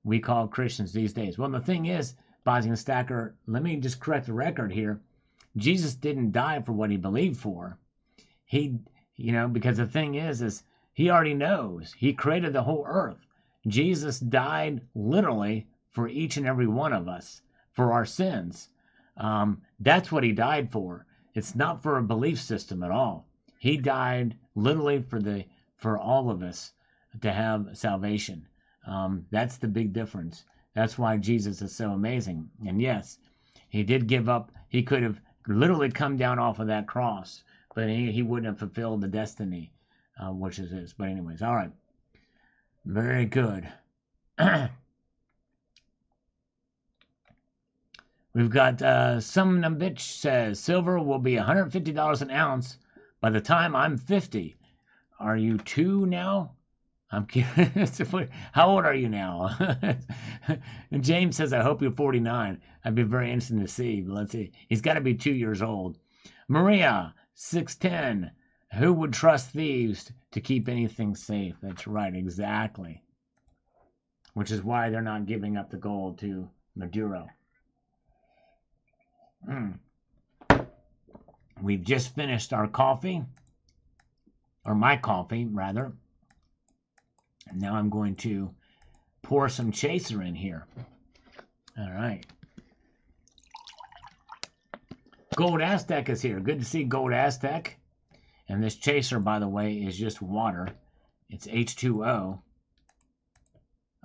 we call Christians these days. Well, the thing is, Bosnian Stacker, let me just correct the record here. Jesus didn't die for what he believed for. He, because the thing is he already knows. He created the whole earth. Jesus died literally for each and every one of us, for our sins. That's what he died for. It's not for a belief system at all. He died literally for all of us to have salvation. That's the big difference. That's why Jesus is so amazing. And yes, he did give up. He could have literally come down off of that cross, but he wouldn't have fulfilled the destiny, which is his. But anyways, all right. Very good. We've got some bitch says silver will be $150 an ounce by the time I'm 50. Are you 2 now? I'm curious. How old are you now? And James says, I hope you're 49. I'd be very interested to see. But let's see. He's got to be 2 years old. Maria, 6'10". Who would trust thieves to keep anything safe? That's right, exactly. Which is why they're not giving up the gold to Maduro. We've just finished our coffee. Or my coffee, rather. Now I'm going to pour some chaser in here. All right. Gold Aztec is here. Good to see Gold Aztec. And this chaser, by the way, is just water. It's H2O.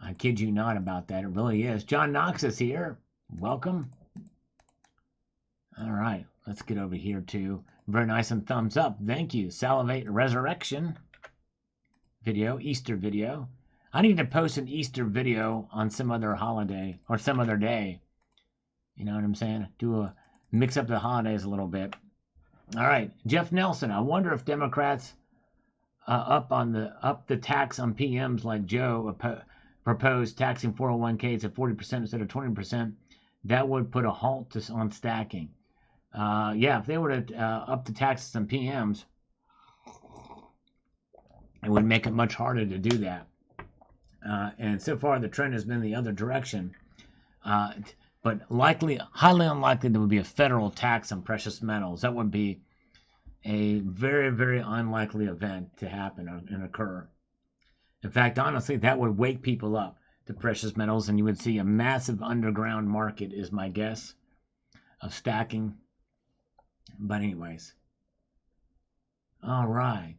I kid you not about that. It really is. John Knox is here. Welcome. All right. Let's get over here to very nice and thumbs up. Thank you. Salivate Resurrection video, Easter video. I need to post an Easter video on some other holiday or some other day. You know what I'm saying? Mix up the holidays a little bit. All right, Jeff Nelson. I wonder if Democrats up the tax on PMs like Joe proposed taxing 401ks at 40% instead of 20%. That would put a halt on stacking. Yeah, if they were to up the taxes on PMs, it would make it much harder to do that. And so far, the trend has been the other direction. But highly unlikely there would be a federal tax on precious metals. That would be a very, very unlikely event to happen and occur. In fact, honestly, that would wake people up to precious metals, and you would see a massive underground market, is my guess, of stacking. But anyways. All right.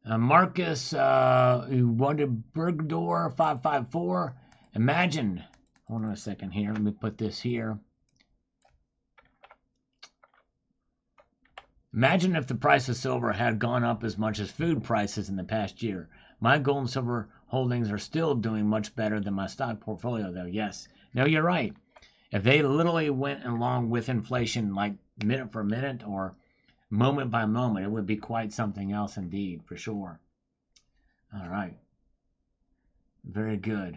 Marcus, who wanted Bergdor 554. Imagine, hold on a second here. Let me put this here. Imagine if the price of silver had gone up as much as food prices in the past year. My gold and silver holdings are still doing much better than my stock portfolio, though. Yes. No, you're right. If they literally went along with inflation, like minute for minute or moment by moment, it would be quite something else indeed, for sure. All right. Very good.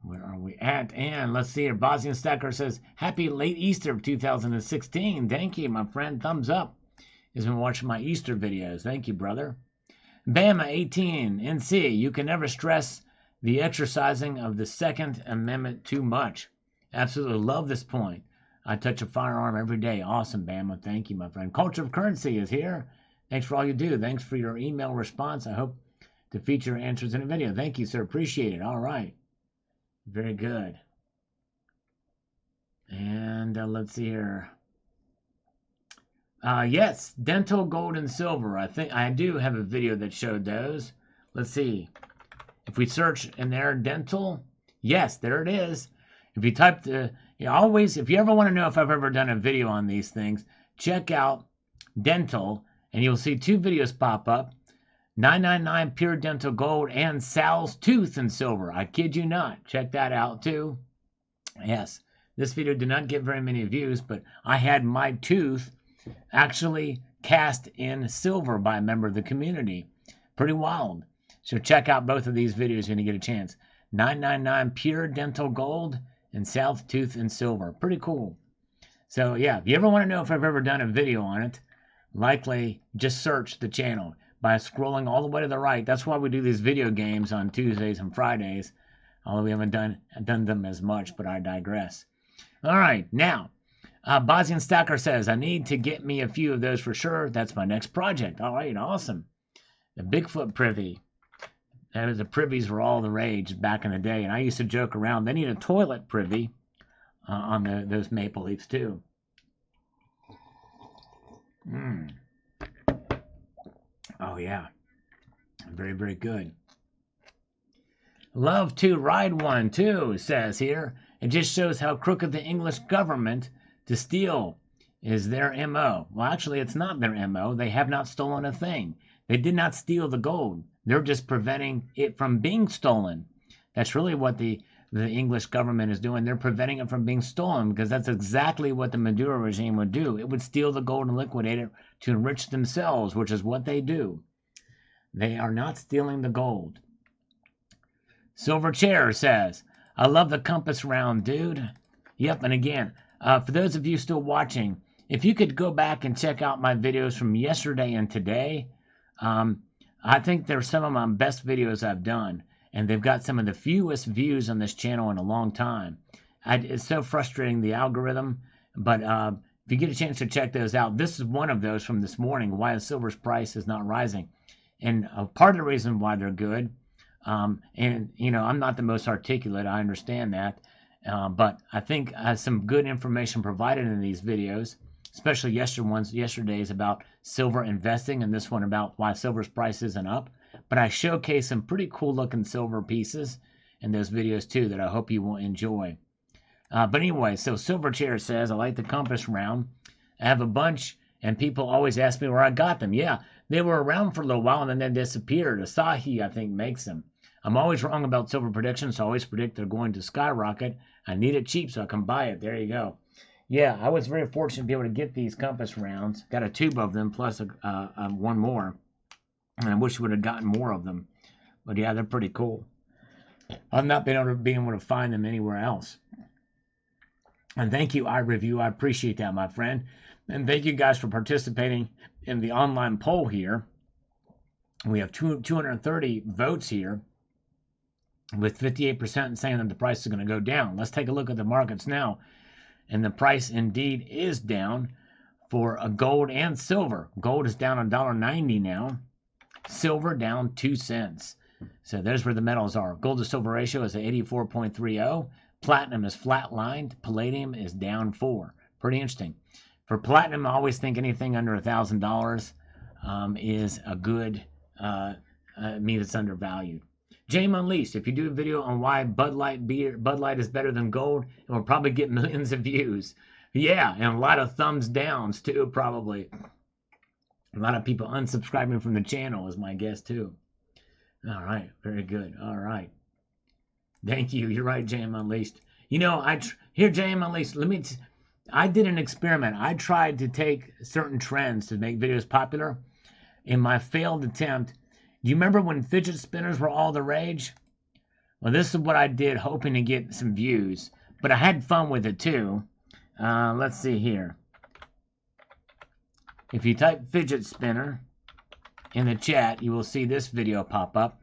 Where are we at? And let's see here. Bosnian Stacker says, Happy late Easter of 2016. Thank you, my friend. Thumbs up. He's been watching my Easter videos. Thank you, brother. Bama 18. NC, you can never stress the exercising of the Second Amendment too much. Absolutely love this point. I touch a firearm every day. Awesome, Bama. Thank you, my friend. Culture of Currency is here. Thanks for all you do. Thanks for your email response. I hope to feature answers in a video. Thank you, sir. Appreciate it. All right. Very good. And let's see here. Yes, dental, gold, and silver. I think I do have a video that showed those. Let's see. If we search in there, dental, yes, there it is. If you type the, always, if you ever want to know if I've ever done a video on these things, check out dental, and you'll see two videos pop up. 999 pure dental gold and Sal's tooth and silver. I kid you not. Check that out too. Yes, this video did not get very many views, but I had my tooth actually cast in silver by a member of the community. Pretty wild. So check out both of these videos when you get a chance. 999 pure dental gold and Sal's tooth and silver. Pretty cool. So yeah, if you ever want to know if I've ever done a video on it, likely just search the channel by scrolling all the way to the right. That's why we do these video games on Tuesdays and Fridays, although we haven't done them as much, but I digress. All right, now, Bosnian Stacker says, I need to get me a few of those for sure. That's my next project. All right, awesome. The Bigfoot privy. The privies were all the rage back in the day, and I used to joke around. They need a toilet privy on those maple leafs, too. Oh, yeah. Very, very good. Love to ride one, too, says here. It just shows how crooked the English government to steal is their M.O. Well, actually, it's not their M.O. They have not stolen a thing. They did not steal the gold. They're just preventing it from being stolen. That's really what the English government is doing. They're preventing it from being stolen because that's exactly what the Maduro regime would do. It would steal the gold and liquidate it to enrich themselves, which is what they do. They are not stealing the gold. Silver Chair says, I love the compass round, dude. Yep, and again, for those of you still watching, if you could go back and check out my videos from yesterday and today, I think they're some of my best videos I've done, and they've got some of the fewest views on this channel in a long time. It's so frustrating, the algorithm, but if you get a chance to check those out, this is one of those from this morning, why the silver's price is not rising. And part of the reason why they're good, and, I'm not the most articulate, I understand that, but I think some good information provided in these videos, especially yesterday's about silver investing, and this one about why silver's price isn't up. But I showcase some pretty cool looking silver pieces in those videos too that I hope you will enjoy. But anyway, so Silver Chair says, I like the compass round. I have a bunch, and people always ask me where I got them. Yeah, they were around for a little while and then they disappeared. Asahi, I think, makes them. I'm always wrong about silver predictions, so I always predict they're going to skyrocket. I need it cheap so I can buy it. There you go. Yeah, I was very fortunate to be able to get these compass rounds. Got a tube of them plus one more. And I wish we would have gotten more of them. But yeah, they're pretty cool. I've not been able to find them anywhere else. And thank you, iReview. I appreciate that, my friend. And thank you guys for participating in the online poll here. We have 230 votes here, with 58% saying that the price is going to go down. Let's take a look at the markets now. And the price indeed is down for a gold and silver. Gold is down $1.90 now. Silver down 2 cents. So there's where the metals are. Gold to silver ratio is at 84.30. Platinum is flatlined. Palladium is down 4. Pretty interesting. For platinum, I always think anything under $1,000 is a good, means it's undervalued. James Unleashed, if you do a video on why Bud Light is better than gold, it will probably get millions of views. Yeah, and a lot of thumbs downs too, probably. A lot of people unsubscribing from the channel is my guess too. All right, very good. All right. Thank you. You're right, James Unleashed. You know, here, James Unleashed, I did an experiment. I tried to take certain trends to make videos popular. In my failed attempt, do you remember when fidget spinners were all the rage? Well, this is what I did, hoping to get some views. But I had fun with it, too. Let's see here. If you type fidget spinner in the chat, you will see this video pop up.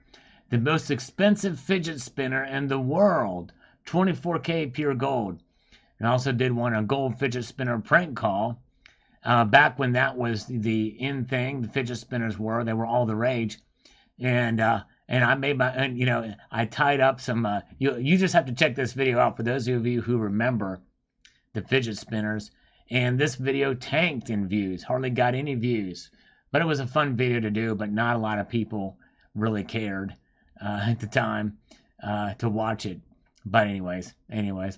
The most expensive fidget spinner in the world. 24K pure gold. And I also did one, a gold fidget spinner prank call. Back when that was the in thing, the fidget spinners they were all the rage. And I made I tied up some, you just have to check this video out for those of you who remember the fidget spinners. And this video tanked in views, hardly got any views. But it was a fun video to do, but not a lot of people really cared at the time to watch it. But anyways,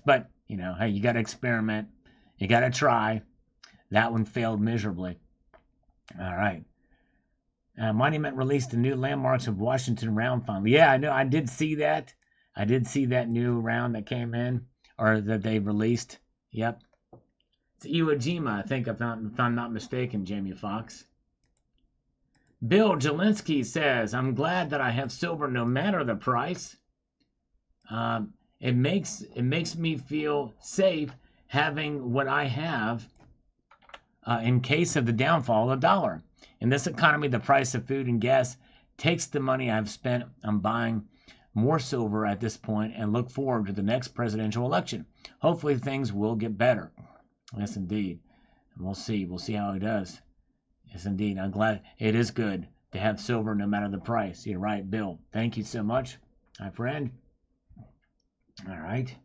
but you know, hey, you got to experiment. You got to try. That one failed miserably. All right. Monument released the new Landmarks of Washington round finally. Yeah, I know. I did see that. I did see that new round that came in, or that they released. Yep. It's Iwo Jima, I think, if I'm not mistaken, Jamie Foxx. Bill Jelinski says, I'm glad that I have silver no matter the price. It makes me feel safe having what I have in case of the downfall of the dollar. In this economy, the price of food and gas takes the money I've spent on buying more silver at this point and look forward to the next presidential election. Hopefully things will get better. Yes, indeed. And we'll see. We'll see how it does. Yes, indeed. I'm glad it is good to have silver no matter the price. You're right, Bill. Thank you so much, my friend. All right.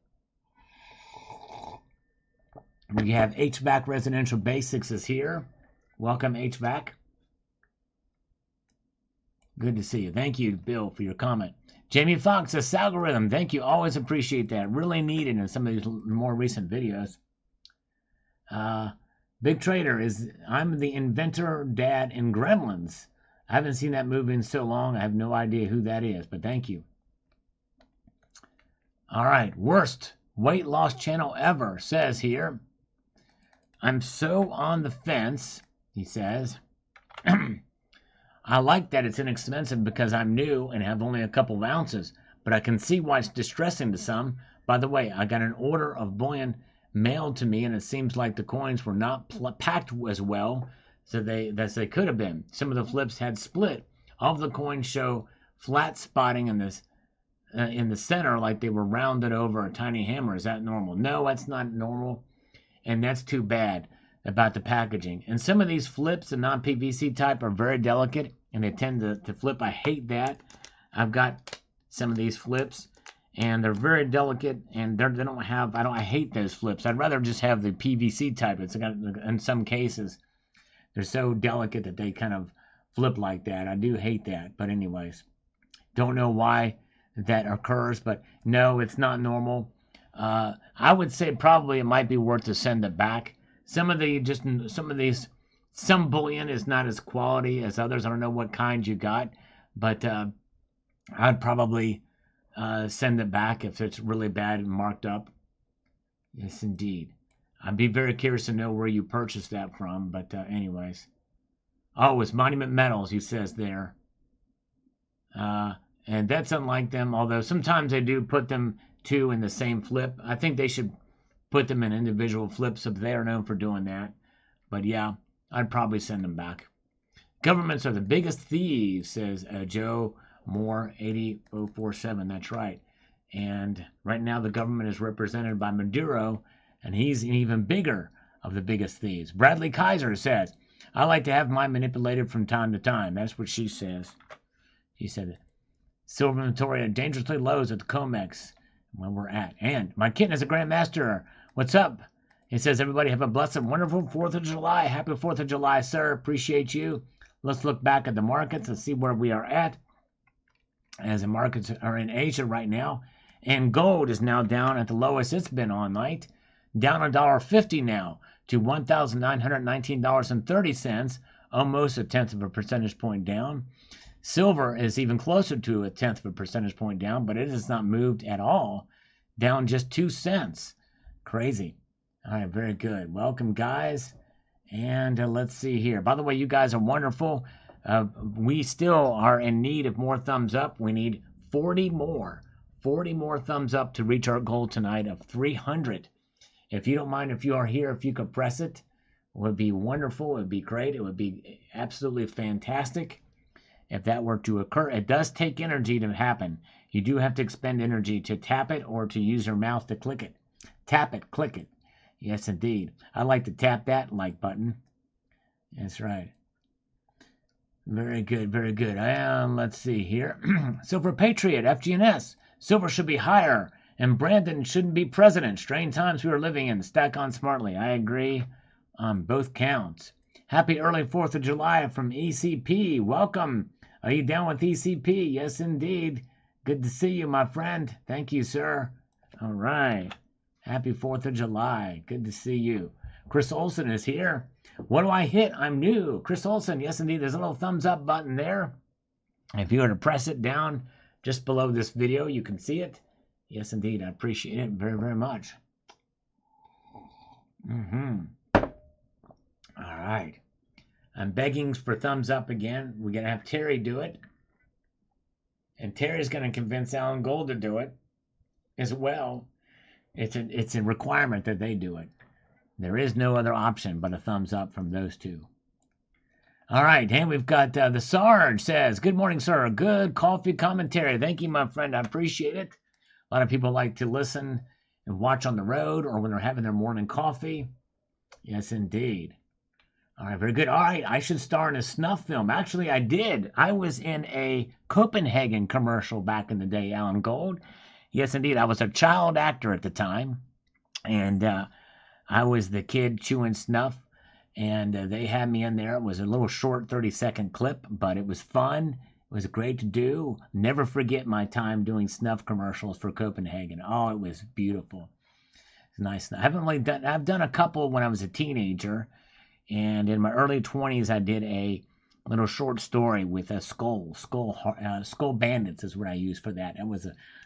We have HVAC Residential Basics is here. Welcome, HVAC. Good to see you. Thank you, Bill, for your comment. Jamie Foxx, a algorithm. Thank you. Always appreciate that. Really needed in some of these more recent videos. Big Trader I'm the inventor dad in Gremlins. I haven't seen that movie in so long. I have no idea who that is, but thank you. All right. Worst weight loss channel ever says here. I'm so on the fence, he says. I like that it's inexpensive because I'm new and have only a couple of ounces, but I can see why it's distressing to some. By the way, I got an order of bullion mailed to me, and it seems like the coins were not packed as well as they could have been. Some of the flips had split. All of the coins show flat spotting in the center, like they were rounded over a tiny hammer. Is that normal? No, that's not normal, and that's too bad about the packaging. And some of these flips, the non-PVC type, are very delicate, and they tend to flip. I hate that. I've got some of these flips, and they're very delicate, and I hate those flips. I'd rather just have the PVC type. In some cases, they're so delicate that they kind of flip like that. I do hate that, but anyways, don't know why that occurs, but no, it's not normal. I would say probably it might be worth to send it back. Some bullion is not as quality as others. I don't know what kind you got, but I'd probably send it back if it's really bad and marked up. Yes, indeed. I'd be very curious to know where you purchased that from, but anyways. Oh, it's Monument Metals, he says there. And that's unlike them, although sometimes they do put them two in the same flip. I think they should put them in individual flips if they are known for doing that. But yeah, I'd probably send them back. Governments are the biggest thieves, says Joe Moore 80047. That's right. And right now the government is represented by Maduro, and he's even bigger of the biggest thieves. Bradley Kaiser says, I like to have mine manipulated from time to time. That's what she says. She said, silver inventory at dangerously lows at the COMEX. where we're at. And my kitten is a grandmaster. What's up? He says, everybody have a blessed, wonderful 4th of July. Happy 4th of July, sir. Appreciate you. Let's look back at the markets and see where we are at. As the markets are in Asia right now. And gold is now down at the lowest it's been all night. Down $1.50 now to $1,919.30. Almost a tenth of a percentage point down. Silver is even closer to a tenth of a percentage point down, but it has not moved at all. Down just 2 cents. Crazy. All right, very good. Welcome, guys. And let's see here. By the way, you guys are wonderful. We still are in need of more thumbs up. We need 40 more. 40 more thumbs up to reach our goal tonight of 300. If you don't mind, if you are here, if you could press it, it would be wonderful. It would be great. It would be absolutely fantastic if that were to occur. It does take energy to happen. You do have to expend energy to tap it or to use your mouth to click it. Tap it, click it. Yes, indeed. I like to tap that like button. That's right. Very good, very good. And let's see here. Silver Patriot, FGNS. Silver should be higher, and Brandon shouldn't be president. Strange times we are living in. Stack on smartly. I agree on both counts. Happy early 4th of July from ECP. Welcome. Are you down with ECP? Yes, indeed. Good to see you, my friend. Thank you, sir. All right. Happy 4th of July. Good to see you. Chris Olson is here. What do I hit? I'm new. Chris Olson. Yes, indeed. There's a little thumbs up button there. If you were to press it down just below this video, you can see it. Yes, indeed. I appreciate it very, very much. All right. I'm begging for thumbs up again. We're going to have Terry do it. And Terry's going to convince Alan Gold to do it as well. It's a requirement that they do it. There is no other option but a thumbs up from those two. All right, and we've got the Sarge says, good morning, sir. Good coffee commentary. Thank you, my friend. I appreciate it. A lot of people like to listen and watch on the road or when they're having their morning coffee. Yes, indeed. All right, very good. All right, I should star in a snuff film. Actually, I did. I was in a Copenhagen commercial back in the day, Alan Gold. Yes, indeed. I was a child actor at the time, and I was the kid chewing snuff, and they had me in there. It was a little short 30-second clip, but it was fun. It was great to do. Never forget my time doing snuff commercials for Copenhagen. Oh, it was beautiful. It's nice. I've done a couple when I was a teenager, and in my early 20s, I did a little short story with a skull bandits is what I used for that.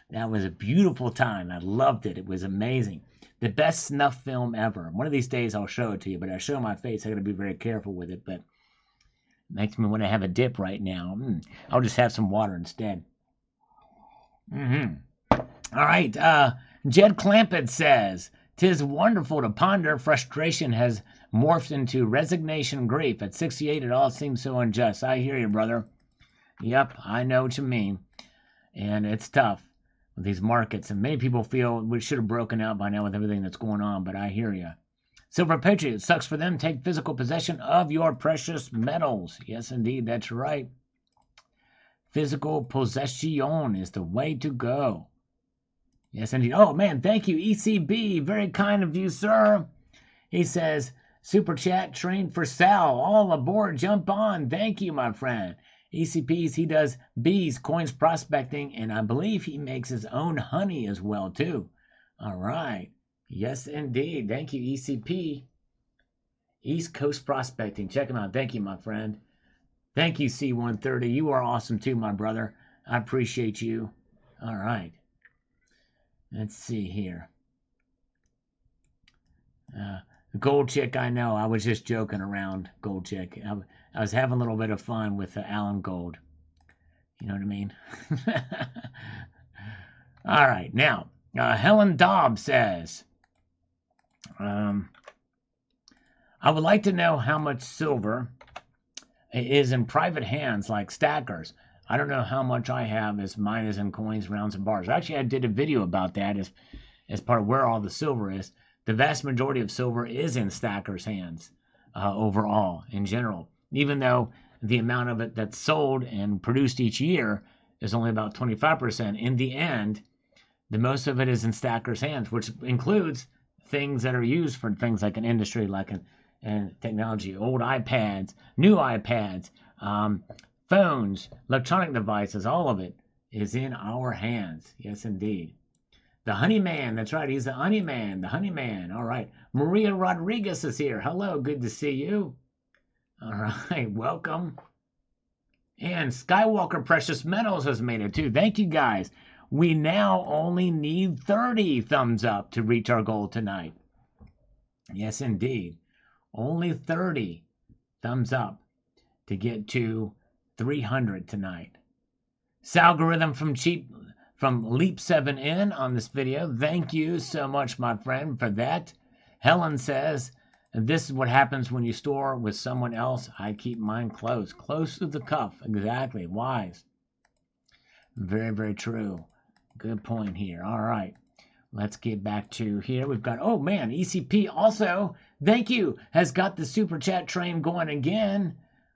That was a beautiful time. I loved it. It was amazing. The best snuff film ever. One of these days I'll show it to you, but I show my face. I got to be very careful with it, but it makes me want to have a dip right now. I'll just have some water instead. All right. Jed Clampett says, "'Tis wonderful to ponder. Frustration has morphed into resignation, grief. At 68, it all seems so unjust." I hear you, brother. Yep, I know what you mean. And it's tough with these markets. And many people feel we should have broken out by now with everything that's going on, but I hear you. Silver Patriot, sucks for them. Take physical possession of your precious metals. Yes, indeed, that's right. Physical possession is the way to go. Yes, indeed. Oh, man, thank you, ECB. Very kind of you, sir. He says, super chat, train for Sal. All aboard, jump on. Thank you, my friend. ECPs, he does bees, coins prospecting, and I believe he makes his own honey as well, too. All right. Yes, indeed. Thank you, ECP. East Coast Prospecting. Check him out. Thank you, my friend. Thank you, C130. You are awesome, too, my brother. I appreciate you. All right. Let's see here. Gold Chick, I know. I was just joking around, Gold Chick. I was having a little bit of fun with Alan Gold. You know what I mean? All right. Now, Helen Dobbs says, I would like to know how much silver is in private hands like stackers. I don't know how much I have as mine is in coins, rounds, and bars. Actually, I did a video about that as part of where all the silver is. The vast majority of silver is in stackers' hands overall, in general. Even though the amount of it that's sold and produced each year is only about 25%. In the end, The most of it is in stackers' hands, which includes things that are used for things like an industry, like and technology, old iPads, new iPads, phones, electronic devices, all of it is in our hands. Yes, indeed. The Honey Man, that's right. He's the Honey Man, the Honey Man. All right. Maria Rodriguez is here. Hello, good to see you. All right, welcome. And Skywalker Precious Metals has made it too. Thank you, guys. We now only need 30 thumbs up to reach our goal tonight. Yes, indeed. Only 30 thumbs up to get to 300 tonight. Salgorithm from Leap7N on this video. Thank you so much, my friend, for that. Helen says, this is what happens when you store with someone else. I keep mine close to the cuff. Exactly. Wise. Very, very true. Good point here. All right. Let's get back to here. We've got, oh man, ECP also, thank you, has got the super chat train going again.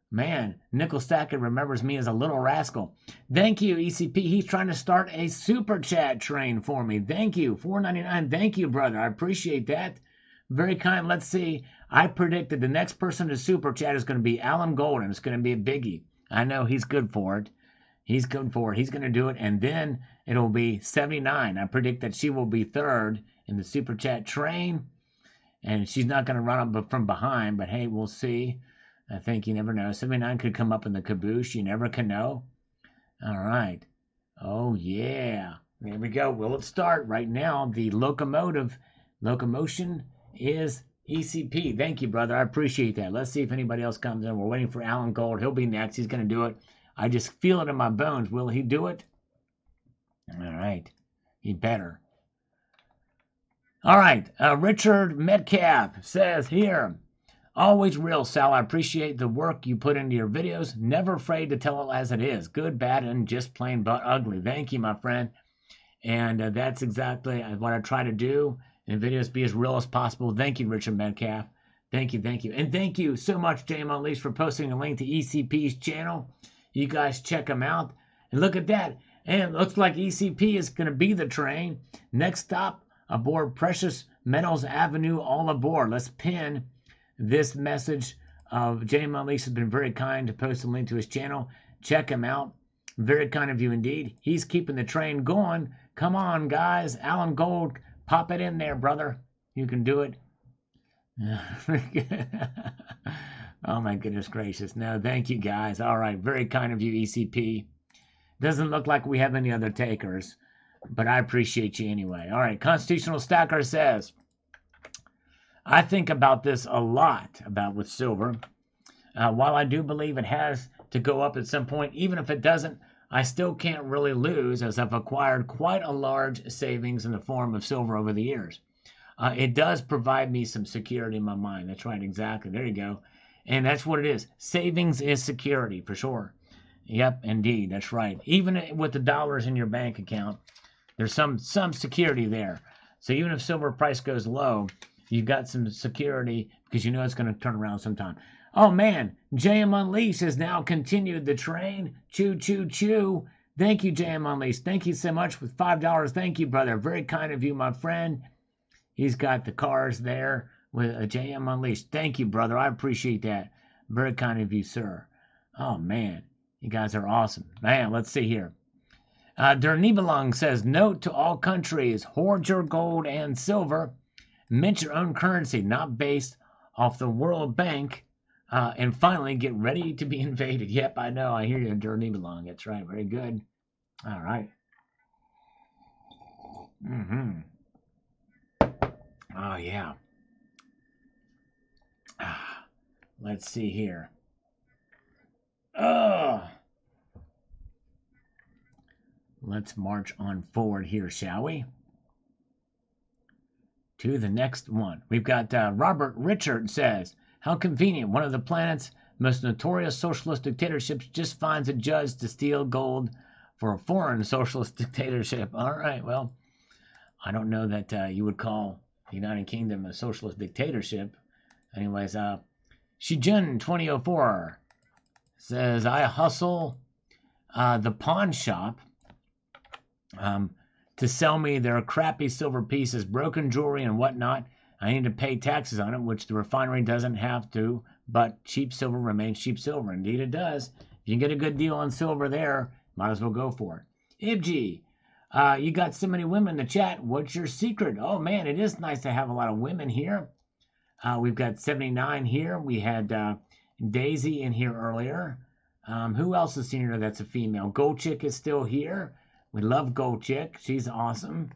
Man, Nickel Stacker remembers me as a little rascal. Thank you, ECP. He's trying to start a super chat train for me. Thank you. $4.99. Thank you, brother. I appreciate that. Very kind. Let's see. I predicted the next person to super chat is going to be Alan Golden. It's going to be a biggie. I know he's good for it. He's good for it. He's going to do it. And then it'll be 79. I predict that she will be third in the super chat train. And she's not going to run up from behind. But hey, we'll see. I think you never know. 79 could come up in the caboose. You never can know. All right. Oh, yeah. There we go. Will it start? Right now, the locomotion is ECP. Thank you, brother. I appreciate that. Let's see if anybody else comes in. We're waiting for Alan Gold. He'll be next. He's going to do it. I just feel it in my bones. Will he do it? All right. He better. All right. Richard Metcalf says here, always real, Sal. I appreciate the work you put into your videos. Never afraid to tell it as it is. Good, bad, and just plain but ugly. Thank you, my friend. And that's exactly what I try to do in videos, be as real as possible. Thank you, Richard Metcalf. Thank you, thank you. And thank you so much, JM Unleashed, for posting a link to ECP's channel. You guys check them out. And look at that. And it looks like ECP is going to be the train. Next stop aboard Precious Metals Avenue. All aboard. Let's pin this message of JM Unleashed has been very kind to post a link to his channel. Check him out. Very kind of you indeed. He's keeping the train going. Come on, guys. Alan Gold, pop it in there, brother. You can do it. Oh, my goodness gracious. No, thank you, guys. All right. Very kind of you, ECP. Doesn't look like we have any other takers, but I appreciate you anyway. All right. Constitutional Stacker says, I think about this a lot with silver. While I do believe it has to go up at some point, even if it doesn't, I still can't really lose, as I've acquired quite a large savings in the form of silver over the years. It does provide me some security in my mind. That's right, exactly. There you go. And that's what it is. Savings is security, for sure. Yep, indeed. That's right. Even with the dollars in your bank account, there's some security there. So even if silver price goes low, you've got some security because you know it's going to turn around sometime. Oh, man. JM Unleashed has now continued the train. Choo, choo, choo. Thank you, JM Unleashed. Thank you so much with $5. Thank you, brother. Very kind of you, my friend. He's got the cars there with a JM Unleashed. Thank you, brother. I appreciate that. Very kind of you, sir. Oh, man. You guys are awesome. Man, let's see here. Der Nibelung says, note to all countries, hoard your gold and silver. Mint your own currency, not based off the World Bank. And finally, get ready to be invaded. Yep, I know. I hear you, Der Nibelung. That's right. Very good. All right. Oh, yeah. Let's see here. Let's march on forward here, shall we? To the next one. We've got Robert Richard says, how convenient. One of the planet's most notorious socialist dictatorships just finds a judge to steal gold for a foreign socialist dictatorship. All right, well, I don't know that you would call the United Kingdom a socialist dictatorship. Anyways, Shijun 2004 says, I hustle the pawn shop to to sell me their crappy silver pieces, broken jewelry, and whatnot. I need to pay taxes on it, which the refinery doesn't have to, but cheap silver remains cheap silver. Indeed it does. If you can get a good deal on silver there, might as well go for it. Ibji, you got so many women in the chat. What's your secret? Oh, man, it is nice to have a lot of women here. We've got 79 here. We had Daisy in here earlier. Who else is here that's a female? Gold Chick is still here. We love Gold Chick. She's awesome.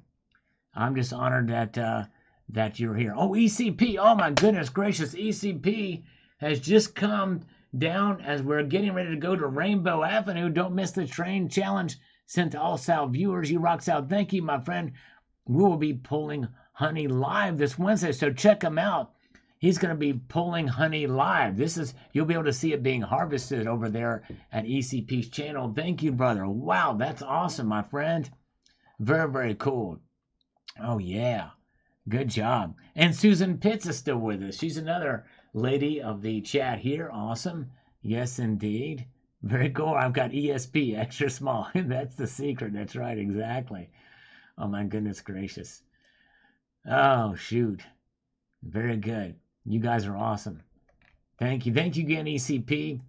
I'm just honored that you're here. Oh, ECP. Oh, my goodness gracious. ECP has just come down as we're getting ready to go to Rainbow Avenue. Don't miss the train challenge sent to all Sal viewers. You rock, Sal. Thank you, my friend. We will be pulling honey live this Wednesday, so check him out. He's going to be pulling honey live. You'll be able to see it being harvested over there at ECP's channel. Thank you, brother. Wow, that's awesome, my friend. Very, very cool. Oh, yeah. Good job. And Susan Pitts is still with us. She's another lady of the chat here. Awesome. Yes, indeed. Very cool. I've got ESP, extra small. That's the secret. That's right, exactly. Oh, my goodness gracious. Oh, shoot. Very good. You guys are awesome. Thank you. Thank you again, ECP.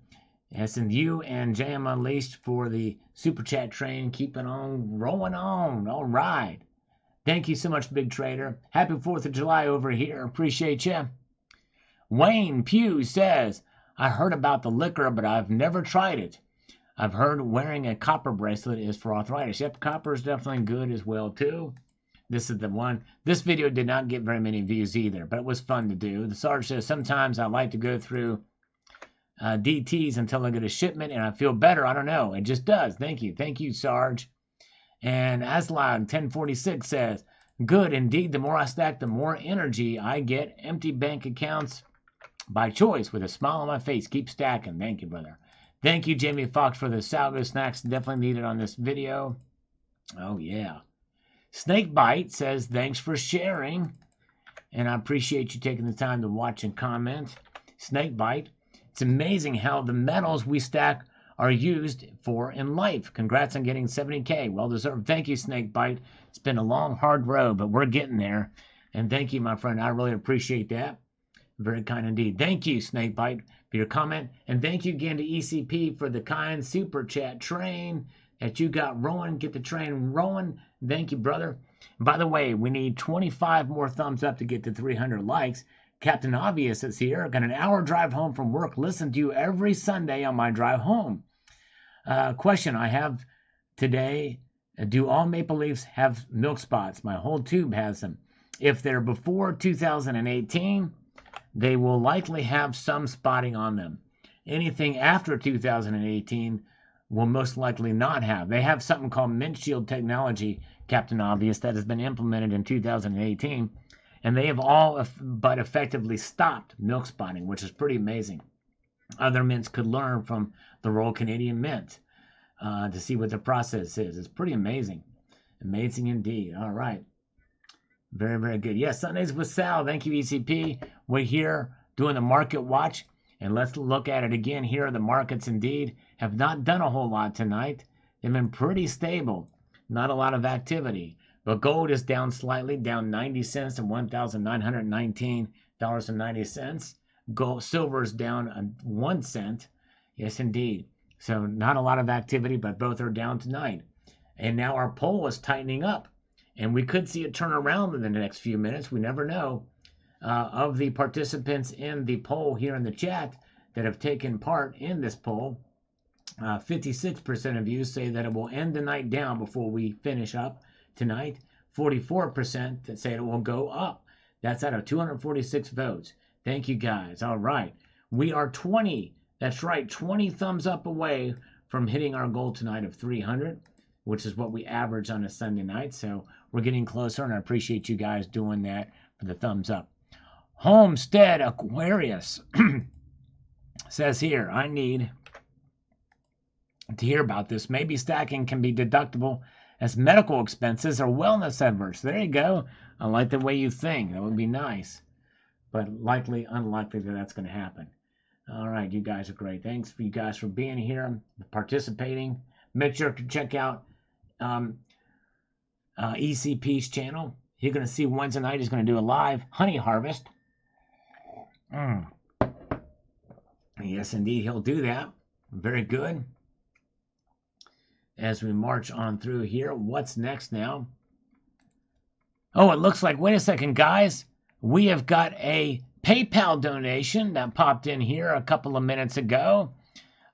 Yes, and you and JM Unleashed for the Super Chat train. Keeping on, rolling on. All right. Thank you so much, Big Trader. Happy 4th of July over here. Appreciate you. Wayne Pugh says, I heard about the liquor, but I've never tried it. I've heard wearing a copper bracelet is for arthritis. Yep, copper is definitely good as well, too. This is the one. This video did not get very many views either, but it was fun to do. The Sarge says, sometimes I like to go through DTs until I get a shipment and I feel better. I don't know. It just does. Thank you. Thank you, Sarge. And Aslog 1046 says, good indeed. The more I stack, the more energy I get. Empty bank accounts by choice with a smile on my face. Keep stacking. Thank you, brother. Thank you, Jamie Foxx, for the Salgo snacks. Definitely needed on this video. Oh, yeah. Snakebite says, thanks for sharing. And I appreciate you taking the time to watch and comment. Snakebite, it's amazing how the metals we stack are used for in life. Congrats on getting 70K. Well deserved. Thank you, Snakebite. It's been a long, hard road, but we're getting there. And thank you, my friend. I really appreciate that. Very kind indeed. Thank you, Snakebite, for your comment. And thank you again to ECP for the kind super chat train that you got rolling. Get the train rolling. Thank you, brother. By the way, we need 25 more thumbs up to get to 300 likes. Captain Obvious is here. Got an hour drive home from work. Listen to you every Sunday on my drive home. Question I have today. Do all Maple Leafs have milk spots? My whole tube has them. If they're before 2018, they will likely have some spotting on them. Anything after 2018 will most likely not have. They have something called mint shield technology, Captain Obvious, that has been implemented in 2018, and they have all but effectively stopped milk spotting, which is pretty amazing. Other mints could learn from the Royal Canadian Mint to see what the process is. It's pretty amazing. Amazing indeed. All right. Very, very good. Yes, Sundays with Sal. Thank you, ECP. We're here doing the market watch, and let's look at it again here. The markets indeed have not done a whole lot tonight. They've been pretty stable. Not a lot of activity. But gold is down slightly, down 90 cents to $1,919.90. Gold, silver is down 1 cent. Yes, indeed. So not a lot of activity, but both are down tonight. And now our poll is tightening up. And we could see it turn around in the next few minutes. We never know. Of the participants in the poll here in the chat that have taken part in this poll, 56% of you say that it will end the night down before we finish up tonight. 44% that say it will go up. That's out of 246 votes. Thank you, guys. All right. We are 20. That's right. 20 thumbs up away from hitting our goal tonight of 300, which is what we average on a Sunday night. So we're getting closer, and I appreciate you guys doing that for the thumbs up. Homestead Aquarius says here, I need to hear about this. Maybe stacking can be deductible as medical expenses or wellness adverse. There you go. I like the way you think. That would be nice, but likely unlikely that that's going to happen. All right, you guys are great. Thanks for you guys for being here, participating. Make sure to check out ECP's channel. You're going to see Wednesday night he's going to do a live honey harvest. Yes, indeed, he'll do that. Very good. As we march on through here, what's next now? Oh, it looks like, wait a second, guys. We have got a PayPal donation that popped in here a couple of minutes ago.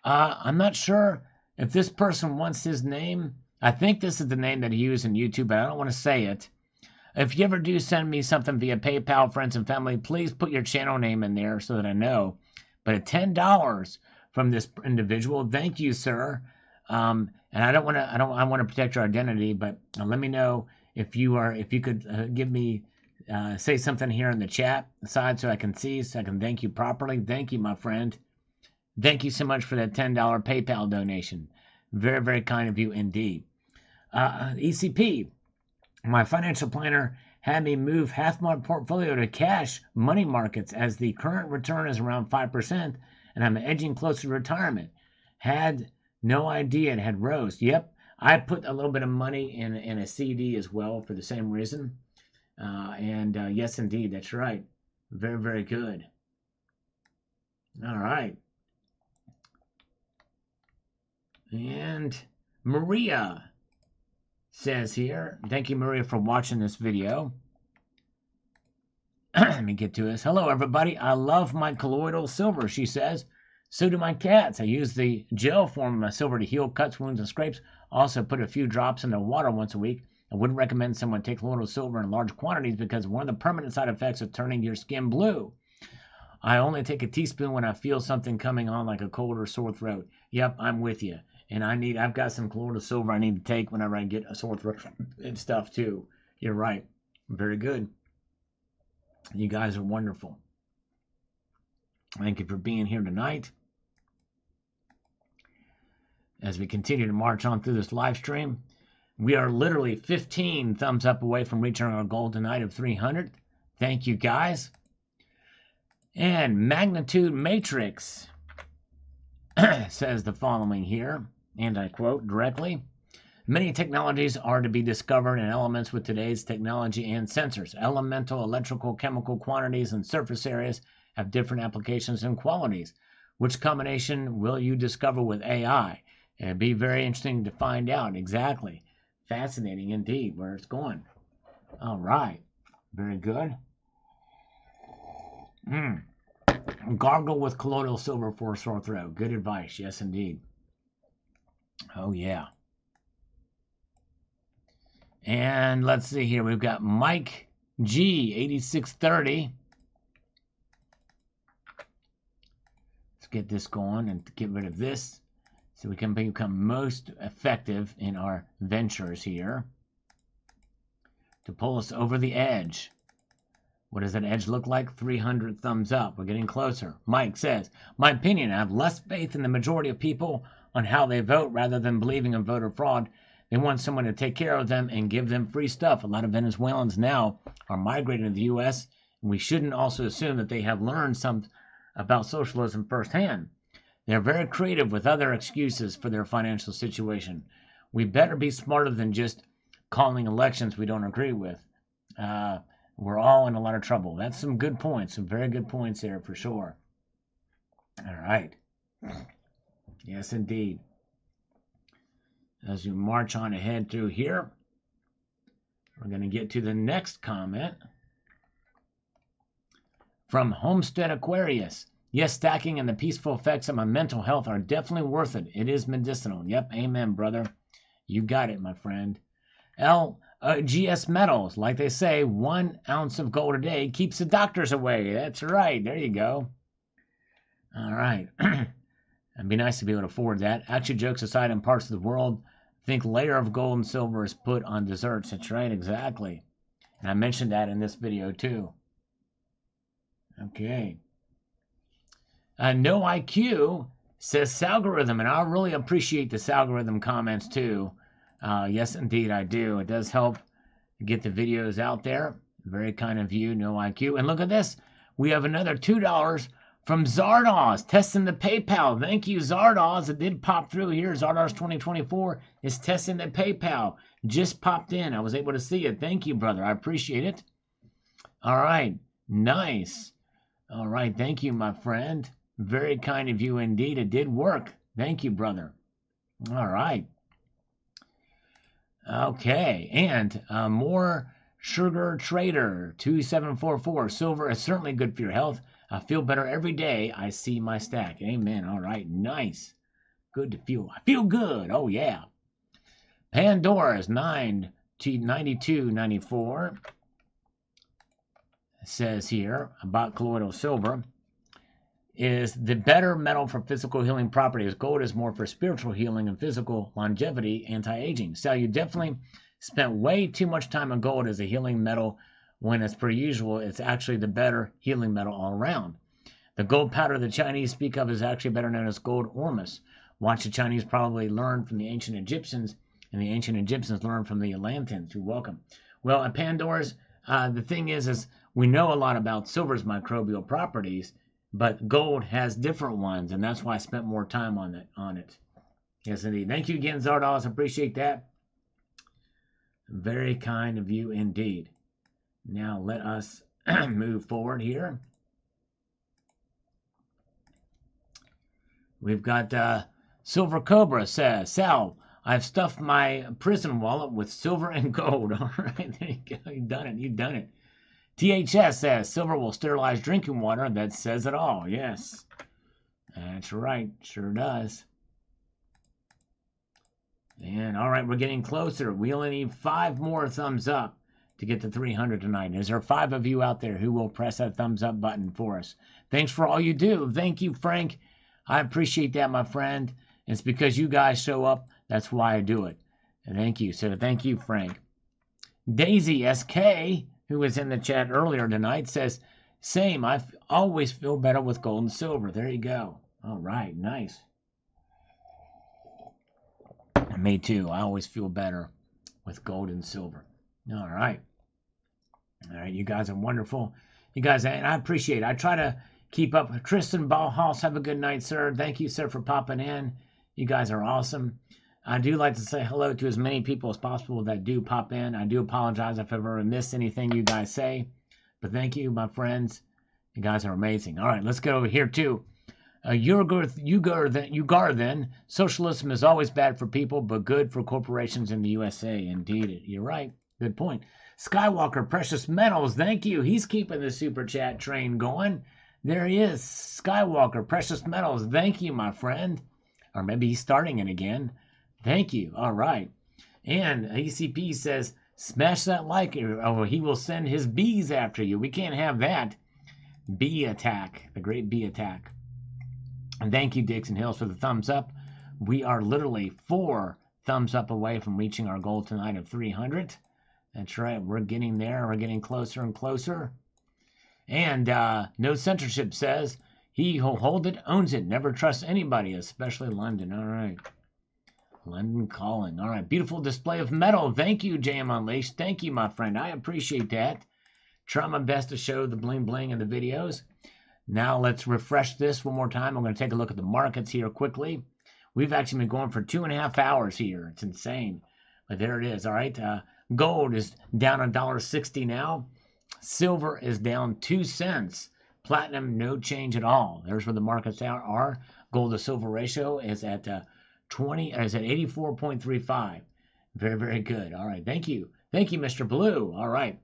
I'm not sure if this person wants his name. I think this is the name that he used in YouTube, but I don't want to say it. If you ever do send me something via PayPal, friends and family, please put your channel name in there so that I know. But at $10 from this individual, thank you, sir. And I want to protect your identity, but let me know if you could give me, say something here in the chat side so I can see, so I can thank you properly. Thank you, my friend. Thank you so much for that $10 PayPal donation. Very, very kind of you indeed. ECP, my financial planner had me move half my portfolio to cash money markets as the current return is around 5%, and I'm edging closer to retirement. Had no idea it had rose. Yep, I put a little bit of money in a CD as well for the same reason. Yes, indeed, that's right. Very, very good. All right. And Maria says here, thank you, Maria, for watching this video. Let me get to this. Hello, everybody. I love my colloidal silver, she says. So do my cats. I use the gel form of my silver to heal cuts, wounds, and scrapes. Also put a few drops into water once a week. I wouldn't recommend someone take colloidal silver in large quantities because one of the permanent side effects is turning your skin blue. I only take a teaspoon when I feel something coming on like a cold or sore throat. Yep, I'm with you. And I've got some colloidal silver I need to take whenever I get a sore throat and stuff too. You're right. Very good. You guys are wonderful. Thank you for being here tonight. As we continue to march on through this live stream, we are literally 15 thumbs up away from reaching our goal tonight of 300. Thank you, guys. And Magnitude Matrix says the following here, and I quote directly. Many technologies are to be discovered in elements with today's technology and sensors. Elemental, electrical, chemical quantities and surface areas have different applications and qualities. Which combination will you discover with AI? It'd be very interesting to find out exactly. Fascinating indeed where it's going. All right. Very good. Gargle with colloidal silver for a sore throat. Good advice. Yes, indeed. Oh, yeah. And let's see here. We've got Mike G, 8630. Let's get this going and get rid of this so we can become most effective in our ventures here to pull us over the edge. What does that edge look like? 300 thumbs up. We're getting closer. Mike says, my opinion, I have less faith in the majority of people on how they vote rather than believing in voter fraud. They want someone to take care of them and give them free stuff. A lot of Venezuelans now are migrating to the U.S., and we shouldn't also assume that they have learned some about socialism firsthand. They're very creative with other excuses for their financial situation. We better be smarter than just calling elections we don't agree with. We're all in a lot of trouble. That's some good points, some very good points there for sure. All right. Yes, indeed. As we march on ahead through here, we're going to get to the next comment from Homestead Aquarius. Yes, stacking and the peaceful effects of my mental health are definitely worth it. It is medicinal. Yep, amen, brother. You got it, my friend. GS Metals, like they say, 1 ounce of gold a day keeps the doctors away. That's right. There you go. All right. It'd be nice to be able to afford that. Actually, jokes aside, in parts of the world, I think layer of gold and silver is put on desserts. That's right, exactly. And I mentioned that in this video too. Okay. No IQ says Salgorithm, and I really appreciate the Salgorithm comments too. Yes, indeed, I do. It does help get the videos out there. Very kind of you, No IQ. And look at this. We have another $2 From Zardoz, testing the PayPal. Thank you, Zardoz. It did pop through here. Zardoz 2024 is testing the PayPal. Just popped in. I was able to see it. Thank you, brother. I appreciate it. All right. Nice. All right. Thank you, my friend. Very kind of you indeed. It did work. Thank you, brother. All right. Okay. And more Sugar Trader 2744. Silver is certainly good for your health. I feel better every day I see my stack. Amen. All right. Nice. Good to feel. I feel good. Oh, yeah. Pandora's 992.94 says here about colloidal silver is the better metal for physical healing properties. Gold is more for spiritual healing and physical longevity, anti-aging. So you definitely spent way too much time on gold as a healing metal when, as per usual, it's actually the better healing metal all around. The gold powder the Chinese speak of is actually better known as gold ormus. Watch the Chinese probably learn from the ancient Egyptians, and the ancient Egyptians learned from the Atlanteans. You're welcome. Well, at Pandora's, the thing is we know a lot about silver's microbial properties, but gold has different ones, and that's why I spent more time on it. Yes, indeed. Thank you again, Zardoz. Appreciate that. Very kind of you indeed. Now let us move forward here. We've got Silver Cobra says, Sal, I've stuffed my prison wallet with silver and gold. All right, there you go. You've done it. You've done it. THS says, silver will sterilize drinking water. That says it all. Yes, that's right. Sure does. And all right, we're getting closer. We only need 5 more thumbs up to get to 300 tonight. Is there 5 of you out there who will press that thumbs up button for us? Thanks for all you do. Thank you, Frank. I appreciate that, my friend. It's because you guys show up. That's why I do it. And thank you. So thank you, Frank. Daisy SK, who was in the chat earlier tonight, says, same. I always feel better with gold and silver. There you go. All right. Nice. Me too. I always feel better with gold and silver. All right. All right. You guys are wonderful. You guys, and I appreciate it. I try to keep up. Tristan Ballhaus, have a good night, sir. Thank you, sir, for popping in. You guys are awesome. I do like to say hello to as many people as possible that do pop in. I do apologize if I've ever missed anything you guys say. But thank you, my friends. You guys are amazing. All right, let's get over here, too. Ugar then, socialism is always bad for people, but good for corporations in the USA. Indeed, you're right. Good point. Skywalker, Precious Metals, thank you. He's keeping the super chat train going. There he is. Skywalker, Precious Metals, thank you, my friend. Or maybe he's starting it again. Thank you. All right. And ECP says, smash that like, or he will send his bees after you. We can't have that. Bee attack, the great bee attack. And thank you, Dixon Hills, for the thumbs up. We are literally 4 thumbs up away from reaching our goal tonight of 300. That's right. We're getting there. We're getting closer and closer. And No Censorship says, he who'll hold it owns it. Never trust anybody, especially London. All right. London calling. All right. Beautiful display of metal. Thank you, JM Unleashed. Thank you, my friend. I appreciate that. Try my best to show the bling bling in the videos. Now let's refresh this one more time. I'm going to take a look at the markets here quickly. We've actually been going for 2.5 hours here. It's insane. But there it is. All right. Gold is down $1.60 now. Silver is down 2 cents. Platinum, no change at all. There's where the markets are. Gold to silver ratio is at 84.35. Very, very good. All right. Thank you. Thank you, Mr. Blue. All right.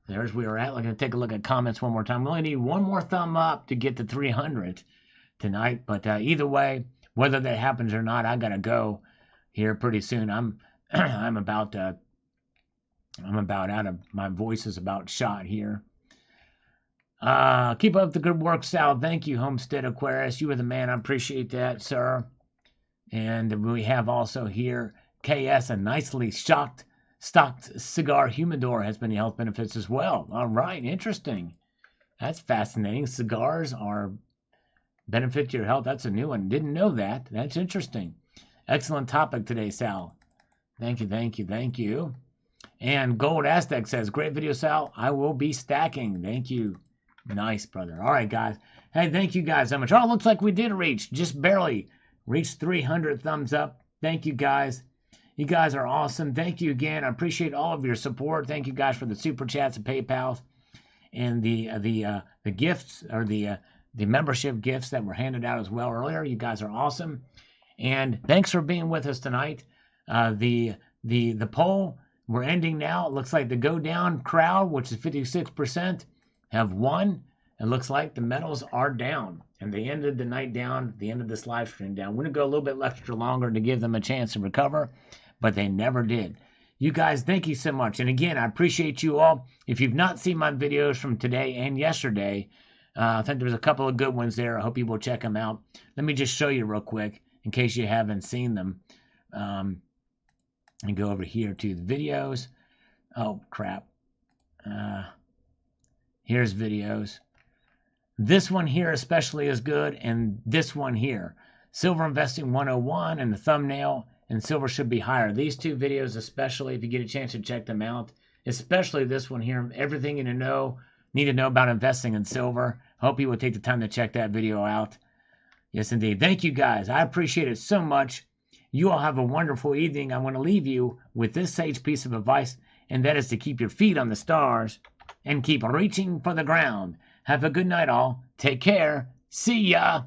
There's where we're at. We're going to take a look at comments one more time. We only need 1 more thumb up to get to 300 tonight. But either way, whether that happens or not, I got to go here pretty soon. I'm about out of my voice is about shot here. Keep up the good work, Sal. Thank you, Homestead Aquarius. You are the man. I appreciate that, sir. And we have also here KS, a nicely stocked cigar humidor has many health benefits as well. All right, interesting. That's fascinating. Cigars are benefit to your health. That's a new one. Didn't know that. That's interesting. Excellent topic today, Sal. Thank you, thank you, thank you. And Gold Aztec says, great video, Sal. I will be stacking. Thank you. Nice, brother. All right, guys. Hey, thank you guys so much. Oh, it looks like we did reach, just barely reach 300 thumbs up. Thank you, guys. You guys are awesome. Thank you again. I appreciate all of your support. Thank you guys for the super chats and PayPal and the gifts, or the membership gifts that were handed out as well earlier. You guys are awesome. And thanks for being with us tonight. The poll, we're ending now. It looks like the go down crowd, which is 56%, have won. It looks like the metals are down, and they ended the night down, the end of this live stream down. We're going to go a little bit extra longer to give them a chance to recover, but they never did. You guys, thank you so much. And again, I appreciate you all. If you've not seen my videos from today and yesterday, I think there was a couple of good ones there. I hope you will check them out. Let me just show you real quick in case you haven't seen them. And go over here to the videos. Oh, crap. Here's videos. This one here especially is good, and this one here. Silver Investing 101 and the thumbnail, and silver should be higher. These two videos especially, if you get a chance to check them out, especially this one here, everything you need to know about investing in silver. Hope you will take the time to check that video out. Yes, indeed. Thank you, guys. I appreciate it so much. You all have a wonderful evening. I want to leave you with this sage piece of advice, and that is to keep your feet on the stars and keep reaching for the ground. Have a good night, all. Take care. See ya.